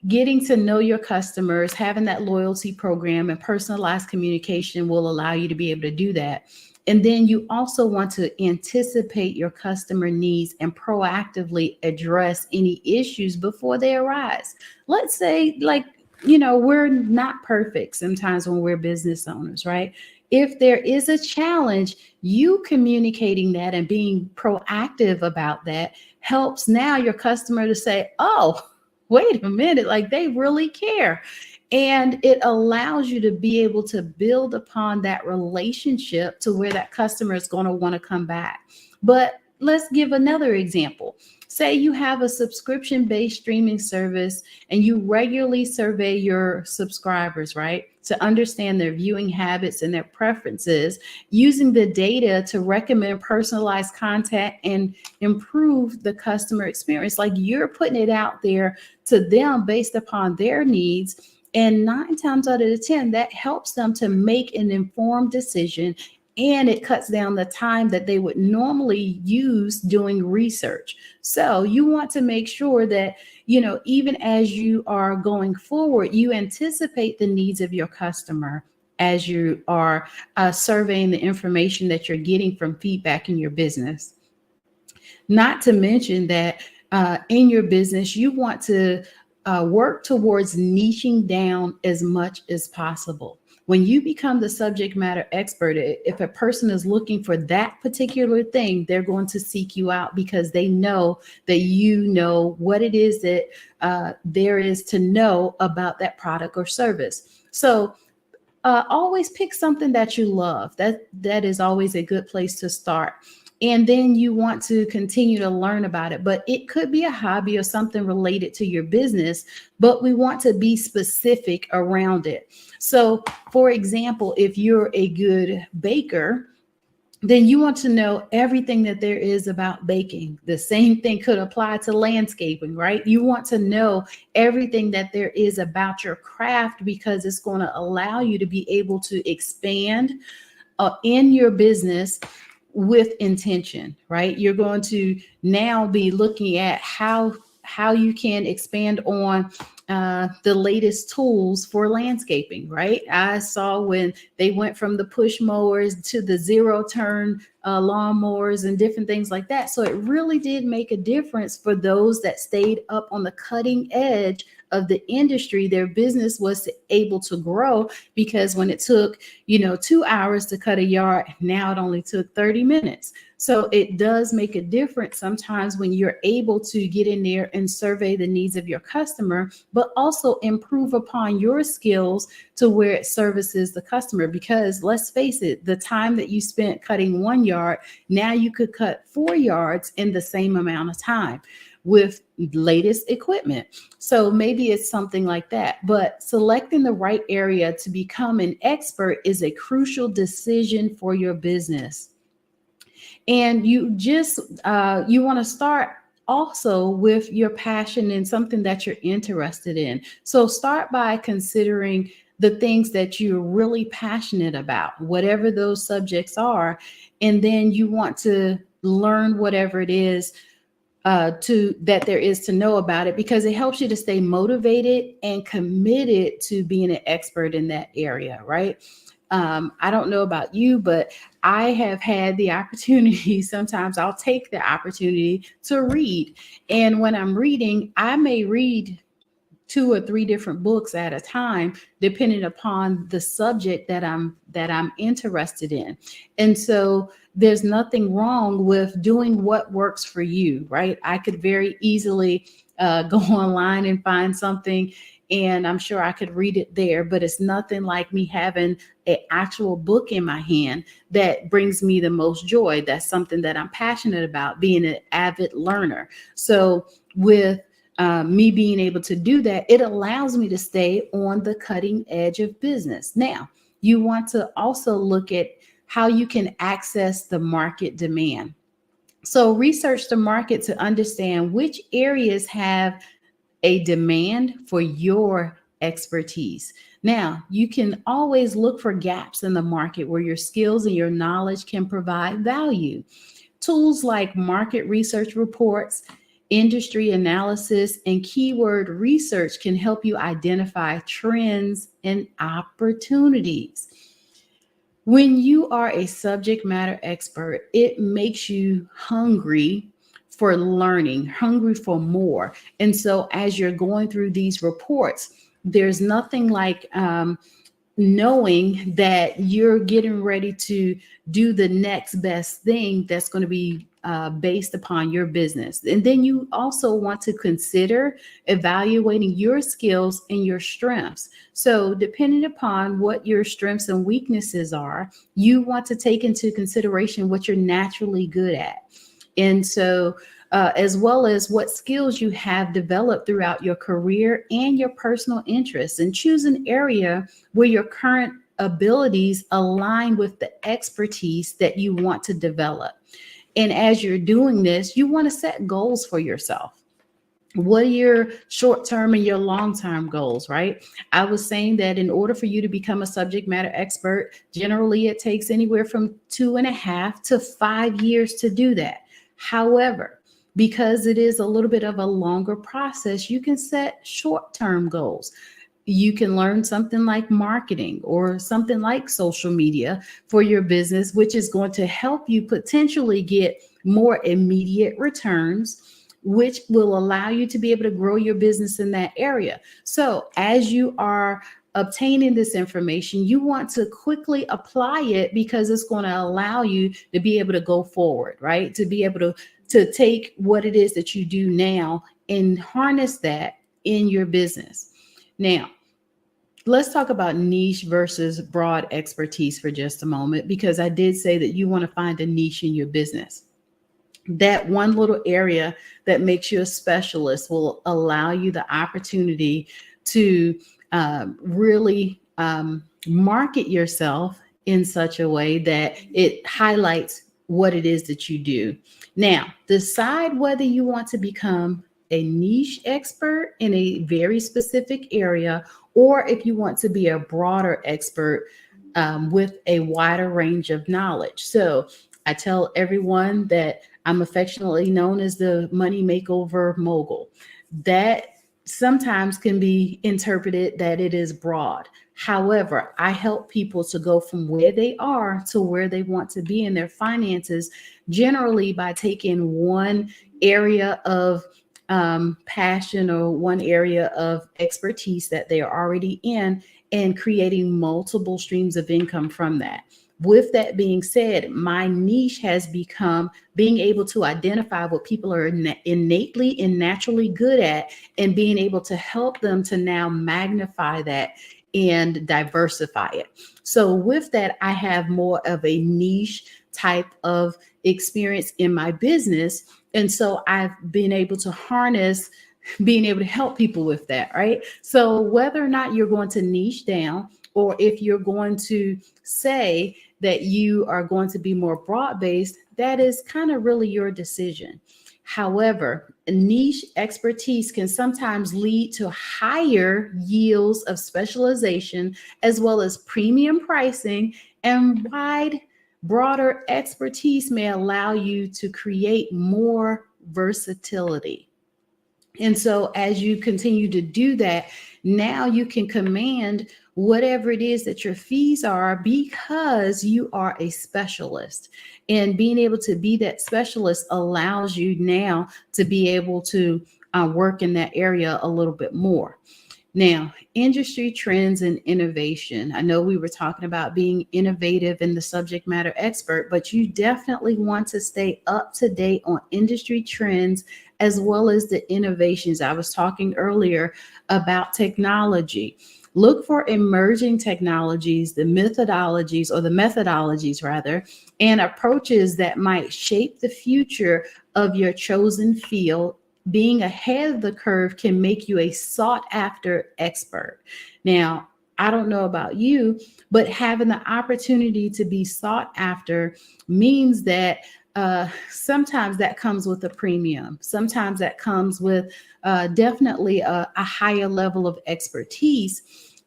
getting to know your customers, having that loyalty program and personalized communication will allow you to be able to do that. And then you also want to anticipate your customer needs and proactively address any issues before they arise. Let's say, like, we're not perfect sometimes when we're business owners, right? If there is a challenge, you communicating that and being proactive about that helps now your customer to say, oh, wait a minute, like they really care. And it allows you to be able to build upon that relationship to where that customer is going to want to come back. But let's give another example. Say you have a subscription-based streaming service and you regularly survey your subscribers, right? To understand their viewing habits and their preferences, using the data to recommend personalized content and improve the customer experience. Like you're putting it out there to them based upon their needs. And 9 times out of the 10, that helps them to make an informed decision, and it cuts down the time that they would normally use doing research. So you want to make sure that, even as you are going forward, you anticipate the needs of your customer as you are surveying the information that you're getting from feedback in your business. Not to mention that in your business, you want to work towards niching down as much as possible. When you become the subject matter expert, if a person is looking for that particular thing, they're going to seek you out because they know that you know what it is that there is to know about that product or service. So always pick something that you love. That is always a good place to start. And then you want to continue to learn about it. But it could be a hobby or something related to your business, but we want to be specific around it. So, for example, if you're a good baker, then you want to know everything that there is about baking. The same thing could apply to landscaping, right? You want to know everything that there is about your craft because it's going to allow you to be able to expand in your business with intention, right? You're going to now be looking at how you can expand on the latest tools for landscaping, right? I saw when they went from the push mowers to the zero turn lawn mowers and different things like that. So it really did make a difference for those that stayed up on the cutting edge of the industry. Their business was able to grow because when it took, 2 hours to cut a yard, now it only took 30 minutes. So it does make a difference sometimes when you're able to get in there and survey the needs of your customer, but also improve upon your skills to where it services the customer. Because let's face it, the time that you spent cutting 1 yard, now you could cut 4 yards in the same amount of time with latest equipment. So maybe it's something like that. But selecting the right area to become an expert is a crucial decision for your business. And you want to start also with your passion and something that you're interested in. So start by considering the things that you're really passionate about, whatever those subjects are. And then you want to learn whatever it is that there is to know about it, because it helps you to stay motivated and committed to being an expert in that area, right? I don't know about you, but I have had the opportunity, sometimes I'll take the opportunity to read. And when I'm reading, I may read 2 or 3 different books at a time, depending upon the subject that I'm interested in. And so there's nothing wrong with doing what works for you, right? I could very easily go online and find something, and I'm sure I could read it there, but it's nothing like me having an actual book in my hand that brings me the most joy. That's something that I'm passionate about, being an avid learner. So with me being able to do that, it allows me to stay on the cutting edge of business. Now, you want to also look at how you can access the market demand. So research the market to understand which areas have a demand for your expertise. Now, you can always look for gaps in the market where your skills and your knowledge can provide value. Tools like market research reports Industry analysis and keyword research can help you identify trends and opportunities. When you are a subject matter expert, it makes you hungry for learning, hungry for more. And so as you're going through these reports, there's nothing like knowing that you're getting ready to do the next best thing that's going to be based upon your business. And then you also want to consider evaluating your skills and your strengths. So depending upon what your strengths and weaknesses are, you want to take into consideration what you're naturally good at. And so as well as what skills you have developed throughout your career and your personal interests, and choose an area where your current abilities align with the expertise that you want to develop. And as you're doing this, you want to set goals for yourself. What are your short-term and your long-term goals, right? I was saying that in order for you to become a subject matter expert, generally it takes anywhere from 2.5 to 5 years to do that. However, because it is a little bit of a longer process, you can set short-term goals. You can learn something like marketing or something like social media for your business, which is going to help you potentially get more immediate returns, which will allow you to be able to grow your business in that area. So as you are obtaining this information, you want to quickly apply it because it's going to allow you to be able to go forward, right? To be able to take what it is that you do now and harness that in your business. Now, let's talk about niche versus broad expertise for just a moment, because I did say that you want to find a niche in your business. That one little area that makes you a specialist will allow you the opportunity to really market yourself in such a way that it highlights what it is that you do. Now, decide whether you want to become a niche expert in a very specific area, or if you want to be a broader expert with a wider range of knowledge. So I tell everyone that I'm affectionately known as the money makeover mogul. That sometimes can be interpreted that it is broad. However, I help people to go from where they are to where they want to be in their finances, generally by taking one area of passion or one area of expertise that they are already in and creating multiple streams of income from that. With that being said, my niche has become being able to identify what people are innately and naturally good at and being able to help them to now magnify that and diversify it. So with that, I have more of a niche type of experience in my business. And so I've been able to harness being able to help people with that, right? So whether or not you're going to niche down, or if you're going to say that you are going to be more broad-based, that is kind of really your decision. However, niche expertise can sometimes lead to higher yields of specialization, as well as premium pricing, and broader expertise may allow you to create more versatility. And so as you continue to do that, now you can command whatever it is that your fees are because you are a specialist. And being able to be that specialist allows you now to be able to work in that area a little bit more. Now, industry trends and innovation. I know we were talking about being innovative and the subject matter expert, but you definitely want to stay up to date on industry trends as well as the innovations. I was talking earlier about technology. Look for emerging technologies, the methodologies rather, and approaches that might shape the future of your chosen field. Being ahead of the curve can make you a sought after expert. Now, I don't know about you, but having the opportunity to be sought after means that sometimes that comes with a premium. Sometimes that comes with definitely a higher level of expertise.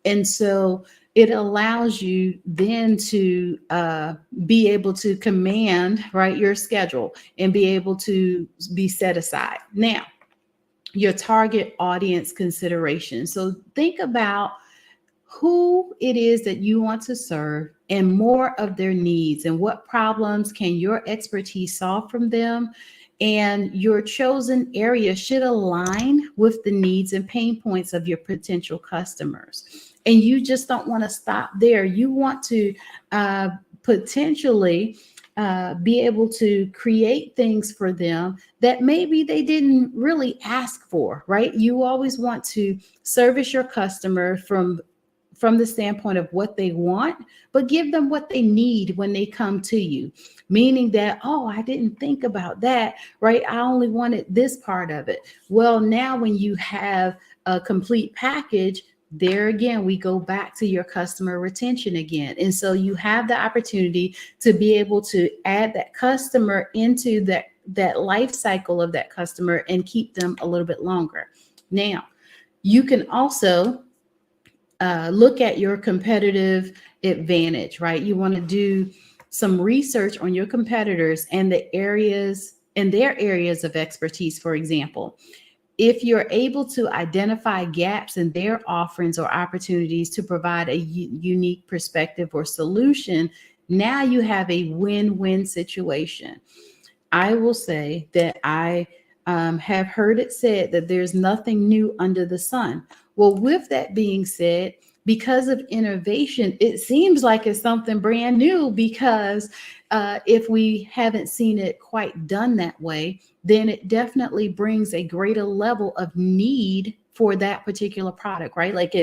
And so it allows you then to be able to command, right, your schedule and be able to be set aside. Now, your target audience consideration. So think about who it is that you want to serve and more of their needs, and what problems can your expertise solve from them. And your chosen area should align with the needs and pain points of your potential customers. And you just don't want to stop there. You want to potentially be able to create things for them that maybe they didn't really ask for, right? You always want to service your customer from the standpoint of what they want, but give them what they need when they come to you. Meaning that, oh, I didn't think about that, right? I only wanted this part of it. Well, now when you have a complete package, there again, we go back to your customer retention again. And so you have the opportunity to be able to add that customer into that life cycle of that customer and keep them a little bit longer. Now, you can also look at your competitive advantage, right? You want to do some research on your competitors and their areas of expertise. For example, if you're able to identify gaps in their offerings or opportunities to provide a unique perspective or solution, now you have a win-win situation. I will say that I have heard it said that there's nothing new under the sun. Well, with that being said, because of innovation, it seems like it's something brand new, because if we haven't seen it quite done that way, then it definitely brings a greater level of need for that particular product, right? Like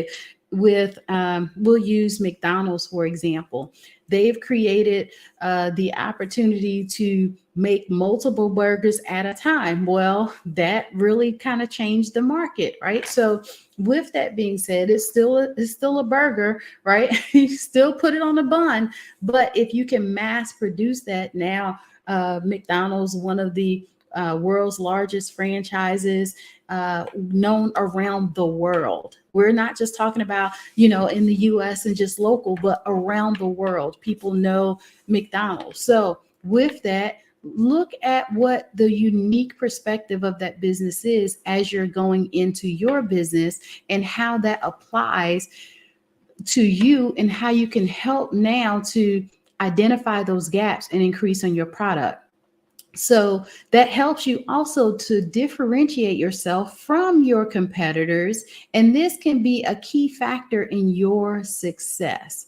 we'll use McDonald's, for example. They've created the opportunity to make multiple burgers at a time. Well, that really kind of changed the market, right? So with that being said, it's still a burger, right? You still put it on a bun, but if you can mass produce that now, McDonald's, one of the world's largest franchises, known around the world. We're not just talking about, in the US and just local, but around the world, people know McDonald's. So with that, look at what the unique perspective of that business is as you're going into your business, and how that applies to you, and how you can help now to identify those gaps and increase on your product. So that helps you also to differentiate yourself from your competitors. And this can be a key factor in your success.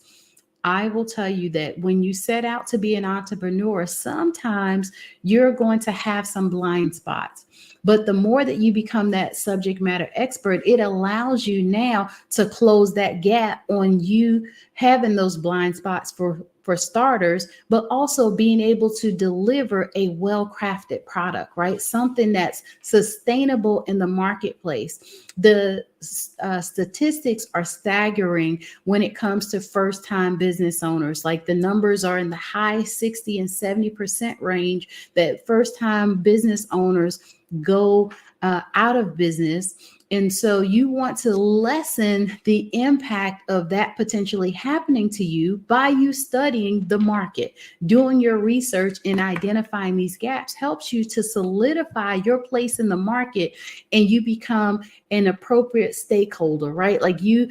I will tell you that when you set out to be an entrepreneur, sometimes you're going to have some blind spots. But the more that you become that subject matter expert, it allows you now to close that gap on you having those blind spots for starters, but also being able to deliver a well-crafted product, right? Something that's sustainable in the marketplace. The statistics are staggering when it comes to first-time business owners. Like the numbers are in the high 60 and 70% range that first-time business owners go out of business. And so you want to lessen the impact of that potentially happening to you by you studying the market. Doing your research and identifying these gaps helps you to solidify your place in the market, and you become an appropriate stakeholder, right? Like you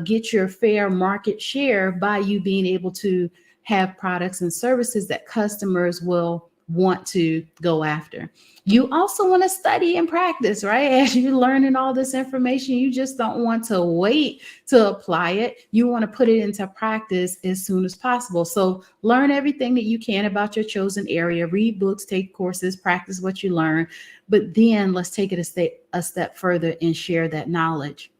get your fair market share by you being able to have products and services that customers will want to go after. You also want to study and practice, right? As you're learning all this information, you just don't want to wait to apply it. You want to put it into practice as soon as possible. So learn everything that you can about your chosen area, read books, take courses, practice what you learn, but then let's take it a step further and share that knowledge.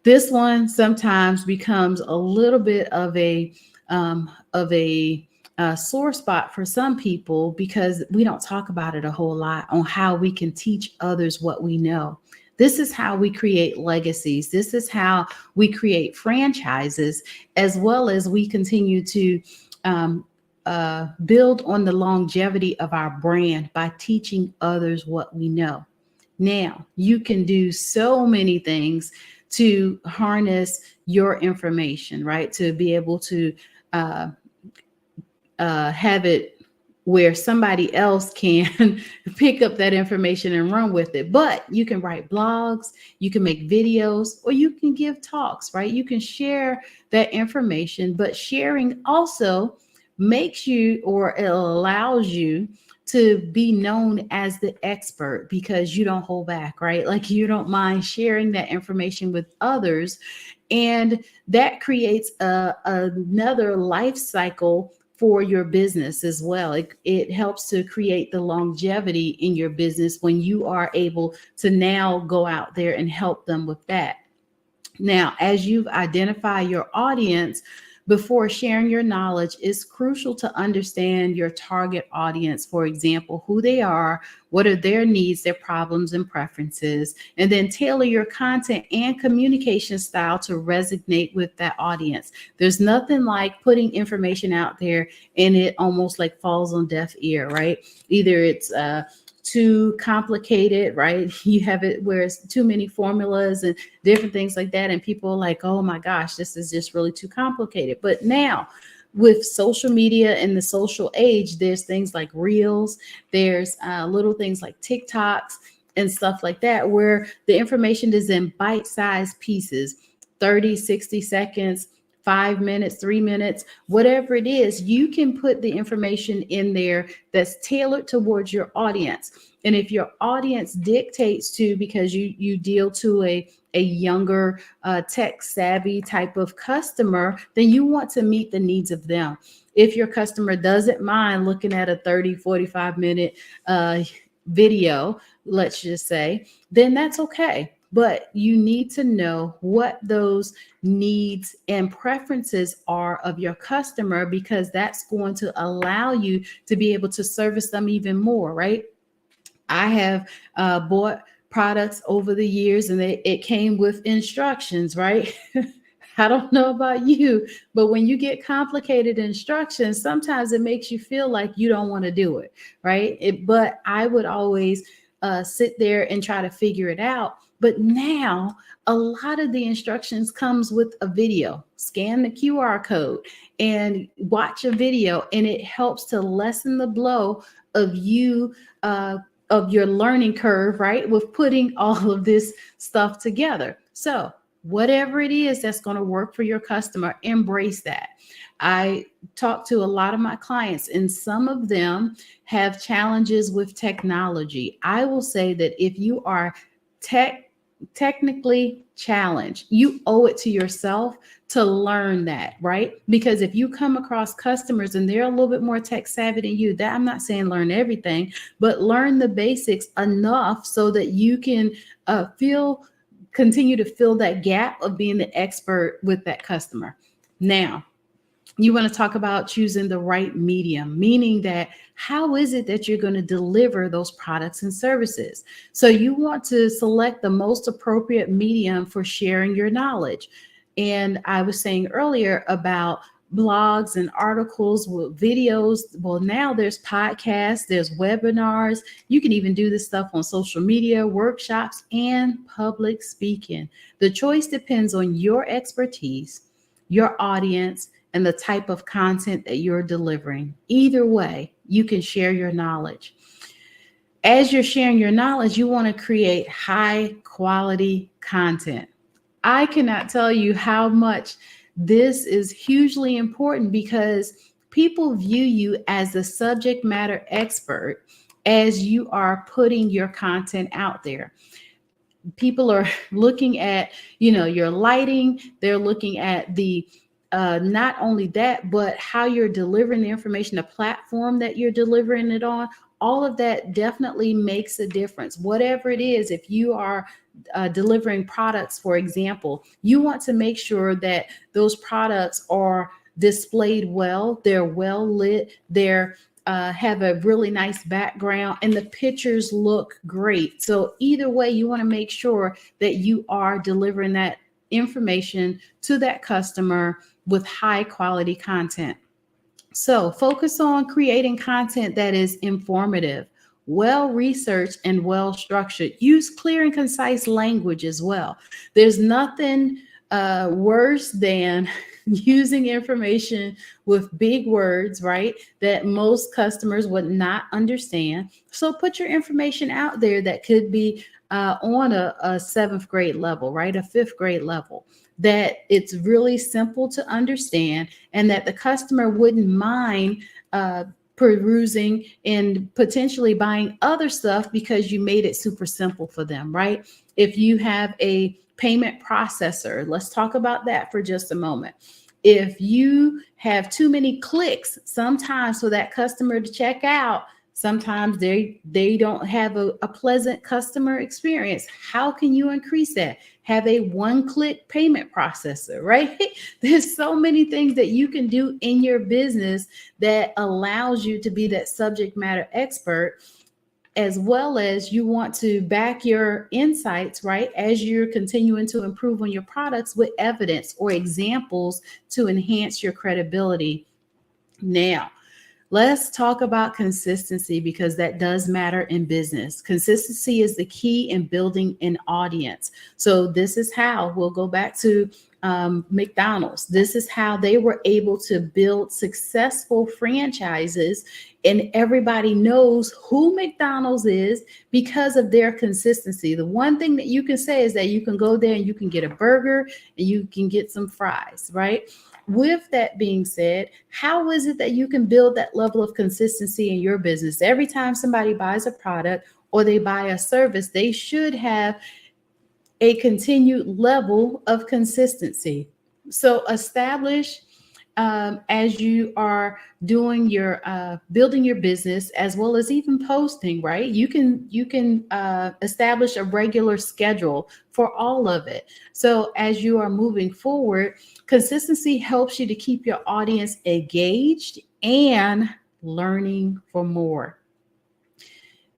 This one sometimes becomes a little bit of a sore spot for some people, because we don't talk about it a whole lot on how we can teach others what we know. This is how we create legacies. This is how we create franchises, as well as we continue to build on the longevity of our brand by teaching others what we know. Now, you can do so many things to harness your information, right? To be able to have it where somebody else can pick up that information and run with it. But you can write blogs, you can make videos, or you can give talks, right? You can share that information, but sharing also makes you, or it allows you to be known as the expert because you don't hold back, right? Like you don't mind sharing that information with others. And that creates another life cycle for your business as well. It helps to create the longevity in your business when you are able to now go out there and help them with that. Now, as you've identified your audience, before sharing your knowledge, it's crucial to understand your target audience. For example, who they are, what are their needs, their problems and preferences, and then tailor your content and communication style to resonate with that audience. There's nothing like putting information out there and it almost like falls on deaf ear, right? Either it's too complicated, right? You have it where it's too many formulas and different things like that. And people are like, oh my gosh, this is just really too complicated. But now with social media and the social age, there's things like Reels, there's little things like TikToks and stuff like that, where the information is in bite-sized pieces, 30, 60 seconds, 5 minutes, 3 minutes, whatever it is, you can put the information in there that's tailored towards your audience. And if your audience dictates to, because you deal to a younger tech savvy type of customer, then you want to meet the needs of them. If your customer doesn't mind looking at a 30, 45 minute video, let's just say, then that's okay. But you need to know what those needs and preferences are of your customer, because that's going to allow you to be able to service them even more, right? I have bought products over the years and it came with instructions, right? I don't know about you, but when you get complicated instructions, sometimes it makes you feel like you don't want to do it, right? But I would always sit there and try to figure it out. But now a lot of the instructions comes with a video. Scan the QR code and watch a video, and it helps to lessen the blow of you of your learning curve, right? With putting all of this stuff together. So whatever it is that's going to work for your customer, embrace that. I talk to a lot of my clients, and some of them have challenges with technology. I will say that if you are technically challenged, you owe it to yourself to learn that, right? Because if you come across customers and they're a little bit more tech savvy than you, that I'm not saying learn everything, but learn the basics enough so that you can continue to fill that gap of being the expert with that customer. Now, you want to talk about choosing the right medium, meaning that how is it that you're going to deliver those products and services? So you want to select the most appropriate medium for sharing your knowledge. And I was saying earlier about blogs and articles with videos. Well, now there's podcasts, there's webinars. You can even do this stuff on social media, workshops, and public speaking. The choice depends on your expertise, your audience, and the type of content that you're delivering. Either way, you can share your knowledge. As you're sharing your knowledge, you want to create high quality content. I cannot tell you how much this is hugely important, because people view you as the subject matter expert as you are putting your content out there. People are looking at, your lighting. They're looking at the not only that, but how you're delivering the information, the platform that you're delivering it on. All of that definitely makes a difference. Whatever it is, if you are delivering products, for example, you want to make sure that those products are displayed well, they're well lit, they're have a really nice background, and the pictures look great. So either way, you want to make sure that you are delivering that information to that customer with high quality content. So focus on creating content that is informative, well-researched, and well-structured. Use clear and concise language as well. There's nothing worse than using information with big words, right? That most customers would not understand. So put your information out there that could be on a seventh grade level, right? A fifth grade level, that it's really simple to understand and that the customer wouldn't mind perusing and potentially buying other stuff because you made it super simple for them, right? If you have a payment processor, let's talk about that for just a moment. If you have too many clicks sometimes for that customer to check out, sometimes they don't have a pleasant customer experience. How can you increase that? Have a one-click payment processor, right? There's so many things that you can do in your business that allows you to be that subject matter expert, as well as you want to back your insights, right? As you're continuing to improve on your products with evidence or examples to enhance your credibility. Now, let's talk about consistency, because that does matter in business. Consistency is the key in building an audience. So this is how we'll go back to McDonald's. This is how they were able to build successful franchises, and everybody knows who McDonald's is because of their consistency. The one thing that you can say is that you can go there and you can get a burger and you can get some fries, right? With that being said, how is it that you can build that level of consistency in your business? Every time somebody buys a product or they buy a service, they should have a continued level of consistency. So establish, as you are doing your building your business, as well as even posting, right? You can establish a regular schedule for all of it. So as you are moving forward, consistency helps you to keep your audience engaged and learning for more.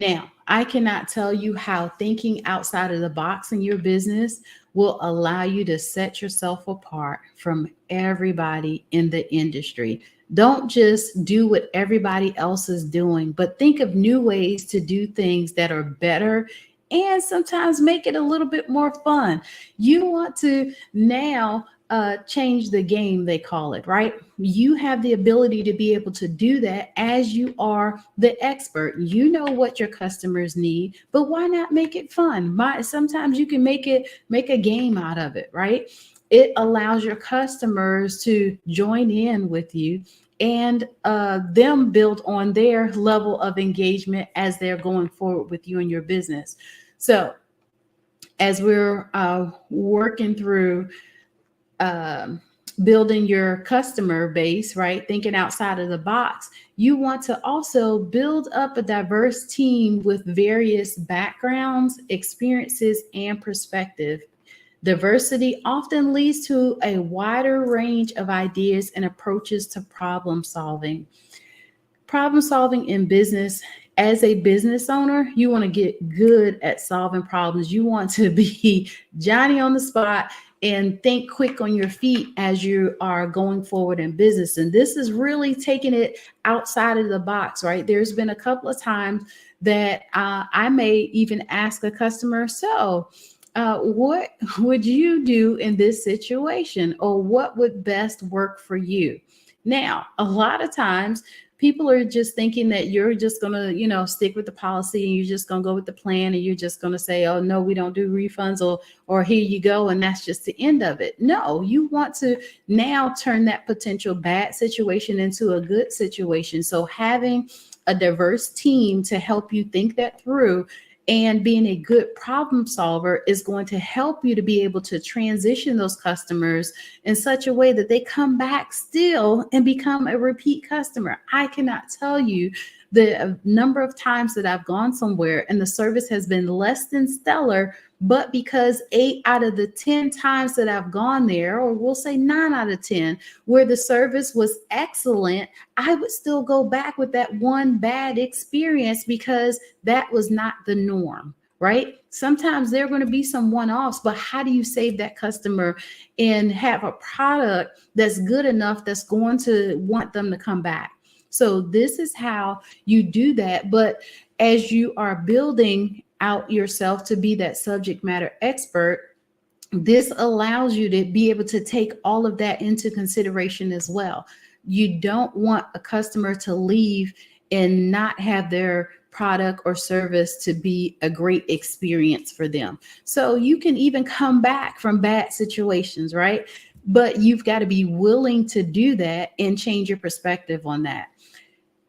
Now, I cannot tell you how thinking outside of the box in your business will allow you to set yourself apart from everybody in the industry. Don't just do what everybody else is doing, but think of new ways to do things that are better and sometimes make it a little bit more fun. You want to now change the game, they call it, right? You have the ability to be able to do that as you are the expert. You know what your customers need, but why not make it fun? Sometimes you can make a game out of it, right? It allows your customers to join in with you and them build on their level of engagement as they're going forward with you in your business. So as we're working through building your customer base, right? Thinking outside of the box, you want to also build up a diverse team with various backgrounds, experiences, and perspective. Diversity often leads to a wider range of ideas and approaches to problem solving. Problem solving in business. As a business owner, you want to get good at solving problems. You want to be Johnny on the spot and think quick on your feet as you are going forward in business. And this is really taking it outside of the box, right? There's been a couple of times that I may even ask a customer, so what would you do in this situation? Or what would best work for you? Now, a lot of times people are just thinking that you're just going to, stick with the policy and you're just going to go with the plan and you're just going to say, oh, no, we don't do refunds or here you go. And that's just the end of it. No, you want to now turn that potential bad situation into a good situation. So having a diverse team to help you think that through and being a good problem solver is going to help you to be able to transition those customers in such a way that they come back still and become a repeat customer. I cannot tell you the number of times that I've gone somewhere and the service has been less than stellar, but because 8 out of the 10 times that I've gone there, or we'll say 9 out of 10, where the service was excellent, I would still go back with that one bad experience because that was not the norm, right? Sometimes there are going to be some one-offs, but how do you save that customer and have a product that's good enough that's going to want them to come back? So this is how you do that. But as you are building out yourself to be that subject matter expert, This allows you to be able to take all of that into consideration as well. You don't want a customer to leave and not have their product or service to be a great experience for them. So you can even come back from bad situations, right? But you've got to be willing to do that and change your perspective on that.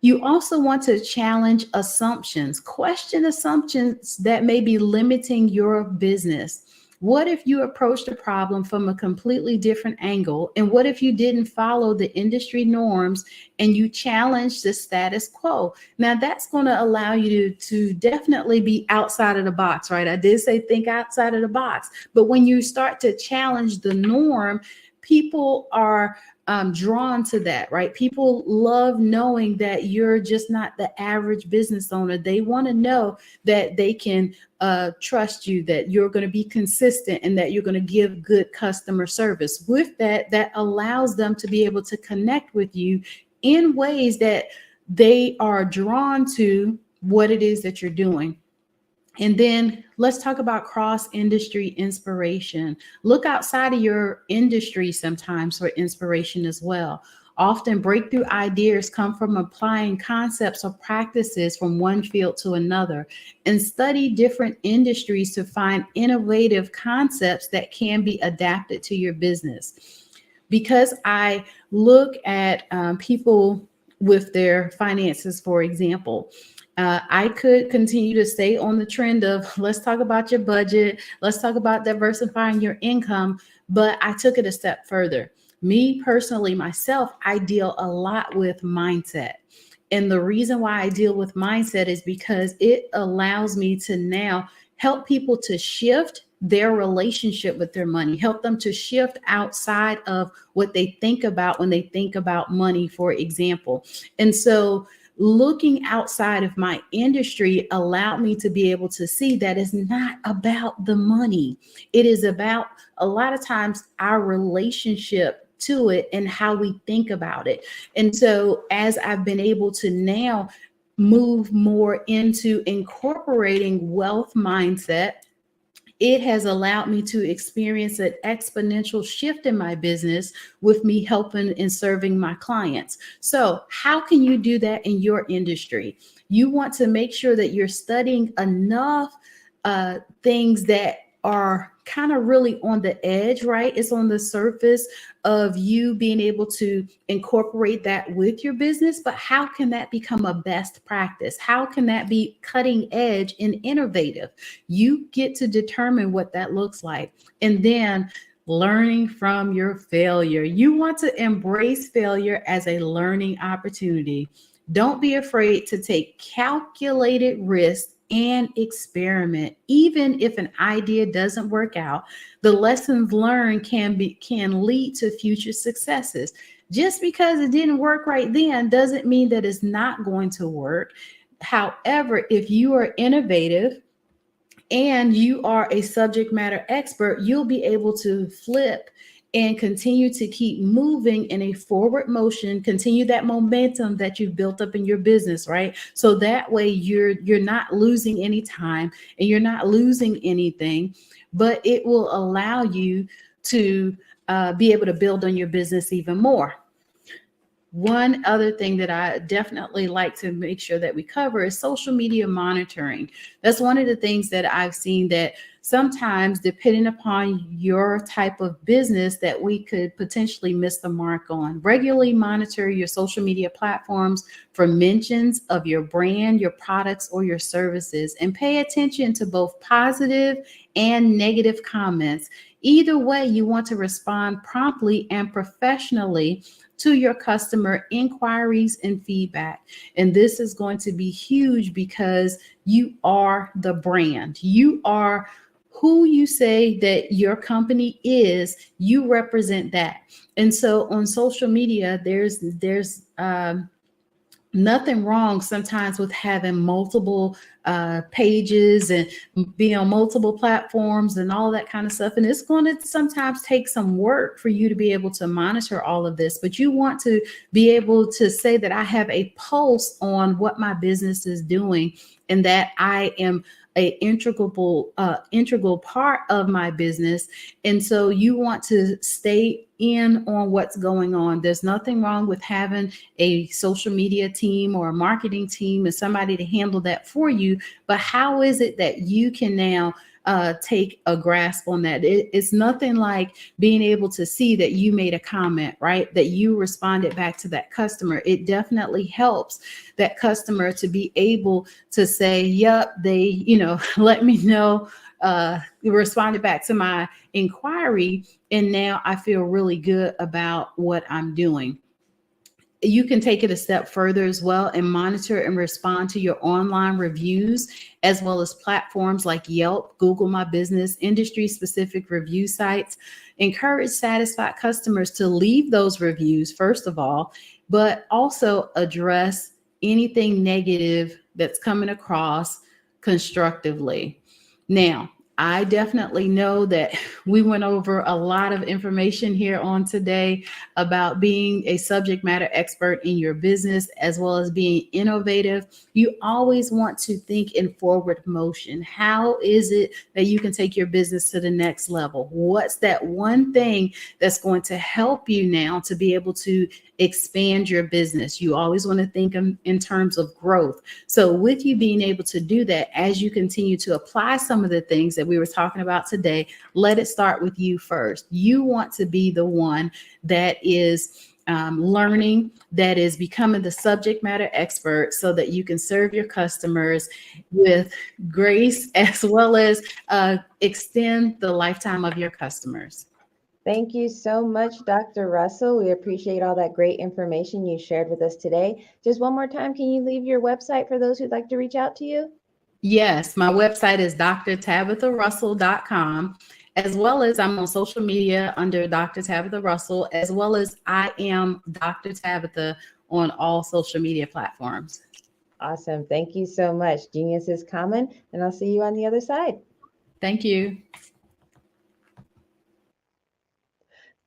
You also want to challenge assumptions, question assumptions that may be limiting your business. What if you approached a problem from a completely different angle? And what if you didn't follow the industry norms and you challenged the status quo? Now, that's going to allow you to definitely be outside of the box, right? I did say think outside of the box. But when you start to challenge the norm, people are drawn to that, right? People love knowing that you're just not the average business owner. They want to know that they can trust you, that you're going to be consistent, and that you're going to give good customer service. With that, that allows them to be able to connect with you in ways that they are drawn to what it is that you're doing. And then let's talk about cross-industry inspiration. Look outside of your industry sometimes for inspiration as well. Often breakthrough ideas come from applying concepts or practices from one field to another, and study different industries to find innovative concepts that can be adapted to your business. Because I look at people with their finances, for example, I could continue to stay on the trend of let's talk about your budget, let's talk about diversifying your income, but I took it a step further. Me personally, myself, I deal a lot with mindset. And the reason why I deal with mindset is because it allows me to now help people to shift their relationship with their money, help them to shift outside of what they think about when they think about money, for example. And so looking outside of my industry allowed me to be able to see that it's not about the money. It is about a lot of times our relationship to it and how we think about it. And so as I've been able to now move more into incorporating wealth mindset, it has allowed me to experience an exponential shift in my business with me helping and serving my clients. So how can you do that in your industry? You want to make sure that you're studying enough things that are kind of really on the edge, right? It's on the surface of you being able to incorporate that with your business, but how can that become a best practice? How can that be cutting edge and innovative? You get to determine what that looks like. And then learning from your failure. You want to embrace failure as a learning opportunity. Don't be afraid to take calculated risks and experiment. Even if an idea doesn't work out, the lessons learned can lead to future successes. Just because it didn't work right then doesn't mean that it's not going to work. However, if you are innovative and you are a subject matter expert, you'll be able to flip and continue to keep moving in a forward motion, continue that momentum that you've built up in your business, right? So that way you're not losing any time and you're not losing anything, but it will allow you to be able to build on your business even more. One other thing that I definitely like to make sure that we cover is social media monitoring. That's one of the things that I've seen that sometimes, depending upon your type of business, that we could potentially miss the mark on. Regularly monitor your social media platforms for mentions of your brand, your products, or your services, and pay attention to both positive and negative comments. Either way, you want to respond promptly and professionally to your customer inquiries and feedback. And this is going to be huge because you are the brand. You are who you say that your company is. You represent that. And so on social media, there's nothing wrong sometimes with having multiple pages and be on multiple platforms and all that kind of stuff. And it's going to sometimes take some work for you to be able to monitor all of this, but you want to be able to say that I have a pulse on what my business is doing and that I am integral part of my business. And so you want to stay in on what's going on. There's nothing wrong with having a social media team or a marketing team and somebody to handle that for you. But how is it that you can now take a grasp on that? It's nothing like being able to see that you made a comment, right? That you responded back to that customer. It definitely helps that customer to be able to say, yep, they, let me know, responded back to my inquiry. And now I feel really good about what I'm doing. You can take it a step further as well and monitor and respond to your online reviews, as well as platforms like Yelp, Google My Business, industry-specific review sites. Encourage satisfied customers to leave those reviews, first of all, but also address anything negative that's coming across constructively. Now, I definitely know that we went over a lot of information here on today about being a subject matter expert in your business, as well as being innovative. You always want to think in forward motion. How is it that you can take your business to the next level? What's that one thing that's going to help you now to be able to expand your business? You always want to think in terms of growth. So with you being able to do that, as you continue to apply some of the things that we were talking about today, let it start with you first. You want to be the one that is learning, that is becoming the subject matter expert, so that you can serve your customers with grace, as well as extend the lifetime of your customers. Thank you so much, Dr. Russell. We appreciate all that great information you shared with us today. Just one more time, can you leave your website for those who'd like to reach out to you? Yes, my website is drtabitharussell.com, as well as I'm on social media under Dr. Tabitha Russell, as well as I am Dr. Tabitha on all social media platforms. Awesome. Thank you so much. Genius is common, and I'll see you on the other side. Thank you.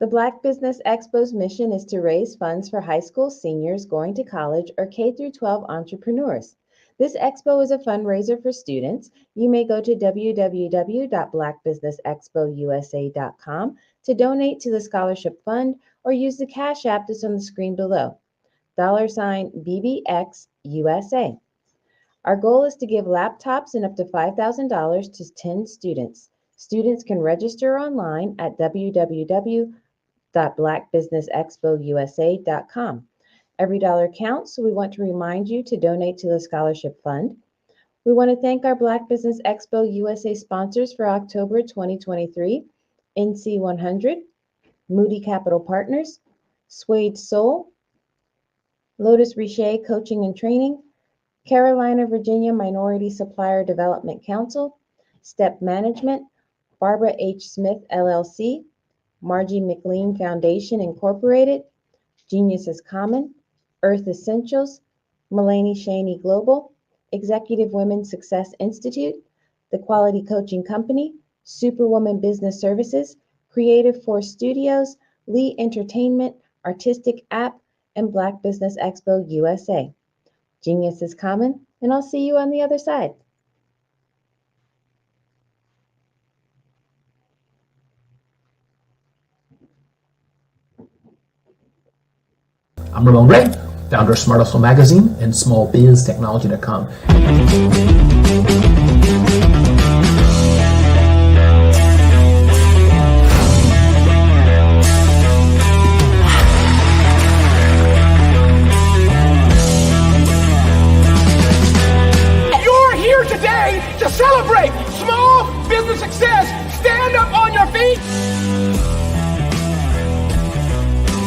The Black Business Expo's mission is to raise funds for high school seniors going to college or K-12 entrepreneurs. This expo is a fundraiser for students. You may go to www.blackbusinessexpousa.com to donate to the scholarship fund, or use the Cash App that's on the screen below, $BBXUSA. Our goal is to give laptops and up to $5,000 to 10 students. Students can register online at www.blackbusinessexpousa.com. Every dollar counts, so we want to remind you to donate to the scholarship fund. We want to thank our Black Business Expo USA sponsors for October 2023, NC 100, Moody Capital Partners, Suede Soul, Lotus Richer Coaching and Training, Carolina, Virginia Minority Supplier Development Council, Step Management, Barbara H. Smith, LLC, Margie McLean Foundation, Incorporated, Genius is Common, Earth Essentials, Mulaney Shaney Global, Executive Women Success Institute, The Quality Coaching Company, Superwoman Business Services, Creative Force Studios, Lee Entertainment, Artistic App, and Black Business Expo USA. Genius is common, and I'll see you on the other side. I'm Ramon Ray, founder of Smart Hustle Magazine and smallbiztechnology.com. You're here today to celebrate small business success. Stand up on your feet.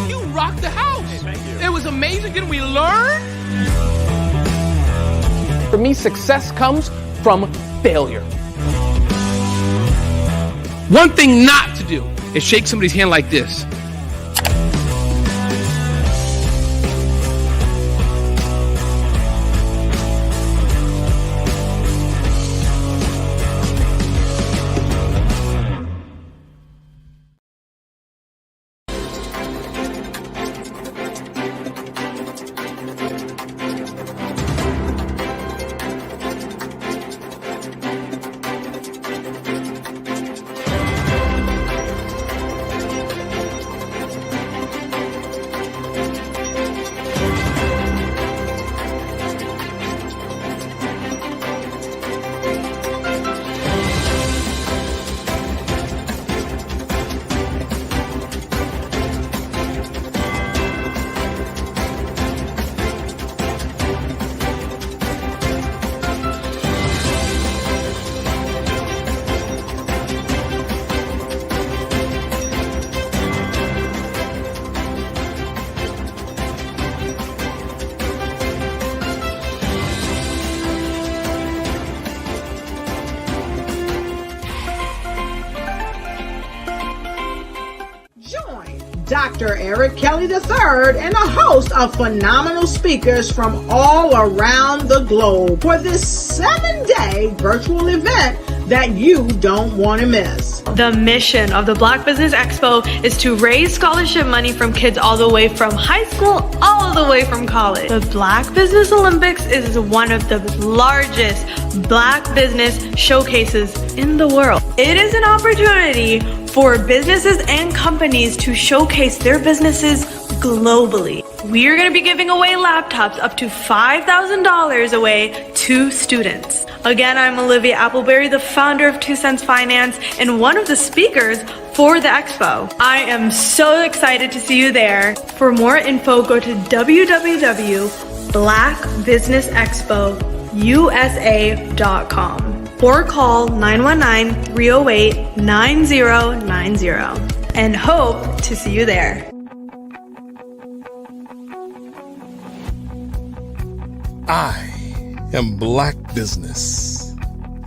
You rocked the house. It was amazing. Didn't we learn? For me, success comes from failure. One thing not to do is shake somebody's hand like this. Dr. Eric Kelly III and a host of phenomenal speakers from all around the globe for this 7-day virtual event that you don't want to miss. The mission of the Black Business Expo is to raise scholarship money from kids all the way from high school, all the way from college. The Black Business Olympics is one of the largest Black business showcases in the world. It is an opportunity for businesses and companies to showcase their businesses globally. We are going to be giving away laptops up to $5,000 away to students. Again, I'm Olivia Appleberry, the founder of 2 Cents Finance and one of the speakers for the expo. I am so excited to see you there. For more info, go to www.blackbusinessexpousa.com or call 919-308-9090 and hope to see you there. I am Black Business.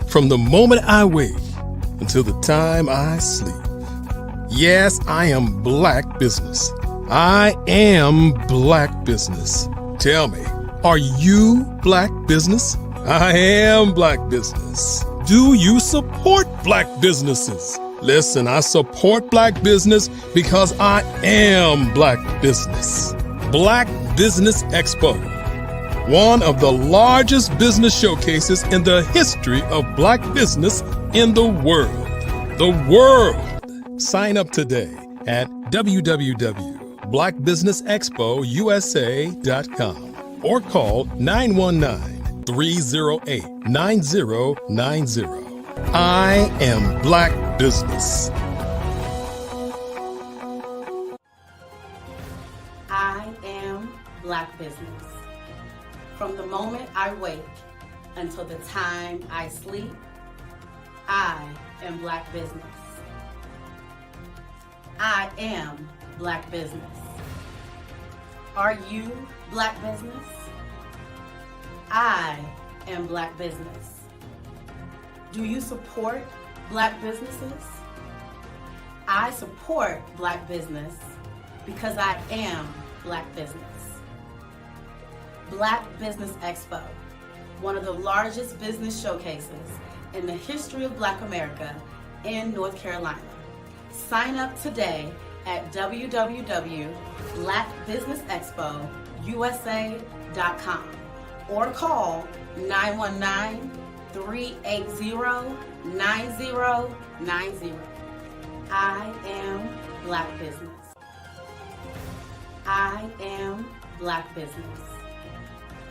From the moment I wake until the time I sleep. Yes, I am Black Business. I am Black Business. Tell me, are you Black Business? I am Black Business. Do you support Black businesses? Listen, I support Black business because I am Black Business. Black Business Expo, one of the largest business showcases in the history of Black business in the world. The world! Sign up today at www.blackbusinessexpousa.com or call 919-308-9090. I am Black Business. I am Black Business. From the moment I wake until the time I sleep, I am Black Business. I am Black Business. Are you Black Business? I am Black Business. Do you support Black businesses? I support Black business because I am Black business. Black Business Expo, one of the largest business showcases in the history of Black America in North Carolina. Sign up today at www.blackbusinessexpousa.com or call 919-380-9090. I am Black Business. I am Black Business.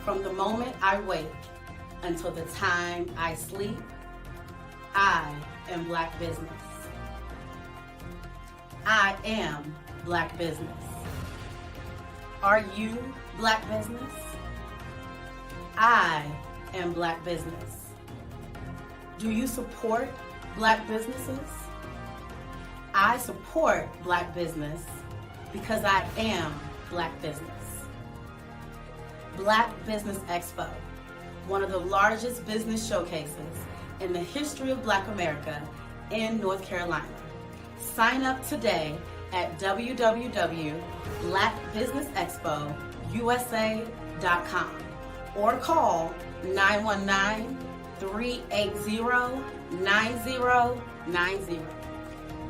From the moment I wake until the time I sleep, I am Black Business. I am Black Business. Are you Black Business? I am Black Business. Do you support Black businesses? I support Black business because I am Black business. Black Business Expo, one of the largest business showcases in the history of Black America in North Carolina. Sign up today at www.blackbusinessexpousa.com or call 919-380-9090.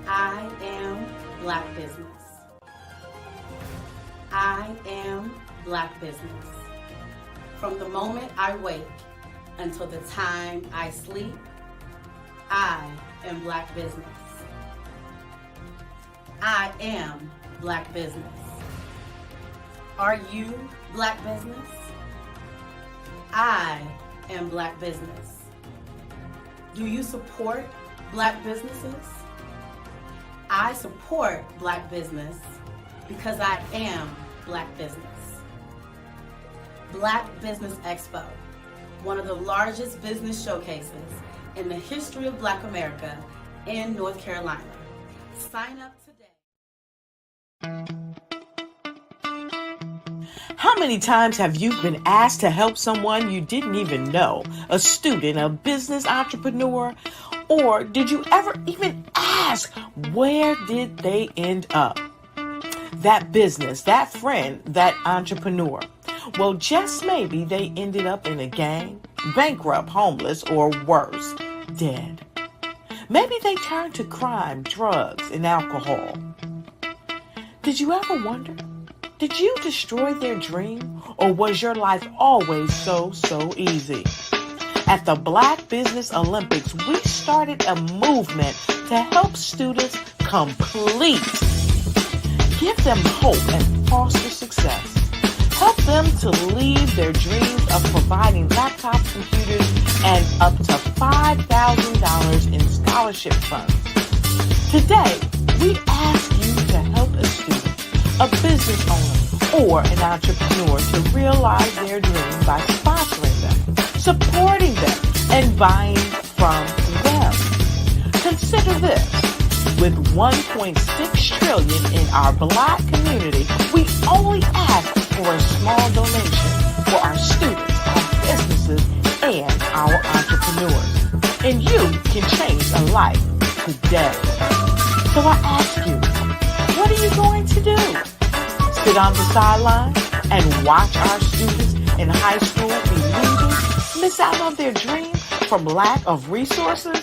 I am Black Business. I am Black Business. From the moment I wake until the time I sleep, I am Black Business. I am Black Business. Are you Black Business? I am Black Business. Do you support Black businesses? I support Black business because I am Black business. Black Business Expo, one of the largest business showcases in the history of Black America in North Carolina. Sign up today. How many times have you been asked to help someone you didn't even know, a student, a business entrepreneur, or did you ever even ask, where did they end up? that business, that friend, that entrepreneur. Well, just maybe they ended up in a gang, bankrupt, homeless, or worse, dead. Maybe they turned to crime, drugs, and alcohol. Did you ever wonder? Did you destroy their dream, or was your life always so easy? At the Black Business Olympics, we started a movement to help students complete. Give them hope and foster success. Help them to leave their dreams of providing laptops, computers, and up to $5,000 in scholarship funds. Today, we ask you to help a student, a business owner, or an entrepreneur to realize their dream by sponsoring them, supporting them, and buying from them. Consider this. With $1.6 trillion in our Black community, we only ask for a small donation for our students, our businesses, and our entrepreneurs. And you can change a life today. So I ask you, what are you going to do? Sit on the sideline and watch our students in high school be losers, miss out on their dream from lack of resources?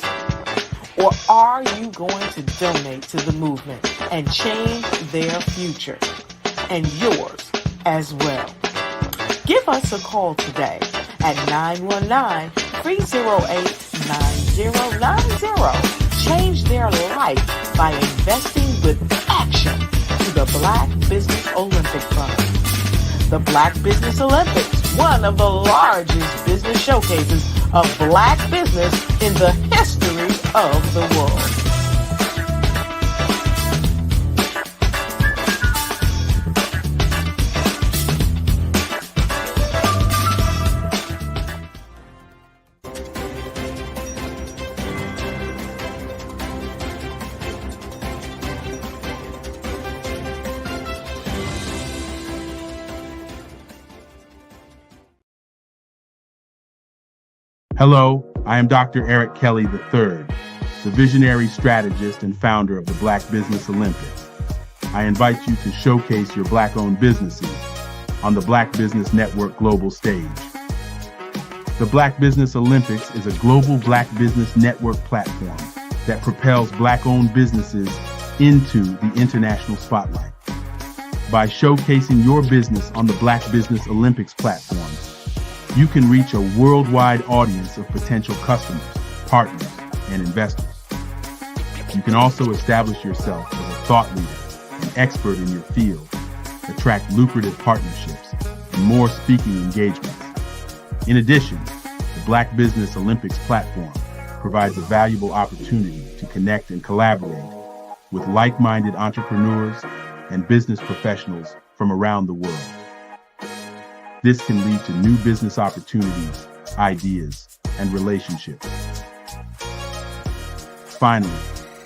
Or are you going to donate to the movement and change their future and yours as well? Give us a call today at 919-308-9090. Change their life by investing with action to the Black Business Olympic Fund. The Black Business Olympics, one of the largest business showcases of Black business in the history of the world. Hello, I am Dr. Eric Kelly III, the visionary strategist and founder of the Black Business Olympics. I invite you to showcase your Black-owned businesses on the Black Business Network global stage. The Black Business Olympics is a global Black Business Network platform that propels Black-owned businesses into the international spotlight. By showcasing your business on the Black Business Olympics platform, you can reach a worldwide audience of potential customers, partners, and investors. You can also establish yourself as a thought leader, an expert in your field, attract lucrative partnerships, and more speaking engagements. In addition, the Black Business Olympics platform provides a valuable opportunity to connect and collaborate with like-minded entrepreneurs and business professionals from around the world. This can lead to new business opportunities, ideas, and relationships. Finally,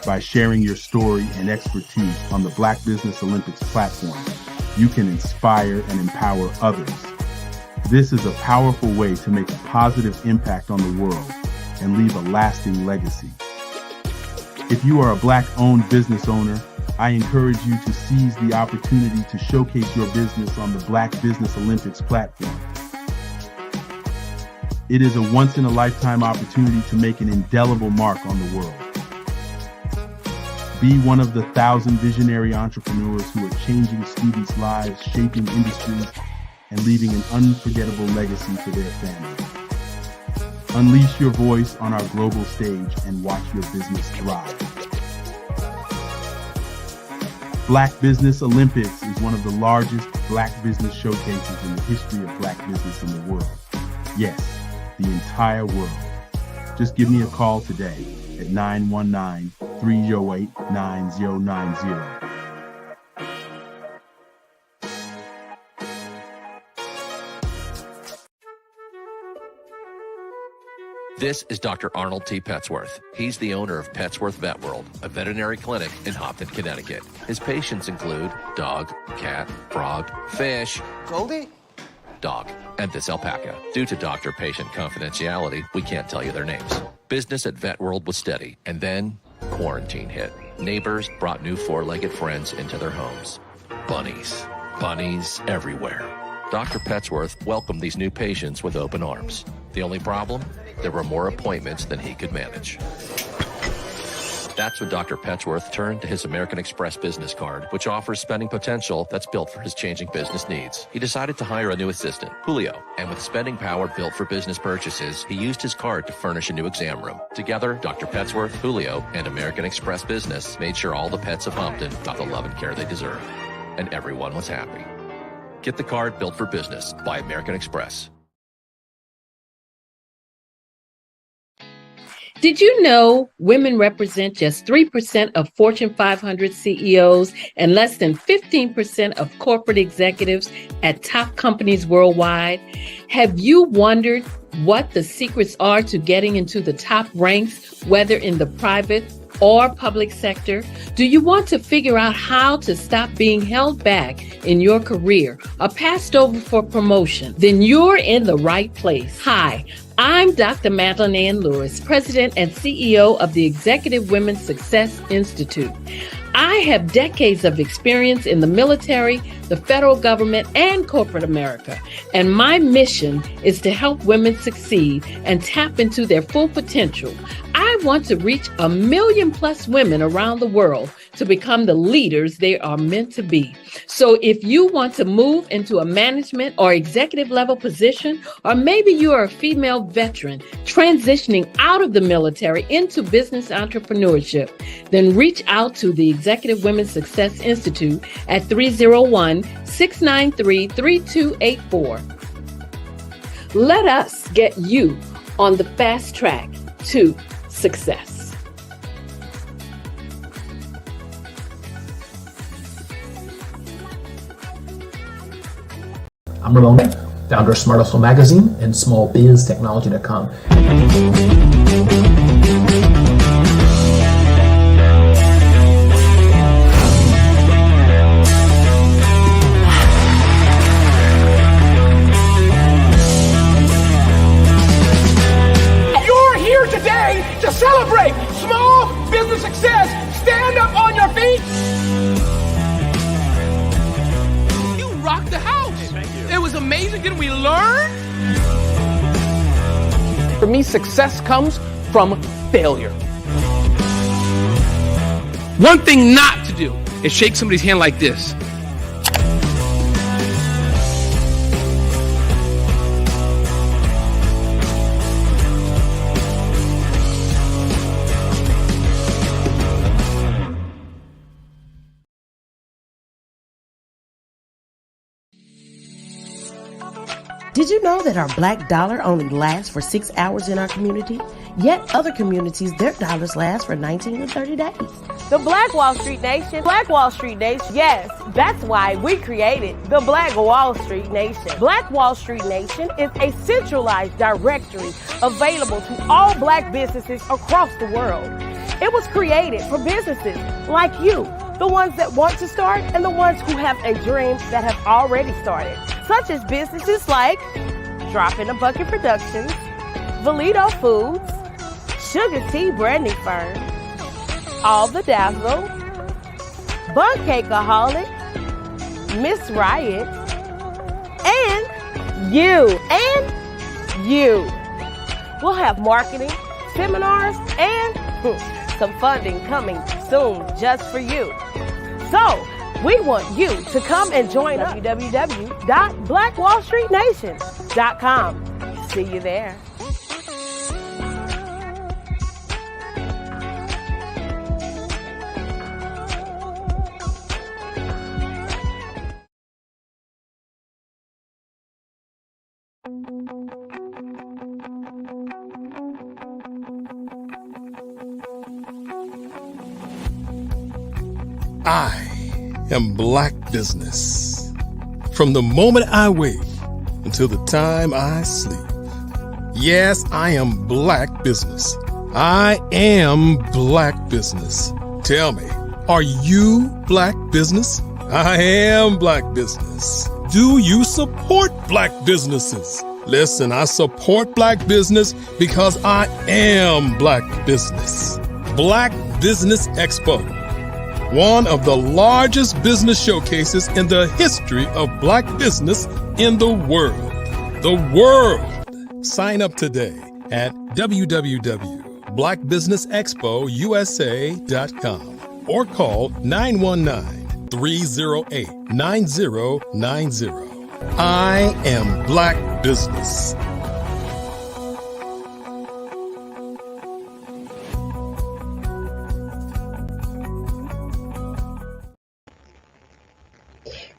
by sharing your story and expertise on the Black Business Olympics platform, you can inspire and empower others. This is a powerful way to make a positive impact on the world and leave a lasting legacy. If you are a Black-owned business owner, I encourage you to seize the opportunity to showcase your business on the Black Business Olympics platform. It is a once-in-a-lifetime opportunity to make an indelible mark on the world. Be one of the 1,000 visionary entrepreneurs who are changing students' lives, shaping industries, and leaving an unforgettable legacy for their families. Unleash your voice on our global stage and watch your business thrive. Black Business Olympics is one of the largest Black business showcases in the history of Black business in the world. Yes, the entire world. Just give me a call today at 919-308-9090. This is Dr. Arnold T. Petsworth. He's the owner of Petsworth Vet World, a veterinary clinic in Hopton, Connecticut. His patients include dog, cat, frog, fish, Goldie, dog, and this alpaca. Due to doctor-patient confidentiality, we can't tell you their names. Business at Vet World was steady, and then quarantine hit. Neighbors brought new four-legged friends into their homes. bunnies. Bunnies everywhere. Dr. Petsworth welcomed these new patients with open arms. The only problem? There were more appointments than he could manage. That's when Dr. Petsworth turned to his American Express business card, which offers spending potential that's built for his changing business needs. He decided to hire a new assistant, Julio, and with spending power built for business purchases, he used his card to furnish a new exam room. Together, Dr. Petsworth, Julio, and American Express Business made sure all the pets of Humpton got the love and care they deserved. And everyone was happy. Get the card built for business by American Express. Did you know women represent just 3% of Fortune 500 CEOs and less than 15% of corporate executives at top companies worldwide? Have you wondered what the secrets are to getting into the top ranks, whether in the private or public sector? Do you want to figure out how to stop being held back in your career or passed over for promotion? Then you're in the right place. Hi, I'm Dr. Madeline Ann Lewis, President and CEO of the Executive Women's Success Institute. I have decades of experience in the military, the federal government, and corporate America, and my mission is to help women succeed and tap into their full potential. I want to reach 1 million plus women around the world to become the leaders they are meant to be. So if you want to move into a management or executive level position, or maybe you are a female veteran transitioning out of the military into business entrepreneurship, then reach out to the Executive Women's Success Institute at 301-693-3284. Let us get you on the fast track to success. I'm Ramon Ray, founder of Smart Hustle Magazine and smallbiztechnology.com. You're here today to celebrate small business success. Stand up on your feet. You rocked the house. It was amazing. Didn't we learn? For me, success comes from failure. One thing not to do is shake somebody's hand like this. Did you know that our black dollar only lasts for 6 hours in our community? Yet other communities, their dollars last for 19 to 30 days. The Black Wall Street Nation. Black Wall Street Nation. Yes, that's why we created the Black Wall Street Nation. Black Wall Street Nation is a centralized directory available to all black businesses across the world. It was created for businesses like you, the ones that want to start and the ones who have a dream that have already started, such as businesses like Drop in a Bucket Productions, Valito Foods, Sugar Tea Brandy Firm, All the Dazzle, Bun Cakeaholic, Miss Riot, and you. We'll have marketing, seminars, and some funding coming soon just for you. So, we want you to come and join us. www.blackwallstreetnation.com. See you there. I am Black Business. From the moment I wake until the time I sleep. Yes, I am Black Business. I am Black Business. Tell me, are you Black Business? I am Black Business. Do you support Black businesses? Listen, I support Black business because I am Black Business. Black Business Expo one of the largest business showcases in the history of black business in the world. The world! Sign up today at www.blackbusinessexpousa.com or call 919-308-9090. I am Black Business.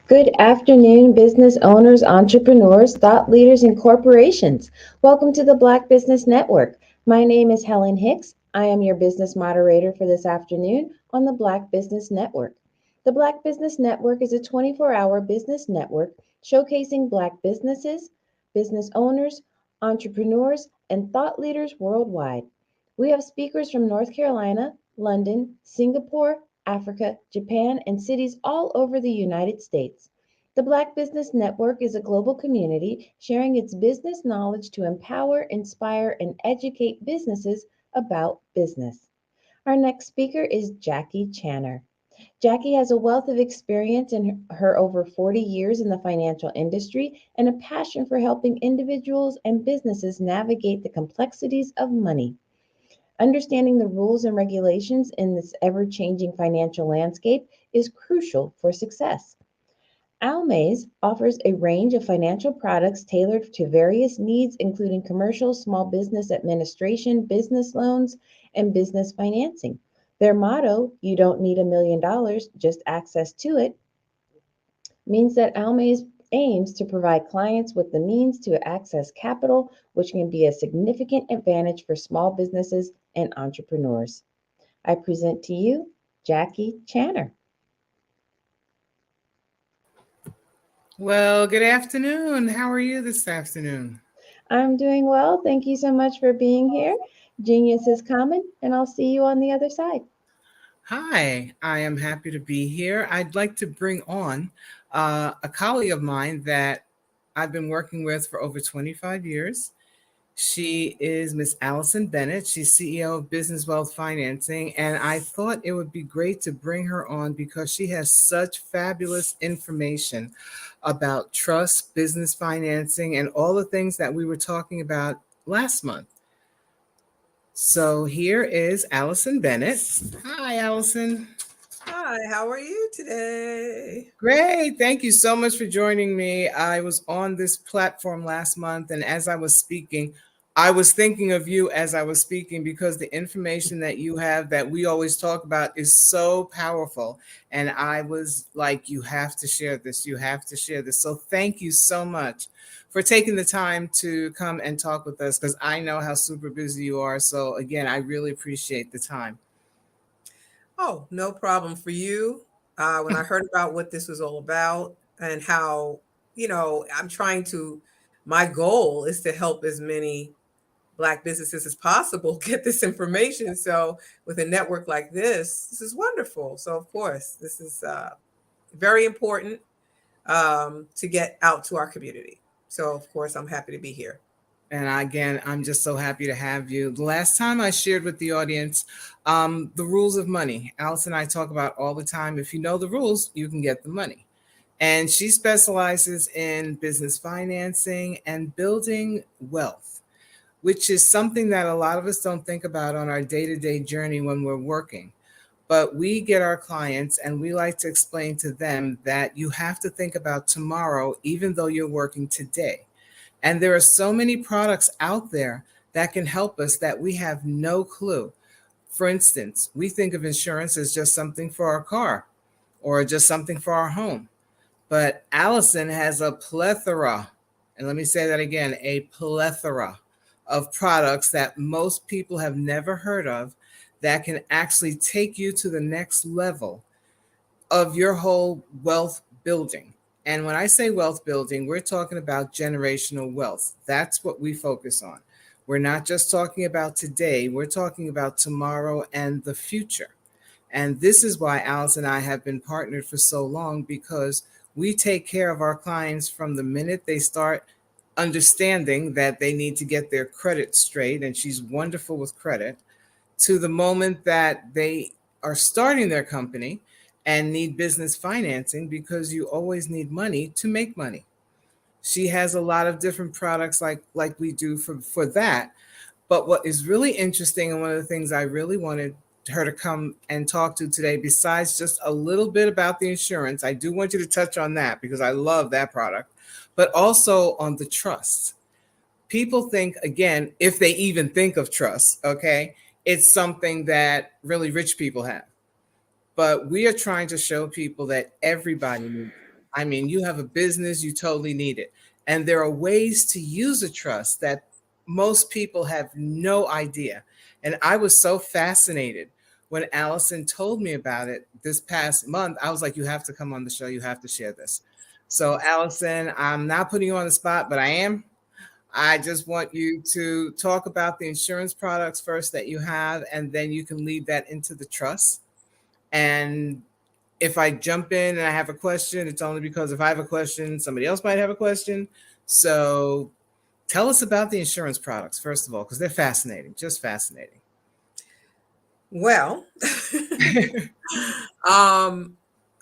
Good afternoon, business owners, entrepreneurs, thought leaders, and corporations. Welcome to the Black Business Network. My name is Helen Hicks. I am your business moderator for this afternoon on the Black Business Network. The Black Business Network is a 24-hour business network showcasing Black businesses, business owners, entrepreneurs, and thought leaders worldwide. We have speakers from North Carolina, London, Singapore, Africa, Japan, and cities all over the United States. The Black Business Network is a global community sharing its business knowledge to empower, inspire, and educate businesses about business. Our next speaker is Jackie Channer. Jackie has a wealth of experience in her over 40 years in the financial industry and a passion for helping individuals and businesses navigate the complexities of money. Understanding the rules and regulations in this ever-changing financial landscape is crucial for success. Almaze offers a range of financial products tailored to various needs, including commercial, small business administration, business loans, and business financing. Their motto, "You don't need $1 million, just access to it," means that Almaze aims to provide clients with the means to access capital, which can be a significant advantage for small businesses and entrepreneurs. I present to you Jackie Channer. Well, good afternoon. How are you this afternoon? I'm doing well. Thank you so much for being here. Genius is common, and I'll see you on the other side. Hi, I am happy to be here. I'd like to bring on a colleague of mine that I've been working with for over 25 years. She is Miss Allison Bennett. She's CEO of Business Wealth Financing, and I thought it would be great to bring her on because she has such fabulous information about trust, business financing, and all the things that we were talking about last month. So here is Allison Bennett. Hi, Allison. Hi, how are you today? Great. Thank you so much for joining me. I was on this platform last month, and as I was speaking, I was thinking of you as I was speaking because the information that you have that we always talk about is so powerful. And I was like, you have to share this. You have to share this. So thank you so much for taking the time to come and talk with us because I know how super busy you are. So again, I really appreciate the time. Oh, no problem for you. When I heard about what this was all about and how, my goal is to help as many Black businesses as possible get this information. So with a network like this is wonderful. So of course, this is very important to get out to our community. So of course, I'm happy to be here. And again, I'm just so happy to have you. The last time I shared with the audience the rules of money. Alice and I talk about all the time. If you know the rules, you can get the money. And she specializes in business financing and building wealth, which is something that a lot of us don't think about on our day-to-day journey when we're working. But we get our clients and we like to explain to them that you have to think about tomorrow, even though you're working today. And there are so many products out there that can help us that we have no clue. For instance, we think of insurance as just something for our car or just something for our home. But Allison has a plethora, and let me say that again, a plethora of products that most people have never heard of that can actually take you to the next level of your whole wealth building. And when I say wealth building, we're talking about generational wealth. That's what we focus on. We're not just talking about today, we're talking about tomorrow and the future. And this is why Alice and I have been partnered for so long, because we take care of our clients from the minute they start understanding that they need to get their credit straight, and she's wonderful with credit, to the moment that they are starting their company and need business financing because you always need money to make money. She has a lot of different products like we do for that. But what is really interesting, and one of the things I really wanted her to come and talk to today, besides just a little bit about the insurance, I do want you to touch on that because I love that product, but also on the trust. People think, again, if they even think of trust, okay, it's something that really rich people have. But we are trying to show people that everybody needs it. I mean, you have a business, you totally need it. And there are ways to use a trust that most people have no idea. And I was so fascinated when Allison told me about it this past month. I was like, you have to come on the show. You have to share this. So, Allison, I'm not putting you on the spot, but I am. I just want you to talk about the insurance products first that you have, and then you can lead that into the trust. And if I jump in and I have a question, it's only because if I have a question, somebody else might have a question. So tell us about the insurance products, first of all, because they're fascinating, just fascinating. Well,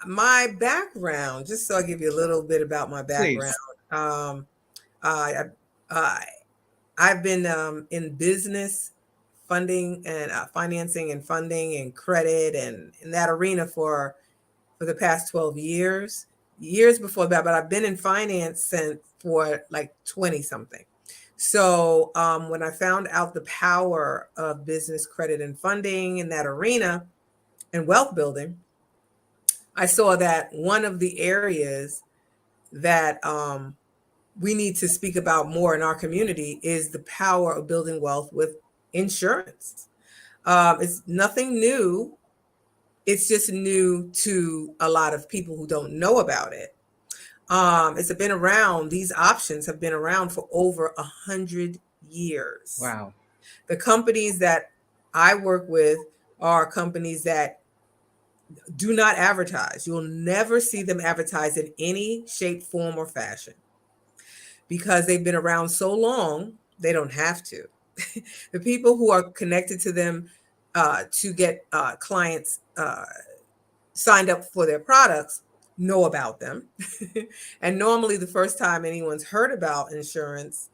my background, just so I give you a little bit about my background. I've been in business funding and financing and funding and credit and in that arena for the past 12 years. Years before that, but I've been in finance since for like 20 something. So when I found out the power of business credit and funding in that arena and wealth building, I saw that one of the areas that we need to speak about more in our community is the power of building wealth with insurance. It's nothing new. It's just new to a lot of people who don't know about it. It's been around. These options have been around for over 100 years. Wow. The companies that I work with are companies that do not advertise. You'll never see them advertise in any shape, form, or fashion because they've been around so long, they don't have to. The people who are connected to them to get clients signed up for their products know about them. And normally the first time anyone's heard about insurance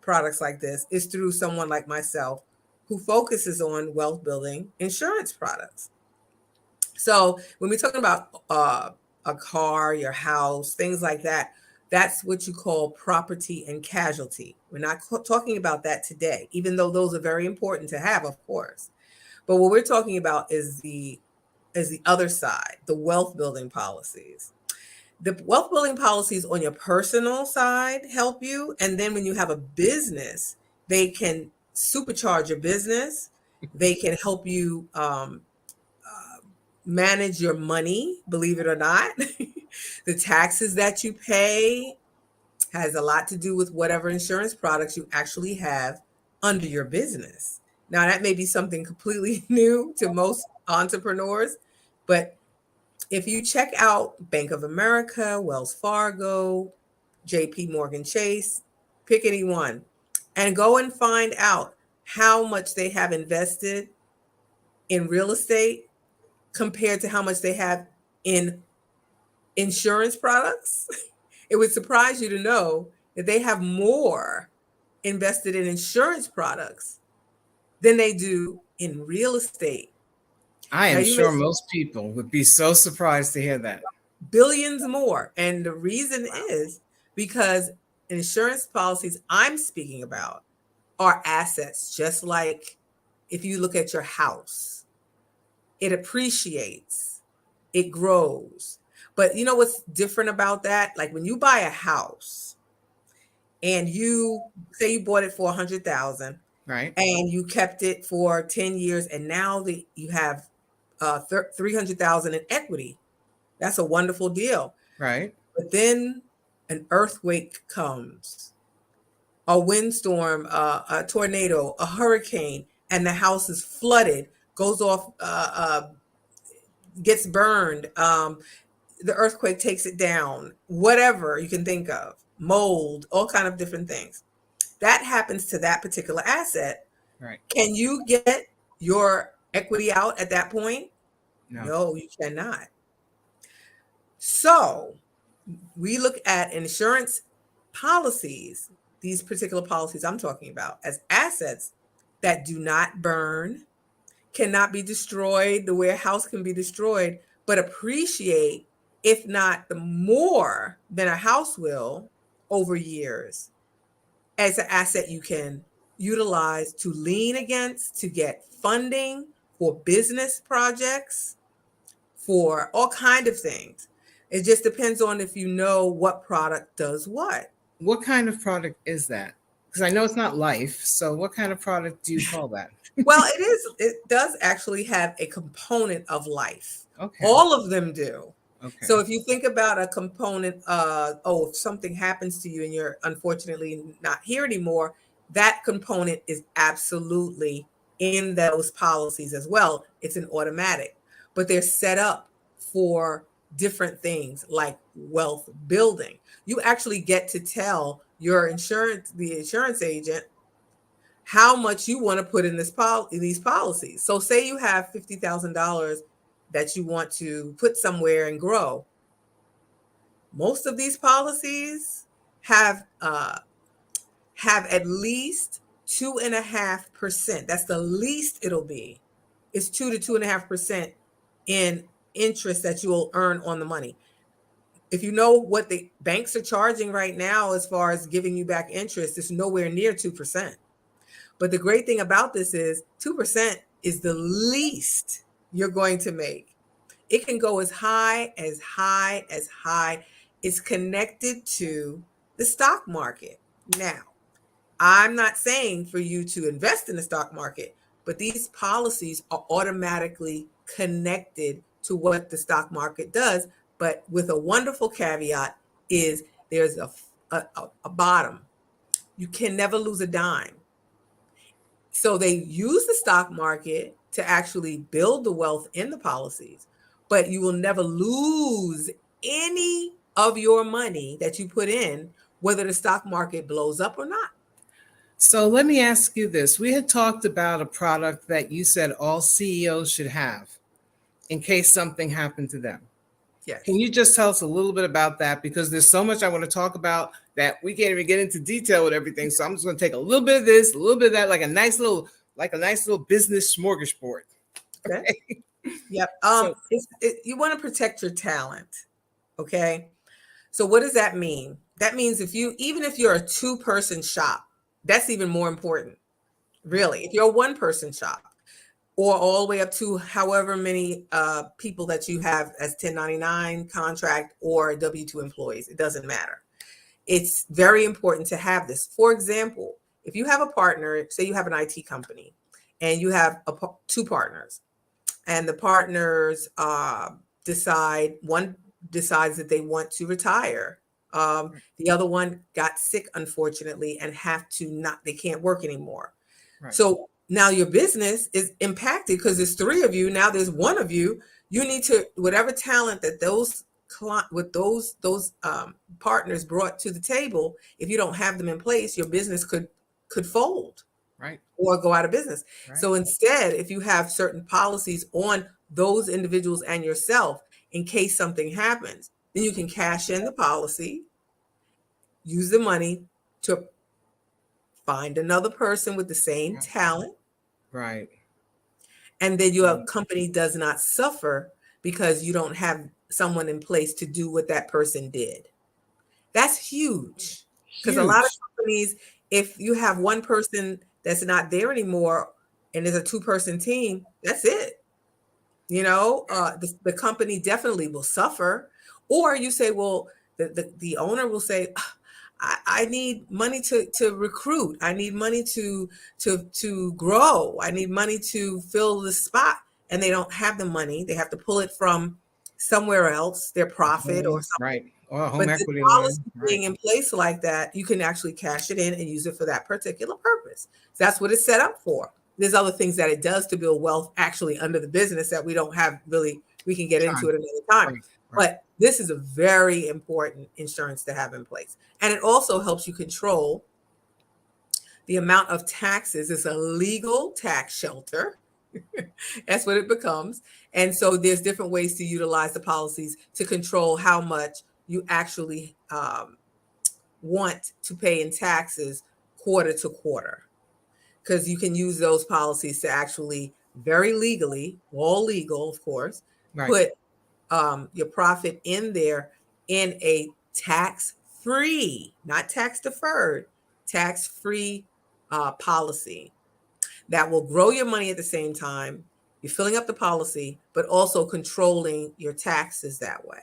products like this is through someone like myself who focuses on wealth building insurance products. So when we're talking about a car, your house, things like that, that's what you call property and casualty. We're not talking about that today, even though those are very important to have, of course. But what we're talking about is the other side, the wealth building policies. The wealth building policies on your personal side help you. And then when you have a business, they can supercharge your business. They can help you manage your money, believe it or not. The taxes that you pay has a lot to do with whatever insurance products you actually have under your business. Now, that may be something completely new to most entrepreneurs, but if you check out Bank of America, Wells Fargo, JP Morgan Chase, pick any one, and go and find out how much they have invested in real estate compared to how much they have in insurance products. It would surprise you to know that they have more invested in insurance products than they do in real estate. I am sure most people would be so surprised to hear that. Billions more. And the reason is because insurance policies I'm speaking about are assets, just like if you look at your house, it appreciates, it grows. But you know what's different about that? Like when you buy a house and you say you bought it for $100,000, right? And you kept it for 10 years, and now you have $300,000 in equity. That's a wonderful deal. Right. But then an earthquake comes, a windstorm, a tornado, a hurricane, and the house is flooded, goes off, gets burned. The earthquake takes it down, whatever you can think of, mold, all kind of different things. That happens to that particular asset. Right. Can you get your equity out at that point? No. No, you cannot. So we look at insurance policies, these particular policies I'm talking about, as assets that do not burn, cannot be destroyed the way a house can be destroyed, but appreciate, if not the more than a house will over years, as an asset you can utilize to lean against, to get funding for business projects, for all kind of things. It just depends on if you know what product does what. What kind of product is that? Because I know it's not life. So what kind of product do you call that? Well, it does actually have a component of life. Okay. All of them do. Okay. So if you think about a component, if something happens to you and you're unfortunately not here anymore, that component is absolutely in those policies as well. It's an automatic, but they're set up for different things like wealth building. You actually get to tell the insurance agent, how much you want to put in these policies. So say you have $50,000 that you want to put somewhere and grow. Most of these policies have at least 2.5%. That's the least it'll be. It's 2 to 2.5% in interest that you will earn on the money. If you know what the banks are charging right now as far as giving you back interest, it's nowhere near 2%. But the great thing about this is 2% is the least you're going to make. It can go as high as high as high. It's connected to the stock market. Now, I'm not saying for you to invest in the stock market, but these policies are automatically connected to what the stock market does. But with a wonderful caveat is there's a bottom. You can never lose a dime. So they use the stock market to actually build the wealth in the policies, but you will never lose any of your money that you put in, whether the stock market blows up or not. So let me ask you this. We had talked about a product that you said all CEOs should have in case something happened to them. Yes. Can you just tell us a little bit about that? Because there's so much I want to talk about that we can't even get into detail with everything. So I'm just going to take a little bit of this, a little bit of that, like a nice little business smorgasbord. Okay. Yep. You want to protect your talent. Okay. So what does that mean? That means even if you're a 2-person shop, that's even more important. Really, if you're a 1-person shop, or all the way up to however many people that you have as 1099 contract or W-2 employees, it doesn't matter. It's very important to have this. For example, if you have a partner, say you have an IT company and you have 2 partners, and the partners one decides that they want to retire. The other one got sick, unfortunately, and they can't work anymore. Right. So now your business is impacted because there's 3 of you. Now there's 1 of you. You need to, whatever talent that those partners brought to the table, if you don't have them in place, your business could fold. Right. Or go out of business. Right. So instead, if you have certain policies on those individuals and yourself, in case something happens, then you can cash in the policy, use the money to find another person with the same talent. Right. And then your company does not suffer because you don't have someone in place to do what that person did. That's huge. Because a lot of companies, if you have one person that's not there anymore and there's a 2-person team, that's it. The company definitely will suffer. Or you say, well, the owner will say, I need money to recruit. I need money to grow. I need money to fill the spot. And they don't have the money. They have to pull it from somewhere else, their profit or something. Right. Or home but equity the policy loan. being in place like that, you can actually cash it in and use it for that particular purpose. So that's what it's set up for. There's other things that it does to build wealth actually under the business that we don't have really, we can get into it another time. Right. But this is a very important insurance to have in place. And it also helps you control the amount of taxes. It's a legal tax shelter. That's what it becomes. And so there's different ways to utilize the policies to control how much you actually want to pay in taxes quarter to quarter. Because you can use those policies to actually very legally, all legal, of course, put your profit in there in a tax-free, not tax-deferred, tax-free policy that will grow your money at the same time. You're filling up the policy, but also controlling your taxes that way.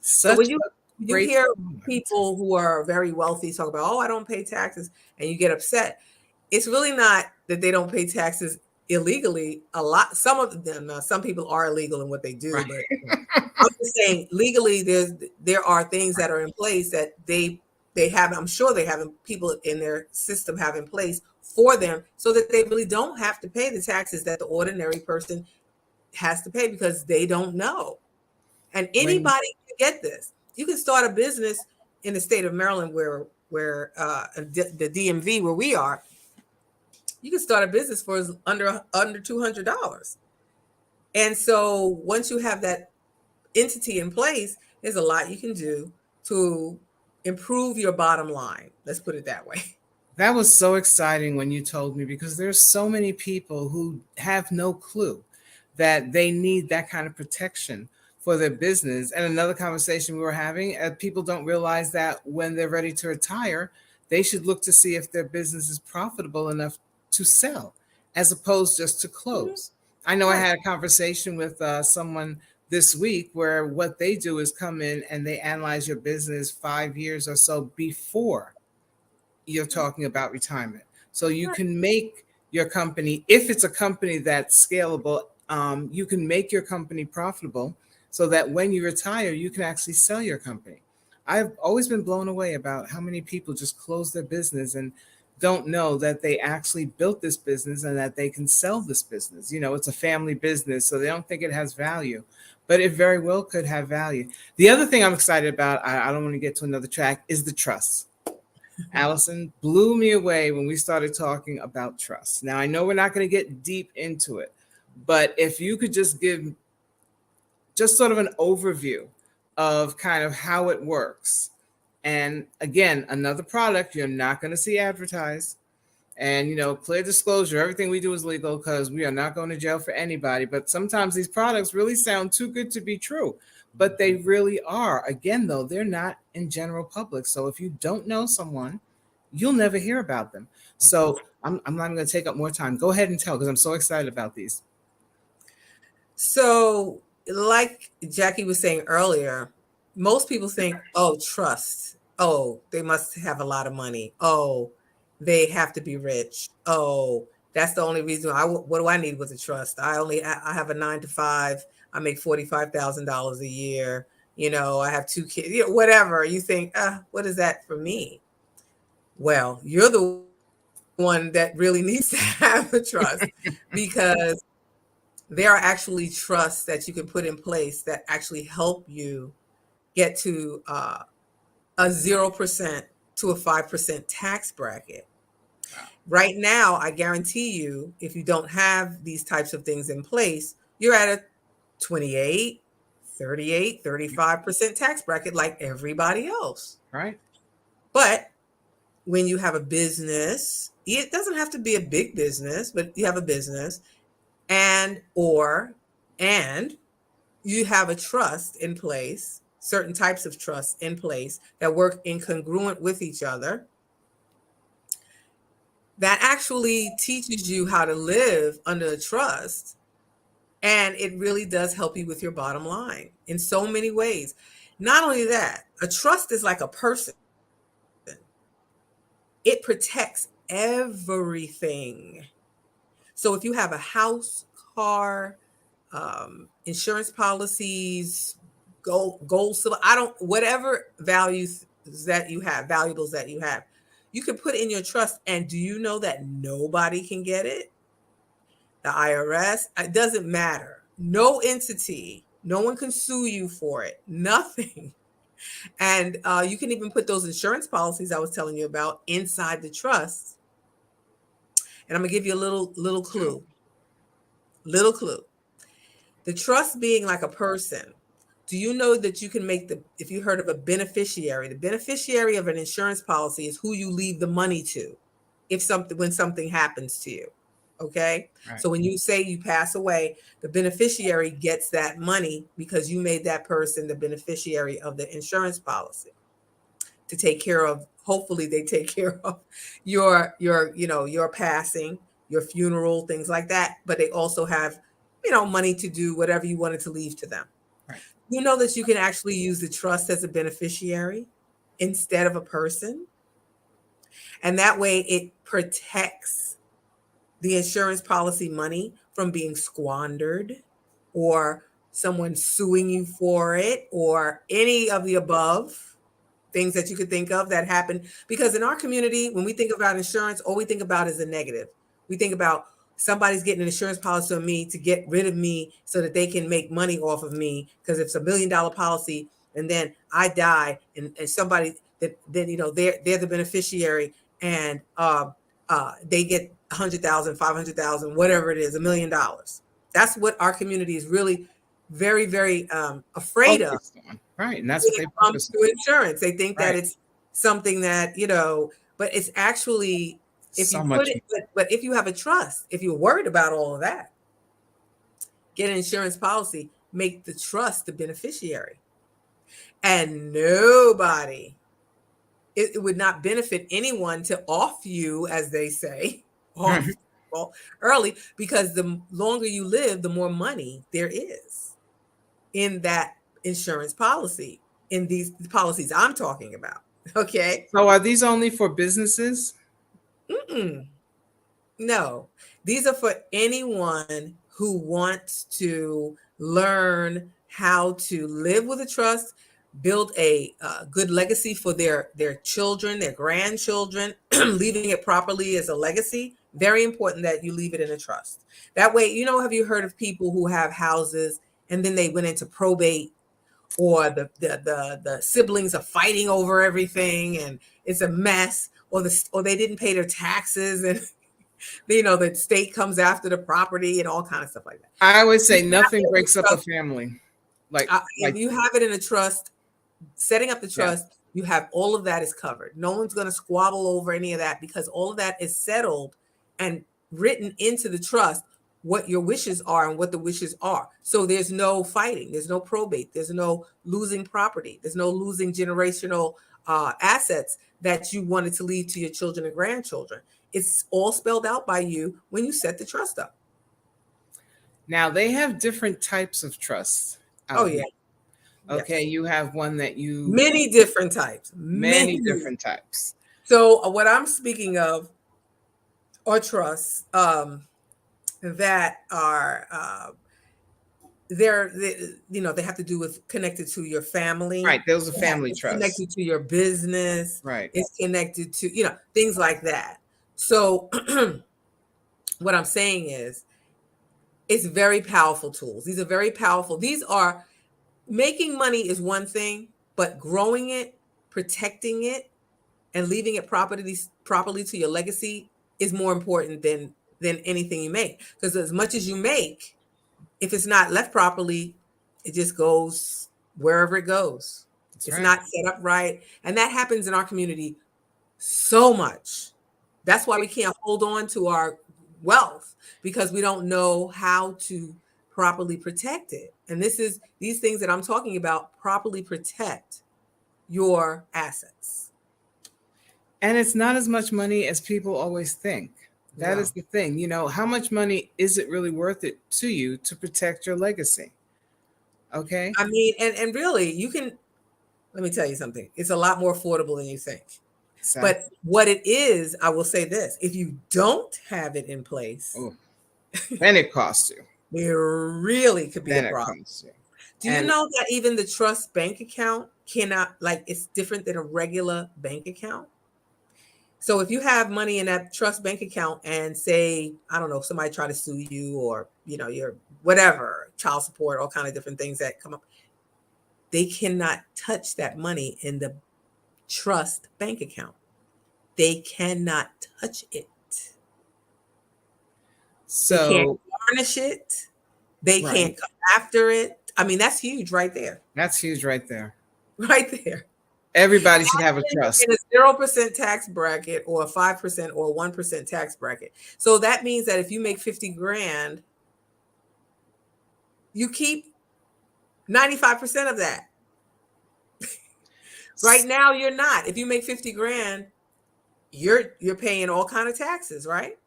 So when you hear people who are very wealthy talk about, oh, I don't pay taxes, and you get upset, it's really not that they don't pay taxes illegally. Some of them, some people are illegal in what they do, but I'm just saying legally, there are things that are in place that they have. I'm sure they have people in their system have in place for them, so that they really don't have to pay the taxes that the ordinary person has to pay because they don't know. And anybody can get this. You can start a business in the state of Maryland, where the DMV, where we are. You can start a business for under $200. And so once you have that entity in place, there's a lot you can do to improve your bottom line. Let's put it that way. That was so exciting when you told me, because there's so many people who have no clue that they need that kind of protection for their business. And another conversation we were having, people don't realize that when they're ready to retire, they should look to see if their business is profitable enough to sell as opposed just to close. I know I had a conversation with someone this week where what they do is come in and they analyze your business 5 years or so before you're talking about retirement. So you can make your company, if it's a company that's scalable, you can make your company profitable so that when you retire, you can actually sell your company. I've always been blown away about how many people just close their business and don't know that they actually built this business and that they can sell this business. You know, it's a family business, so they don't think it has value, but it very well could have value. The other thing I'm excited about, I don't want to get to another track, is the trust. Allison blew me away when we started talking about trust. Now, I know we're not going to get deep into it, but if you could just give just sort of an overview of kind of how it works. And again, another product you're not going to see advertised. And, you know, clear disclosure, everything we do is legal because we are not going to jail for anybody. But sometimes these products really sound too good to be true, but they really are. Again, though, they're not in general public. So if you don't know someone, you'll never hear about them. So I'm not going to take up more time. Go ahead and tell, because I'm so excited about these. So like Jackie was saying earlier, most people think, oh, trust. Oh, they must have a lot of money. Oh, they have to be rich. Oh, that's the only reason. What do I need with a trust? I have a 9-to-5. I make $45,000 a year. You know, I have 2 kids. You know, whatever. You think, what is that for me? Well, you're the one that really needs to have a trust because there are actually trusts that you can put in place that actually help you get to a 0% to a 5% tax bracket. Right now, I guarantee you, if you don't have these types of things in place, you're at a 28, 38, 35% tax bracket like everybody else. Right. But when you have a business, it doesn't have to be a big business, but you have a business and you have a trust in place, certain types of trusts in place that work in congruent with each other, that actually teaches you how to live under a trust. And it really does help you with your bottom line in so many ways. Not only that, a trust is like a person. It protects everything. So if you have a house, car, insurance policies, gold, silver, whatever valuables that you have, you can put in your trust. And do you know that nobody can get it? The IRS, it doesn't matter. No entity, no one can sue you for it, nothing. And you can even put those insurance policies I was telling you about inside the trust. And I'm gonna give you a little clue. little clue. The trust being like a person. Do you know that you can make if you heard of a beneficiary, the beneficiary of an insurance policy is who you leave the money to when something happens to you. Okay. Right. So when you say you pass away, the beneficiary gets that money because you made that person the beneficiary of the insurance policy to take care of. Hopefully they take care of your passing, your funeral, things like that. But they also have, money to do whatever you wanted to leave to them. Right. You know that you can actually use the trust as a beneficiary instead of a person. And that way it protects the insurance policy money from being squandered or someone suing you for it or any of the above things that you could think of that happen. Because in our community, when we think about insurance, all we think about is the negative. We think about somebody's getting an insurance policy on me to get rid of me so that they can make money off of me. Because it's $1 million policy and then I die and somebody that then, they're the beneficiary and they get 100,000, 500,000, whatever it is, $1 million. That's what our community is really very, very afraid of. Right. And that's when what it comes to insurance. They think that it's something that, but it's actually, if you put it, but if you have a trust, if you're worried about all of that, get an insurance policy, make the trust the beneficiary. And nobody, it would not benefit anyone to off you, as they say, off early, because the longer you live, the more money there is in that insurance policy, in these policies I'm talking about. Okay. So are these only for businesses? No, these are for anyone who wants to learn how to live with a trust, build a good legacy for their children, their grandchildren, leaving it properly as a legacy. Very important that you leave it in a trust. That way, have you heard of people who have houses and then they went into probate, or the siblings are fighting over everything and it's a mess, or they didn't pay their taxes and the state comes after the property and all kinds of stuff like that. I always say nothing breaks up a family. If you have it in a trust, setting up the trust, you have all of that is covered. No one's going to squabble over any of that because all of that is settled and written into the trust what your wishes are and what the wishes are. So there's no fighting, there's no probate, there's no losing property, there's no losing generational assets that you wanted to leave to your children and grandchildren. It's all spelled out by you when you set the trust up. Now they have different types of trusts. Okay, you have one that many different types. Many different types. So what I'm speaking of are trusts that are they have to do with connected to your family. Right. Those are family trusts. Connected to your business. Right. It's connected to, things like that. So what I'm saying is it's very powerful tools. These are very powerful. Making money is one thing, but growing it, protecting it, and leaving it properly to your legacy is more important than anything you make. Because as much as you make, if it's not left properly, it just goes wherever it goes. It's not set up right. And that happens in our community so much. That's why we can't hold on to our wealth, because we don't know how to properly protect it. And these things that I'm talking about properly protect your assets. And it's not as much money as people always think. That is the thing. How much money is it really worth it to you to protect your legacy? Okay. I mean, and really, let me tell you something. It's a lot more affordable than you think. Exactly. But what it is, I will say this: if you don't have it in place, then it costs you. It really could be a problem. Do you know that even the trust bank account it's different than a regular bank account? So if you have money in that trust bank account and say, I don't know, somebody try to sue you or, your whatever, child support, all kind of different things that come up, they cannot touch that money in the trust bank account. They cannot touch it. So you can't tarnish it. They Right. can't come after it. I mean, that's huge right there. That's huge right there. Right there. Everybody should have a trust. In a 0% tax bracket or a 5% or 1% tax bracket. So that means that if you make 50 grand, you keep 95% of that. Right now, you're not. If you make 50 grand, you're paying all kind of taxes, right?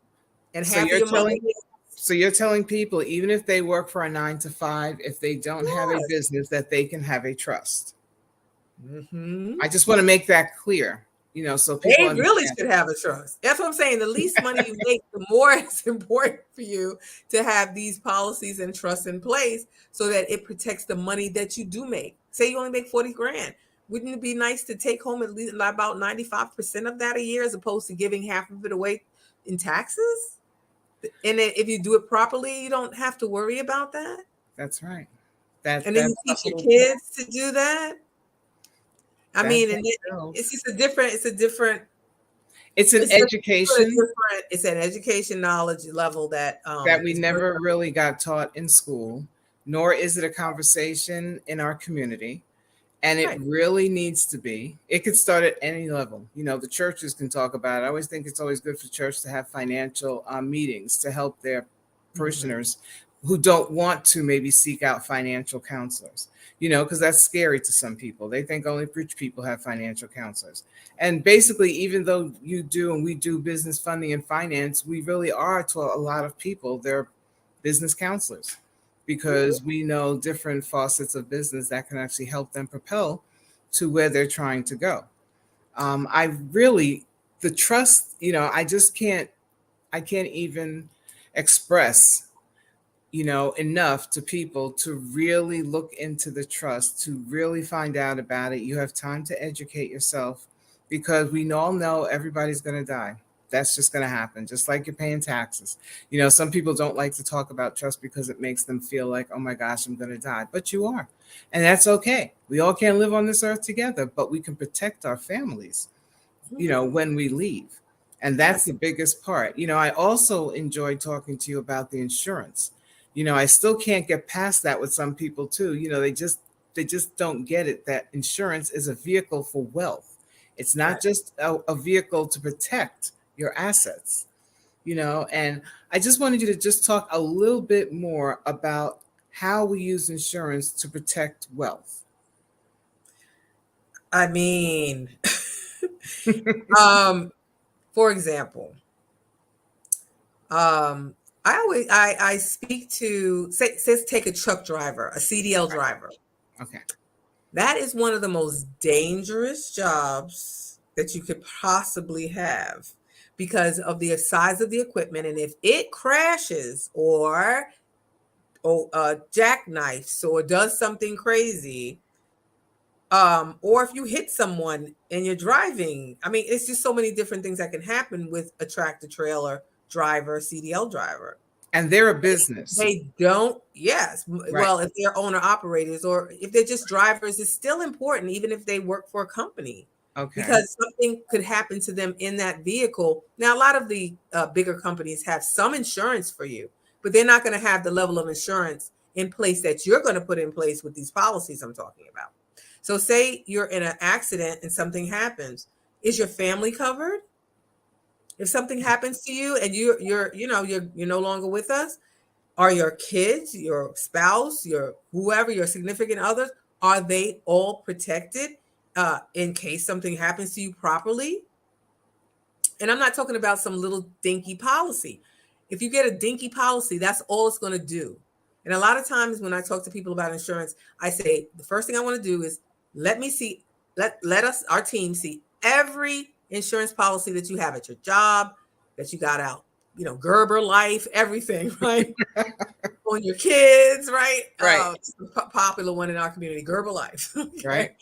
And So half of you're your telling money. so you're telling people, even if they work for a 9 to 5, if they don't have a business, that they can have a trust. I just want to make that clear, so people They really understand. should have a trust. That's what I'm saying. The least money you make, the more it's important for you to have these policies and trusts in place so that it protects the money that you do make. Say you only make 40 grand. Wouldn't it be nice to take home at least about 95% of that a year as opposed to giving half of it away in taxes? And then if you do it properly, you don't have to worry about that. That's right. And then you teach your kids to do that. I mean, and it's just a different, it's an education. It's an education knowledge level that we never really got taught in school, nor is it a conversation in our community. And it really needs to be. It could start at any level. The churches can talk about it. I always think it's always good for church to have financial meetings to help their parishioners who don't want to maybe seek out financial counselors, because that's scary to some people. They think only rich people have financial counselors. And basically, even though you do and we do business funding and finance, we really are to a lot of people, they're business counselors, because we know different facets of business that can actually help them propel to where they're trying to go. The trust, I can't even express, enough to people to really look into the trust, to really find out about it. You have time to educate yourself, because we all know everybody's going to die. That's just going to happen, just like you're paying taxes. Some people don't like to talk about trust because it makes them feel like, oh my gosh, I'm going to die. But you are. And that's okay. We all can't live on this earth together, but we can protect our families, when we leave. And that's the biggest part. I also enjoyed talking to you about the insurance. I still can't get past that with some people too. They just don't get it, that insurance is a vehicle for wealth. It's not just a vehicle to protect your assets, and I just wanted you to just talk a little bit more about how we use insurance to protect wealth. I mean, for example, I speak to, say take a truck driver, a CDL driver. Okay. That is one of the most dangerous jobs that you could possibly have because of the size of the equipment. And if it crashes or jackknifes or does something crazy, or if you hit someone and you're driving, I mean, it's just so many different things that can happen with a tractor trailer driver, CDL driver. And they're a business. They don't, yes. Right. Well, if they're owner operators or if they're just drivers, it's still important, even if they work for a company. Okay. Because something could happen to them in that vehicle. Now, a lot of the bigger companies have some insurance for you, but they're not going to have the level of insurance in place that you're going to put in place with these policies I'm talking about. So say you're in an accident and something happens. Is your family covered? If something happens to you and you're no longer with us, are your kids, your spouse, your whoever, your significant others, are they all protected in case something happens to you properly? And I'm not talking about some little dinky policy. If you get a dinky policy, that's all it's going to do. And a lot of times when I talk to people about insurance, I say the first thing I want to do is let us, our team, see every insurance policy that you have at your job, that you got out, Gerber Life, everything, right? On your kids, right? Right. Popular one in our community, Gerber Life. Okay?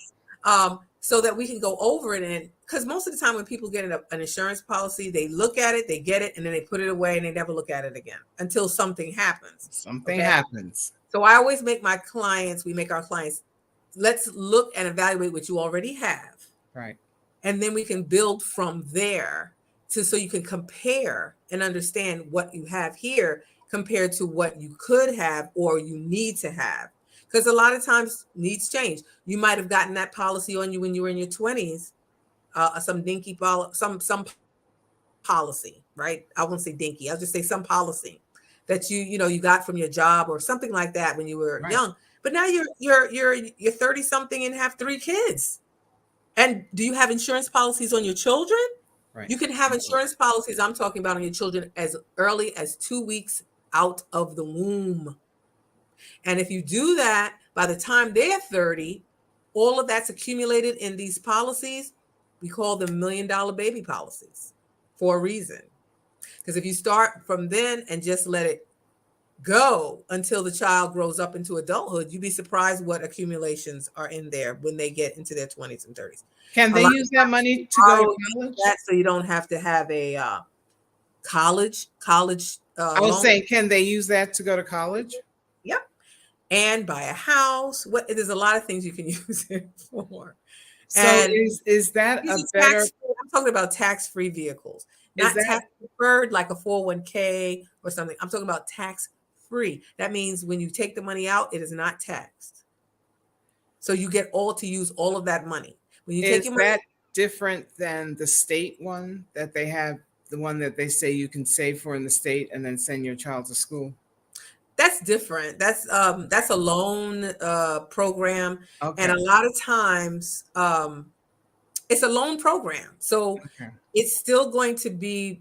Right. So that we can go over it. And because most of the time when people get an insurance policy, they look at it, they get it, and then they put it away and they never look at it again until something happens. Something happens. So I always make our clients, let's look and evaluate what you already have. Right. And then we can build from there so you can compare and understand what you have here compared to what you could have or you need to have. Because a lot of times needs change. You might have gotten that policy on you when you were in your 20s, some dinky some policy, right? I won't say dinky. I'll just say some policy that you got from your job or something like that when you were young. But now you're 30 something and have 3 kids. And do you have insurance policies on your children? Right. You can have insurance policies, I'm talking about, on your children as early as 2 weeks out of the womb. And if you do that, by the time they're 30, all of that's accumulated in these policies. We call them $1 million baby policies for a reason. Because if you start from then and just let it go until the child grows up into adulthood, you'd be surprised what accumulations are in there when they get into their 20s and 30s. Can they use that money to go to college? So you don't have to have a college. I was loan. saying, can they use that to go to college? Yep. And buy a house. There's a lot of things you can use it for. So and is that a better? I'm talking about tax-free vehicles, not tax deferred like a 401k or something. I'm talking about tax-free. That means when you take the money out, it is not taxed. So you get to use all of that money. When you take your money, that different than the state one that they have, the one that they say you can save for in the state and then send your child to school? That's different. That's a loan program. Okay. And a lot of times it's a loan program. So it's still going to be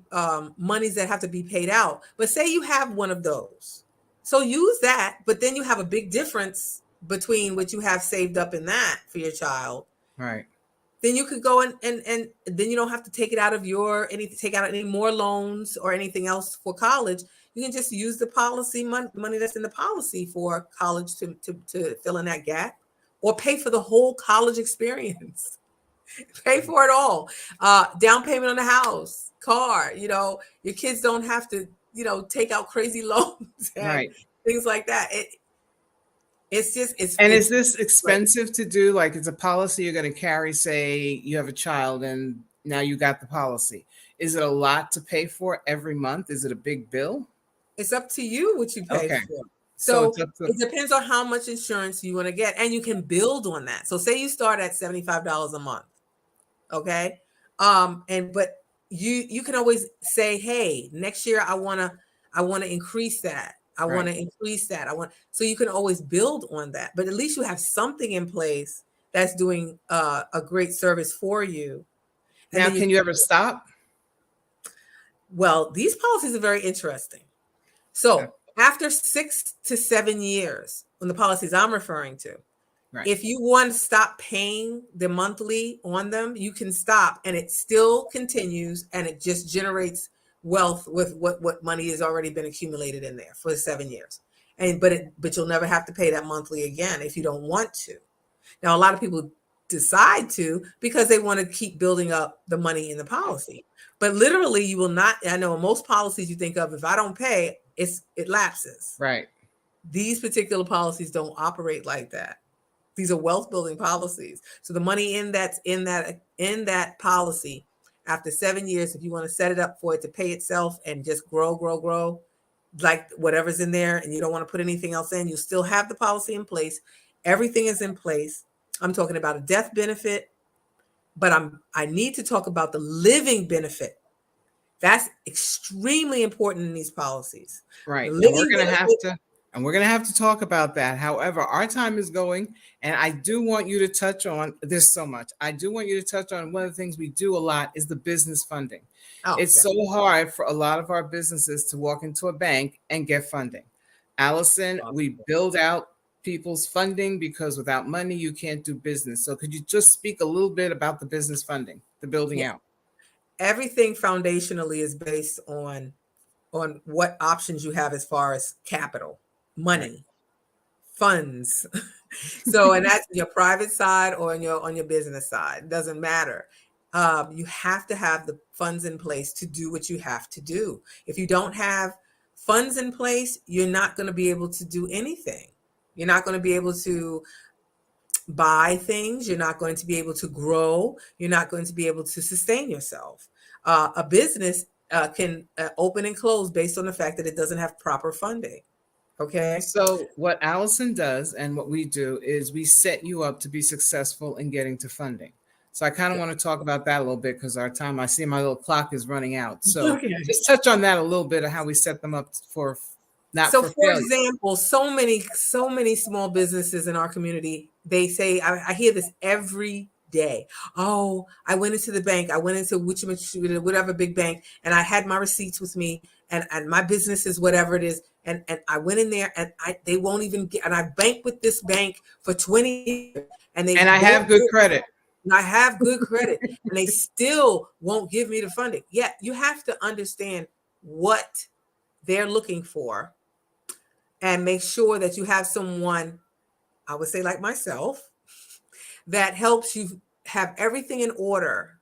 monies that have to be paid out. But say you have one of those. So use that, but then you have a big difference between what you have saved up in that for your child. Right. Then you could go and then you don't have to take out any more loans or anything else for college. You can just use the policy money that's in the policy for college to fill in that gap, or pay for the whole college experience. Pay for it all. Down payment on the house, car. Your kids don't have to take out crazy loans and things like that. Is this expensive to do? Like, it's a policy you're going to carry, say you have a child and now you got the policy. Is it a lot to pay for every month? Is it a big bill? It's up to you what you pay for. So it depends on how much insurance you want to get, and you can build on that. So say you start at $75 a month. Okay. But you can always say, hey, next year I want to increase that. I want to increase that. So you can always build on that, but at least you have something in place that's doing a great service for you. And now, can you ever stop? Well, these policies are very interesting. So after 6 to 7 years, on the policies I'm referring to, if you want to stop paying the monthly on them, you can stop, and it still continues, and it just generates wealth with what money has already been accumulated in there for 7 years. But you'll never have to pay that monthly again if you don't want to. Now, a lot of people decide to because they want to keep building up the money in the policy. But literally, you will not. I know most policies you think of, if I don't pay, it lapses. Right. These particular policies don't operate like that. These are wealth building policies. So the money in that policy, after 7 years, if you want to set it up for it to pay itself and just grow, like whatever's in there, and you don't want to put anything else in, you still have the policy in place. Everything is in place. I'm talking about a death benefit, but I need to talk about the living benefit. That's extremely important in these policies. Right. And we're going to have to talk about that. However, our time is going, and I do want you to touch on this so much. I do want you to touch on one of the things we do a lot is the business funding. It's so hard for a lot of our businesses to walk into a bank and get funding. Allison, we build out people's funding because without money, you can't do business. So could you just speak a little bit about the business funding, the building out? Everything foundationally is based on what options you have as far as capital, money, funds. So, and that's your private side or on your business side. It doesn't matter. You have to have the funds in place to do what you have to do. If you don't have funds in place, you're not going to be able to do anything. You're not going to be able to buy things. You're not going to be able to grow. You're not going to be able to sustain yourself. A business can open and close based on the fact that it doesn't have proper funding. Okay. So what Allison does and what we do is we set you up to be successful in getting to funding. So I kind of want to talk about that a little bit because our time, I see my little clock is running out. So Okay. just touch on that a little bit of how we set them up for not So for for failure. example, so many small businesses in our community, they say, I hear this every day. Oh, I went into the bank. I went into whatever big bank, and I had my receipts with me, and my business is whatever it is. And I went in there, and they won't even get, and I banked with this bank for 20 years, and I have good credit. And I have good credit, and they still won't give me the funding. Yeah, you have to understand what they're looking for and make sure that you have someone, I would say like myself, that helps you have everything in order.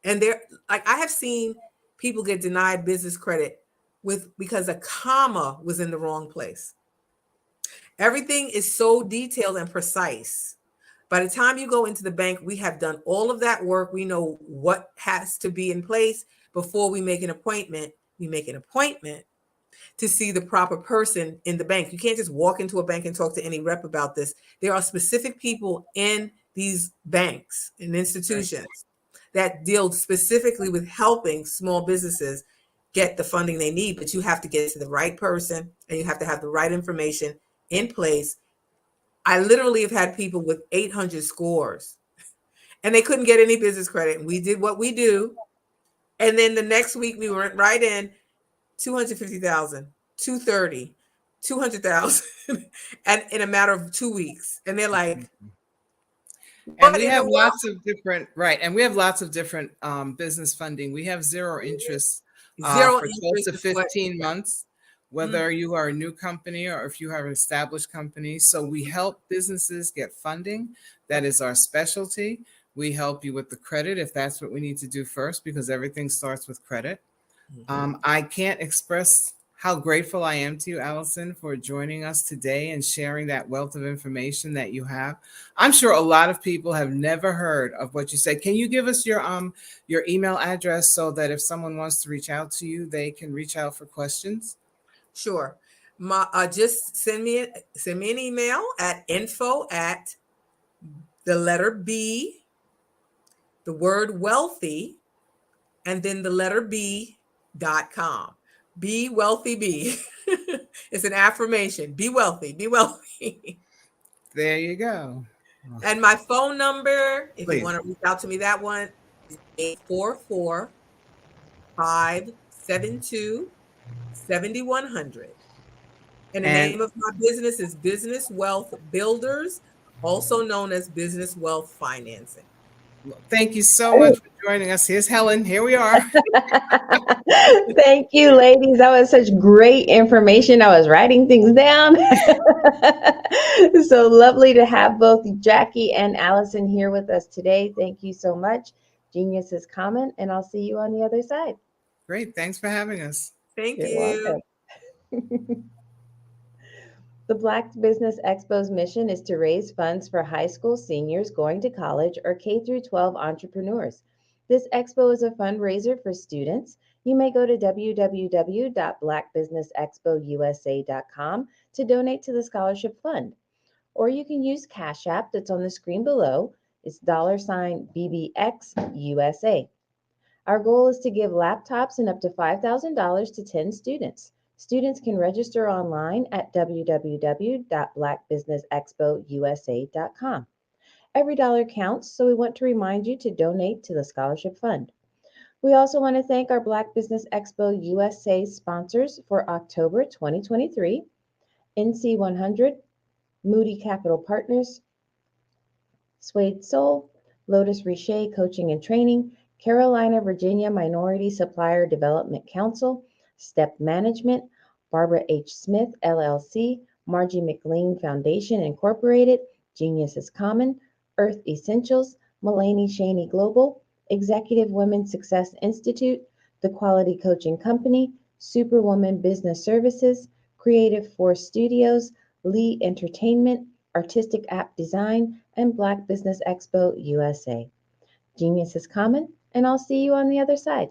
And there, like I have seen people get denied business credit because a comma was in the wrong place. Everything is so detailed and precise. By the time you go into the bank, we have done all of that work. We know what has to be in place before we make an appointment. We make an appointment to see the proper person in the bank. You can't just walk into a bank and talk to any rep about this. There are specific people in these banks and institutions that deal specifically with helping small businesses get the funding they need, but you have to get to the right person and you have to have the right information in place. I literally have had people with 800 scores and they couldn't get any business credit. And we did what we do. And then the next week we went right in 250,000, 230, 200,000, and in a matter of 2 weeks. And they're like, and we have lots of different, and we have lots of different business funding. We have zero interest for 12 to 15 months, whether you are a new company or if you have an established company. So we help businesses get funding. That is our specialty. We help you with the credit if that's what we need to do first, because everything starts with credit. I can't express how grateful I am to you, Allison, for joining us today and sharing that wealth of information that you have. I'm sure a lot of people have never heard of what you said. Can you give us your email address so that if someone wants to reach out to you, they can reach out for questions? Sure. Just send me an email at info at the letter B, the word wealthy, and then the letter B.com. Be wealthy, be. It's an affirmation. Be wealthy, be wealthy. There you go. And my phone number, if Please. you want to reach out to me, that one is 844-572-7100. And the name of my business is Business Wealth Builders, also known as Business Wealth Financing. Thank you so much for joining us. Here's Helen. Here we are. Thank you, ladies. That was such great information. I was writing things down. So lovely to have both Jackie and Allison here with us today. Thank you so much. Genius is common, and I'll see you on the other side. Great. Thanks for having us. Thank You're you. welcome. The Black Business Expo's mission is to raise funds for high school seniors going to college or K through 12 entrepreneurs. This expo is a fundraiser for students. You may go to www.blackbusinessexpousa.com to donate to the scholarship fund, or you can use Cash App that's on the screen below. It's $BBXUSA. Our goal is to give laptops and up to $5,000 to 10 students. Students can register online at www.blackbusinessexpousa.com. Every dollar counts, so we want to remind you to donate to the scholarship fund. We also want to thank our Black Business Expo USA sponsors for October 2023, NC100, Moody Capital Partners, Suede Soul, Lotus Richer Coaching and Training, Carolina, Virginia Minority Supplier Development Council, Step Management, Barbara H. Smith, LLC, Margie McLean Foundation, Incorporated, Genius is Common, Earth Essentials, Mulaney Shaney Global, Executive Women Success Institute, The Quality Coaching Company, Superwoman Business Services, Creative Force Studios, Lee Entertainment, Artistic App Design, and Black Business Expo USA. Genius is common, and I'll see you on the other side.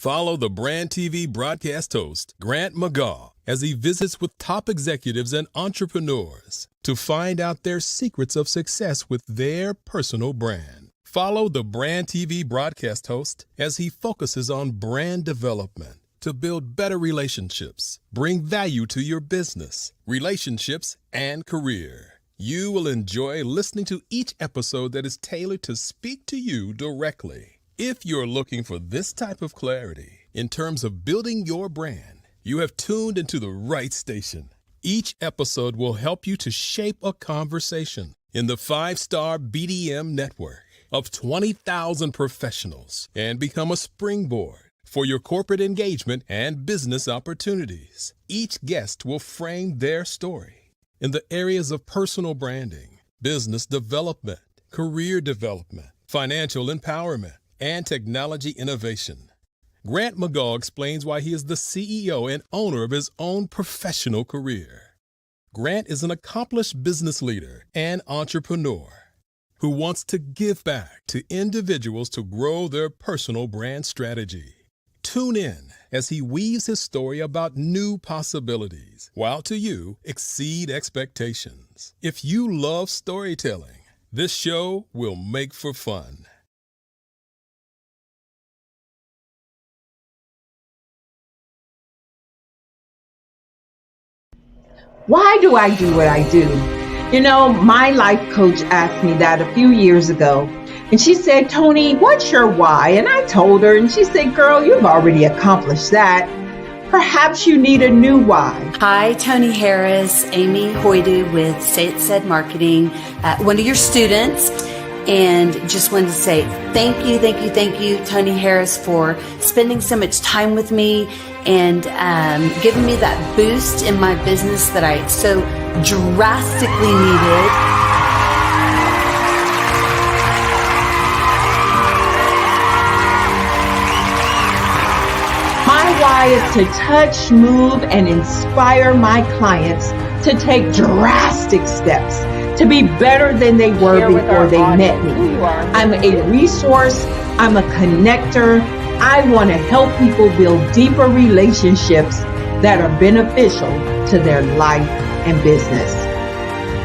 Follow the Brand TV broadcast host, Grant McGaw, as he visits with top executives and entrepreneurs to find out their secrets of success with their personal brand. Follow the Brand TV broadcast host as he focuses on brand development to build better relationships, bring value to your business, relationships, and career. You will enjoy listening to each episode that is tailored to speak to you directly. If you're looking for this type of clarity in terms of building your brand, you have tuned into the right station. Each episode will help you to shape a conversation in the 5-star BDM network of 20,000 professionals and become a springboard for your corporate engagement and business opportunities. Each guest will frame their story in the areas of personal branding, business development, career development, financial empowerment, and technology innovation. Grant McGaw explains why he is the CEO and owner of his own professional career. Grant is an accomplished business leader and entrepreneur who wants to give back to individuals to grow their personal brand strategy. Tune in as he weaves his story about new possibilities, while to you exceed expectations. If you love storytelling, this show will make for fun. Why do I do what I do? You know, my life coach asked me that a few years ago. And she said, Tony, what's your why? And I told her, and she said, girl, you've already accomplished that. Perhaps you need a new why. Hi, Tony Harris, Amy Hoydu with Say It Said Marketing, one of your students. And just wanted to say thank you, Tony Harris, for spending so much time with me and giving me that boost in my business that I so drastically needed. My why is to touch, move, and inspire my clients to take drastic steps to be better than they were before they met me. I'm a resource. I'm a connector. I want to help people build deeper relationships that are beneficial to their life and business.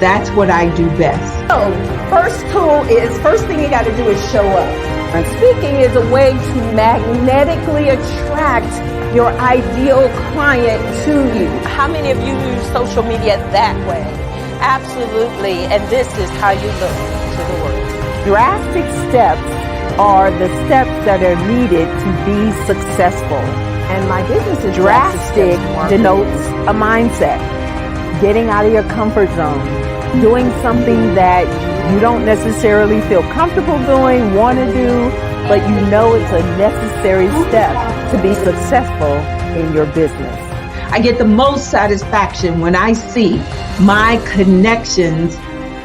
That's what I do best. So, first thing you got to do is show up. And speaking is a way to magnetically attract your ideal client to you. How many of you use social media that way? Absolutely, and this is how you look to the world. Drastic steps are the steps that are needed to be successful. And my business is drastic denotes a mindset. Getting out of your comfort zone. Doing something that you don't necessarily feel comfortable doing, want to do, but you know it's a necessary step to be successful in your business. I get the most satisfaction when I see my connections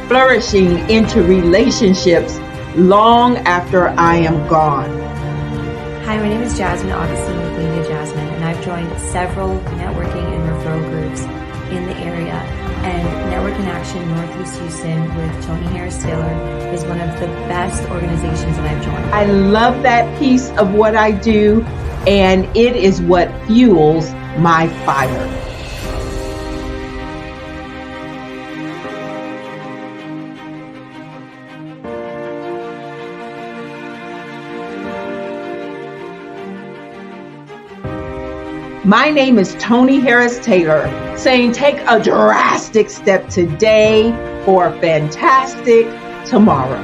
flourishing into relationships long after I am gone. Hi, my name is Jasmine Augustine with Media Jasmine, and I've joined several networking and referral groups in the area. And Network in Action Northeast Houston with Tony Harris Taylor is one of the best organizations that I've joined. I love that piece of what I do, and it is what fuels my fire. My name is Tony Harris Taylor, saying take a drastic step today for a fantastic tomorrow.